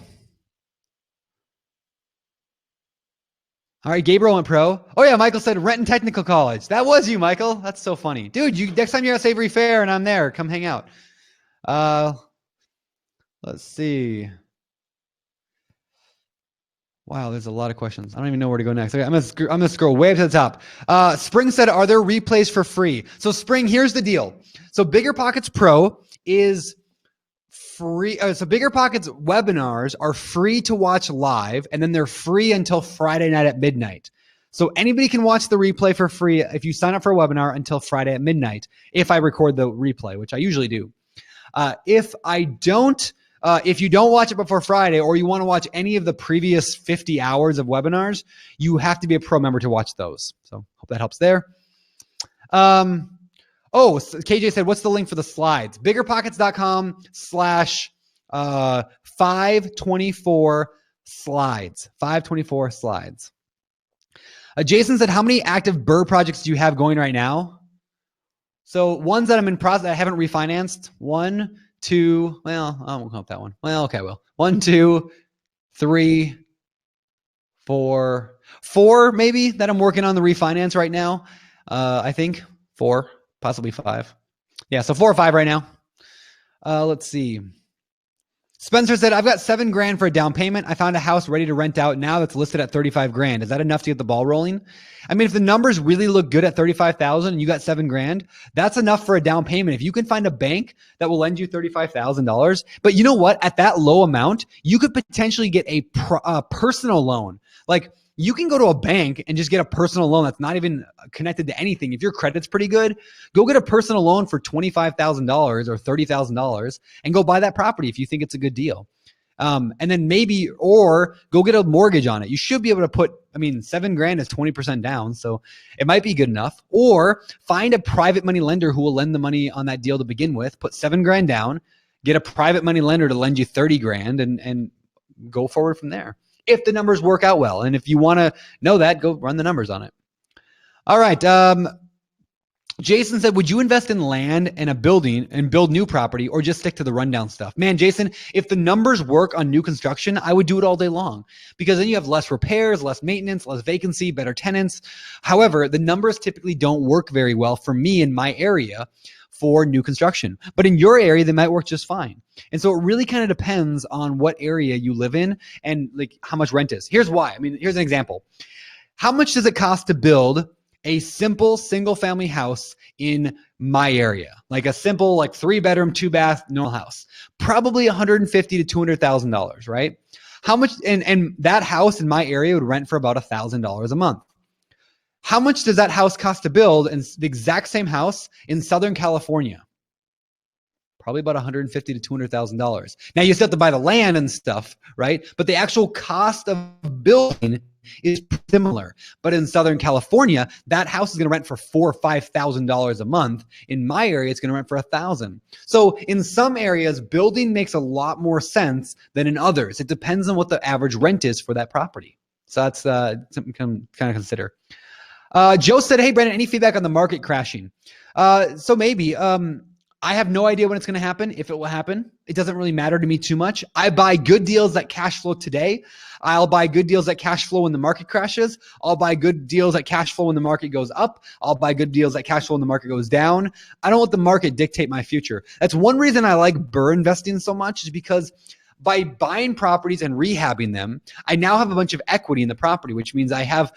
All right, Gabriel went pro. Oh yeah, Michael said Renton Technical College. That was you, Michael. That's so funny. Dude, next time you're at Savory Fair and I'm there, come hang out. Let's see. Wow, there's a lot of questions. I don't even know where to go next. Okay, I'm gonna scroll way up to the top. Spring said, are there replays for free? So Spring, here's the deal. So BiggerPockets Pro is free. So BiggerPockets webinars are free to watch live, and then they're free until Friday night at midnight. So anybody can watch the replay for free if you sign up for a webinar until Friday at midnight, if I record the replay, which I usually do. If you don't watch it before Friday, or you want to watch any of the previous 50 hours of webinars, you have to be a pro member to watch those. So hope that helps there. KJ said, what's the link for the slides? Biggerpockets.com/524 slides. 524 slides. Jason said, how many active BRRRR projects do you have going right now? So ones that I'm in process, I haven't refinanced. 1, 2, well, I won't count that one. Well, okay, well, 1, 2, 3, 4 maybe that I'm working on the refinance right now. I think 4, possibly 5. Yeah, so 4 or 5 right now. Let's see. Spencer said, I've got $7,000 for a down payment. I found a house ready to rent out now that's listed at $35,000. Is that enough to get the ball rolling? I mean, if the numbers really look good at $35,000 and you got $7,000, that's enough for a down payment. If you can find a bank that will lend you $35,000, but you know what? At that low amount, you could potentially get a personal loan. Like, you can go to a bank and just get a personal loan that's not even connected to anything. If your credit's pretty good, go get a personal loan for $25,000 or $30,000 and go buy that property if you think it's a good deal. And then maybe, or go get a mortgage on it. You should be able to put, $7,000 is 20% down. So it might be good enough. Or find a private money lender who will lend the money on that deal to begin with, put $7,000 down, get a private money lender to lend you $30,000 and go forward from there. If the numbers work out well. And if you want to know that, go run the numbers on it. All right. Jason said, would you invest in land and a building and build new property, or just stick to the rundown stuff? Man, Jason, if the numbers work on new construction, I would do it all day long, because then you have less repairs, less maintenance, less vacancy, better tenants. However, the numbers typically don't work very well for me in my area for new construction, but in your area, they might work just fine. And so it really kind of depends on what area you live in and like how much rent is. Here's why. Here's an example. How much does it cost to build a simple single family house in my area? Like a simple, 3-bedroom, 2-bath, normal house, probably $150,000 to $200,000, right? How much, and that house in my area would rent for about $1,000 a month. How much does that house cost to build, and the exact same house in Southern California? probably about $150,000 to $200,000. Now you still have to buy the land and stuff, right? But the actual cost of building is similar. But in Southern California, that house is going to rent for $4,000 or $5,000 a month. In my area, it's going to rent for $1,000. So in some areas, building makes a lot more sense than in others. It depends on what the average rent is for that property. So that's something to kind of consider. Joe said, hey, Brandon, any feedback on the market crashing? So maybe. I have no idea when it's going to happen, if it will happen. It doesn't really matter to me too much. I buy good deals that cash flow today. I'll buy good deals that cash flow when the market crashes. I'll buy good deals that cash flow when the market goes up. I'll buy good deals that cash flow when the market goes down. I don't let the market dictate my future. That's one reason I like BRRRR investing so much, is because by buying properties and rehabbing them, I now have a bunch of equity in the property, which means I have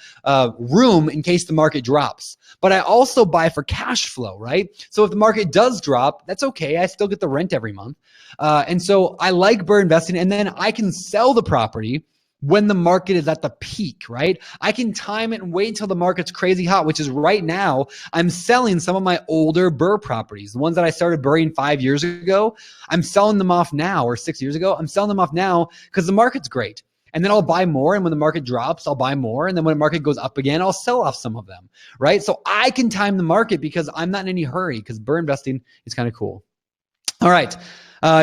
room in case the market drops. But I also buy for cash flow, right? So if the market does drop, that's okay. I still get the rent every month. And so I like BRRRR investing, and then I can sell the property when the market is at the peak, right? I can time it and wait until the market's crazy hot, which is right now. I'm selling some of my older BRRRR properties, the ones that I started BRRRRing 5 years ago. I'm selling them off now, or 6 years ago. I'm selling them off now because the market's great. And then I'll buy more. And when the market drops, I'll buy more. And then when the market goes up again, I'll sell off some of them, right? So I can time the market because I'm not in any hurry, because BRRRR investing is kind of cool. All right.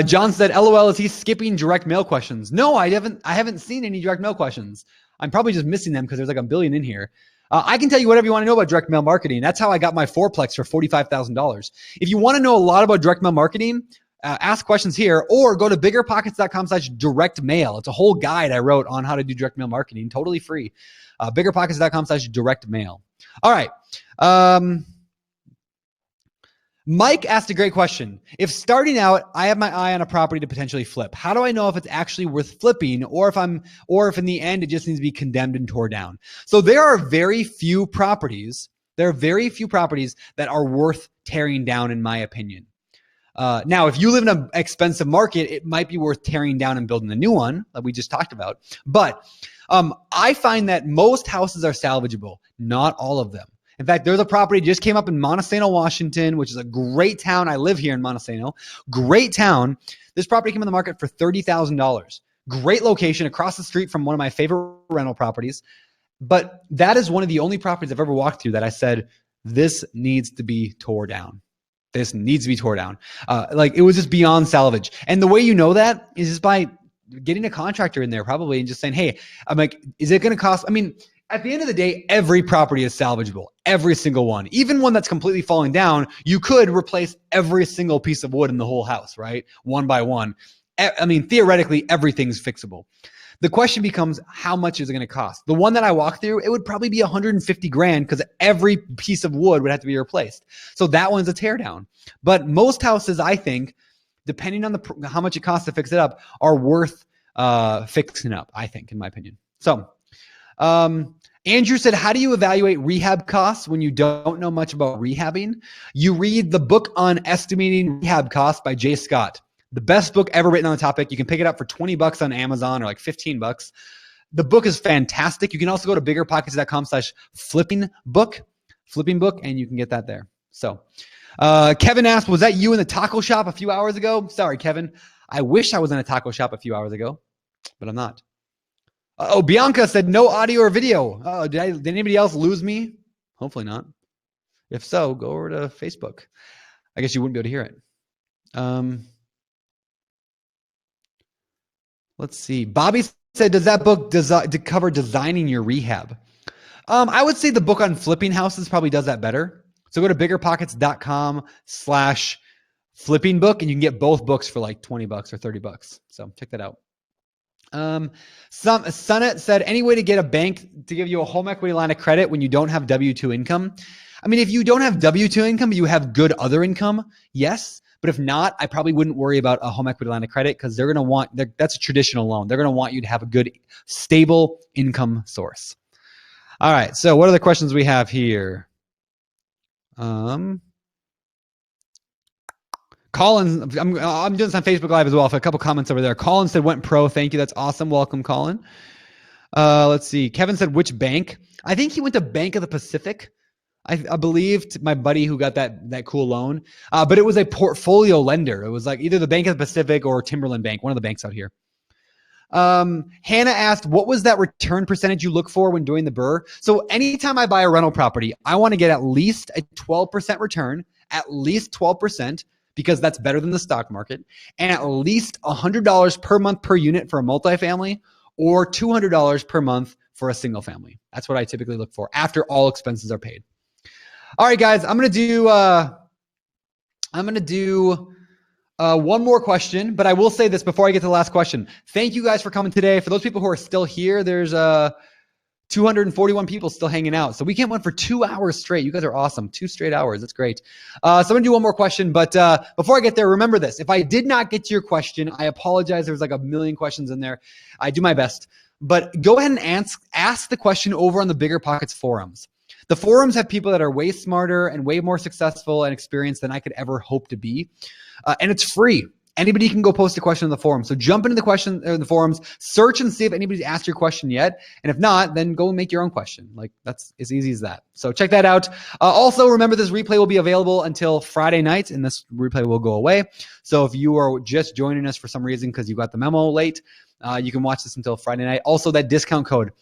John said, LOL, is he skipping direct mail questions? No, I haven't seen any direct mail questions. I'm probably just missing them because there's like a billion in here. I can tell you whatever you want to know about direct mail marketing. That's how I got my fourplex for $45,000. If you want to know a lot about direct mail marketing, ask questions here, or go to biggerpockets.com/direct mail. It's a whole guide I wrote on how to do direct mail marketing, totally free. Biggerpockets.com/direct mail. All right. Mike asked a great question. If starting out, I have my eye on a property to potentially flip, how do I know if it's actually worth flipping, or if in the end it just needs to be condemned and tore down? So there are very few properties that are worth tearing down, in my opinion. Now, if you live in an expensive market, it might be worth tearing down and building a new one that we just talked about. But I find that most houses are salvageable, not all of them. In fact, there's a property just came up in Montesano, Washington, which is a great town. I live here in Montesano. Great town. This property came on the market for $30,000. Great location across the street from one of my favorite rental properties. But that is one of the only properties I've ever walked through that I said, this needs to be tore down. This needs to be tore down. Like, it was just beyond salvage. And the way you know that is just by getting a contractor in there probably and just saying, hey, I'm like, is it going to cost? I mean, at the end of the day, every property is salvageable, every single one. Even one that's completely falling down, you could replace every single piece of wood in the whole house, right? One by one. I mean, theoretically, everything's fixable. The question becomes, how much is it going to cost? The one that I walked through, it would probably be $150,000 because every piece of wood would have to be replaced. So that one's a teardown. But most houses, I think, depending on how much it costs to fix it up, are worth fixing up, I think, in my opinion. So Andrew said, how do you evaluate rehab costs when you don't know much about rehabbing? You read the book on estimating rehab costs by Jay Scott. The best book ever written on the topic. You can pick it up for $20 on Amazon or like $15. The book is fantastic. You can also go to biggerpockets.com/flipping book, and you can get that there. So Kevin asked, was that you in the taco shop a few hours ago? Sorry, Kevin. I wish I was in a taco shop a few hours ago, but I'm not. Oh, Bianca said no audio or video. Oh, did anybody else lose me? Hopefully not. If so, go over to Facebook. I guess you wouldn't be able to hear it. Let's see. Bobby said, does that book cover designing your rehab? I would say the book on flipping houses probably does that better. So go to biggerpockets.com/flipping book, and you can get both books for like $20 or $30. So check that out. Sunnet said, any way to get a bank to give you a home equity line of credit when you don't have W-2 income? I mean, if you don't have W-2 income, but you have good other income, yes. But if not, I probably wouldn't worry about a home equity line of credit because they're going to want, that's a traditional loan. They're going to want you to have a good, stable income source. All right. So what are the questions we have here? Colin, I'm doing this on Facebook Live as well. For a couple comments over there. Colin said, went pro. Thank you. That's awesome. Welcome, Colin. Let's see. Kevin said, which bank? I think he went to Bank of the Pacific. I believed my buddy who got that cool loan, but it was a portfolio lender. It was like either the Bank of the Pacific or Timberland Bank, one of the banks out here. Hannah asked, what was that return percentage you look for when doing the BRRRR? So anytime I buy a rental property, I want to get at least a 12% return, at least 12%, because that's better than the stock market, and at least $100 per month per unit for a multifamily, or $200 per month for a single family. That's what I typically look for after all expenses are paid. All right, guys, I'm gonna do one more question, but I will say this before I get to the last question. Thank you guys for coming today. For those people who are still here, there's 241 people still hanging out. So we can't went for 2 hours straight. You guys are awesome. 2 straight hours. That's great. So I'm going to do one more question. But before I get there, remember this. If I did not get to your question, I apologize. There's like a million questions in there. I do my best. But go ahead and ask the question over on the BiggerPockets forums. The forums have people that are way smarter and way more successful and experienced than I could ever hope to be. And it's free. Anybody can go post a question in the forum. So jump into the forums, search and see if anybody's asked your question yet. And if not, then go make your own question. Like, that's as easy as that. So check that out. Also, remember this replay will be available until Friday night, and this replay will go away. So if you are just joining us for some reason because you got the memo late, you can watch this until Friday night. Also, that discount code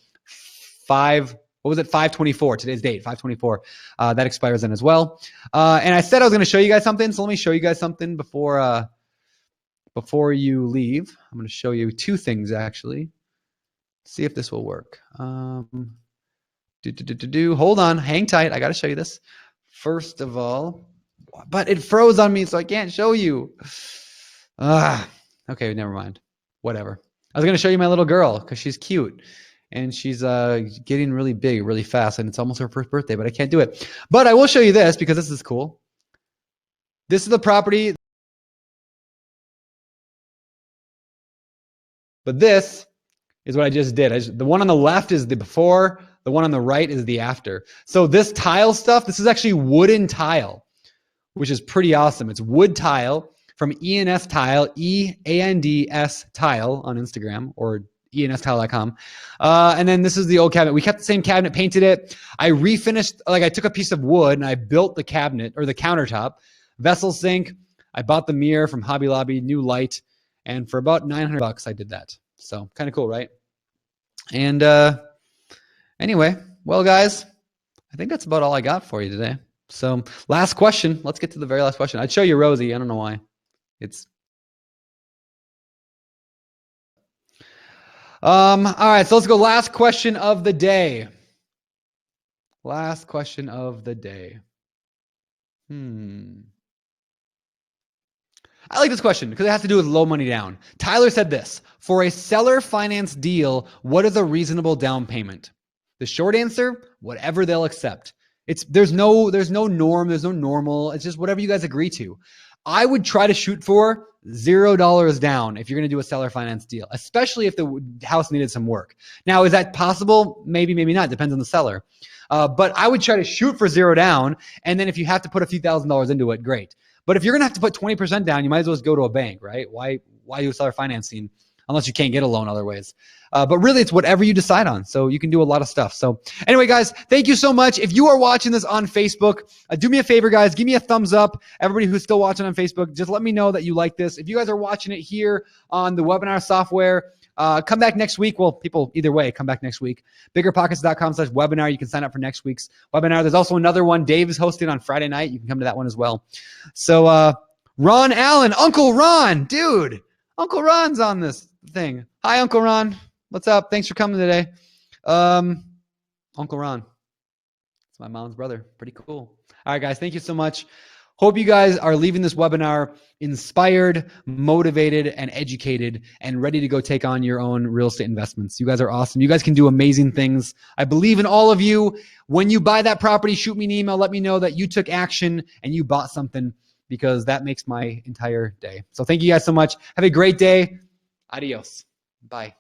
524, today's date, 524. That expires then as well. And I said I was going to show you guys something. So let me show you guys something before you leave. I'm going to show you 2 things, actually. See if this will work. Hold on. Hang tight. I got to show you this. First of all, but it froze on me, so I can't show you. Okay, never mind. Whatever. I was going to show you my little girl because she's cute. And she's getting really big really fast, and it's almost her first birthday, but I can't do it. But I will show you this because this is cool. This is the property. But this is what I just did. The one on the left is the before. The one on the right is the after. So this tile stuff, this is actually wooden tile, which is pretty awesome. It's wood tile from ENS Tile, EANDS Tile on Instagram or ENSTile.com. And then this is the old cabinet. We kept the same cabinet, painted it. I refinished, like I took a piece of wood and I built the cabinet or the countertop, vessel sink. I bought the mirror from Hobby Lobby, new light. And for about $900, I did that. So kind of cool, right? And anyway, well, guys, I think that's about all I got for you today. So last question. Let's get to the very last question. I'd show you Rosie. I don't know why. All right, so let's go. Last question of the day. Last question of the day. I like this question because it has to do with low money down. Tyler said this: for a seller finance deal, what is a reasonable down payment? The short answer, whatever they'll accept. There's no norm, there's no normal. It's just whatever you guys agree to. I would try to shoot for $0 down if you're going to do a seller finance deal, especially if the house needed some work. Now, is that possible? Maybe, maybe not. Depends on the seller. But I would try to shoot for $0 down. And then if you have to put a few $1,000s into it, great. But if you're going to have to put 20% down, you might as well just go to a bank, right? Why do seller financing unless you can't get a loan other ways? But really, it's whatever you decide on. So you can do a lot of stuff. So anyway, guys, thank you so much. If you are watching this on Facebook, do me a favor, guys. Give me a thumbs up. Everybody who's still watching on Facebook, just let me know that you like this. If you guys are watching it here on the webinar software, come back next week. Well, people, either way, come back next week. BiggerPockets.com/webinar. You can sign up for next week's webinar. There's also another one Dave is hosting on Friday night. You can come to that one as well. So Ron Allen, Uncle Ron, dude. Uncle Ron's on this thing. Hi, Uncle Ron. What's up? Thanks for coming today. Uncle Ron. It's my mom's brother. Pretty cool. All right, guys. Thank you so much. Hope you guys are leaving this webinar inspired, motivated, and educated, and ready to go take on your own real estate investments. You guys are awesome. You guys can do amazing things. I believe in all of you. When you buy that property, shoot me an email. Let me know that you took action and you bought something, because that makes my entire day. So thank you guys so much. Have a great day. Adios. Bye.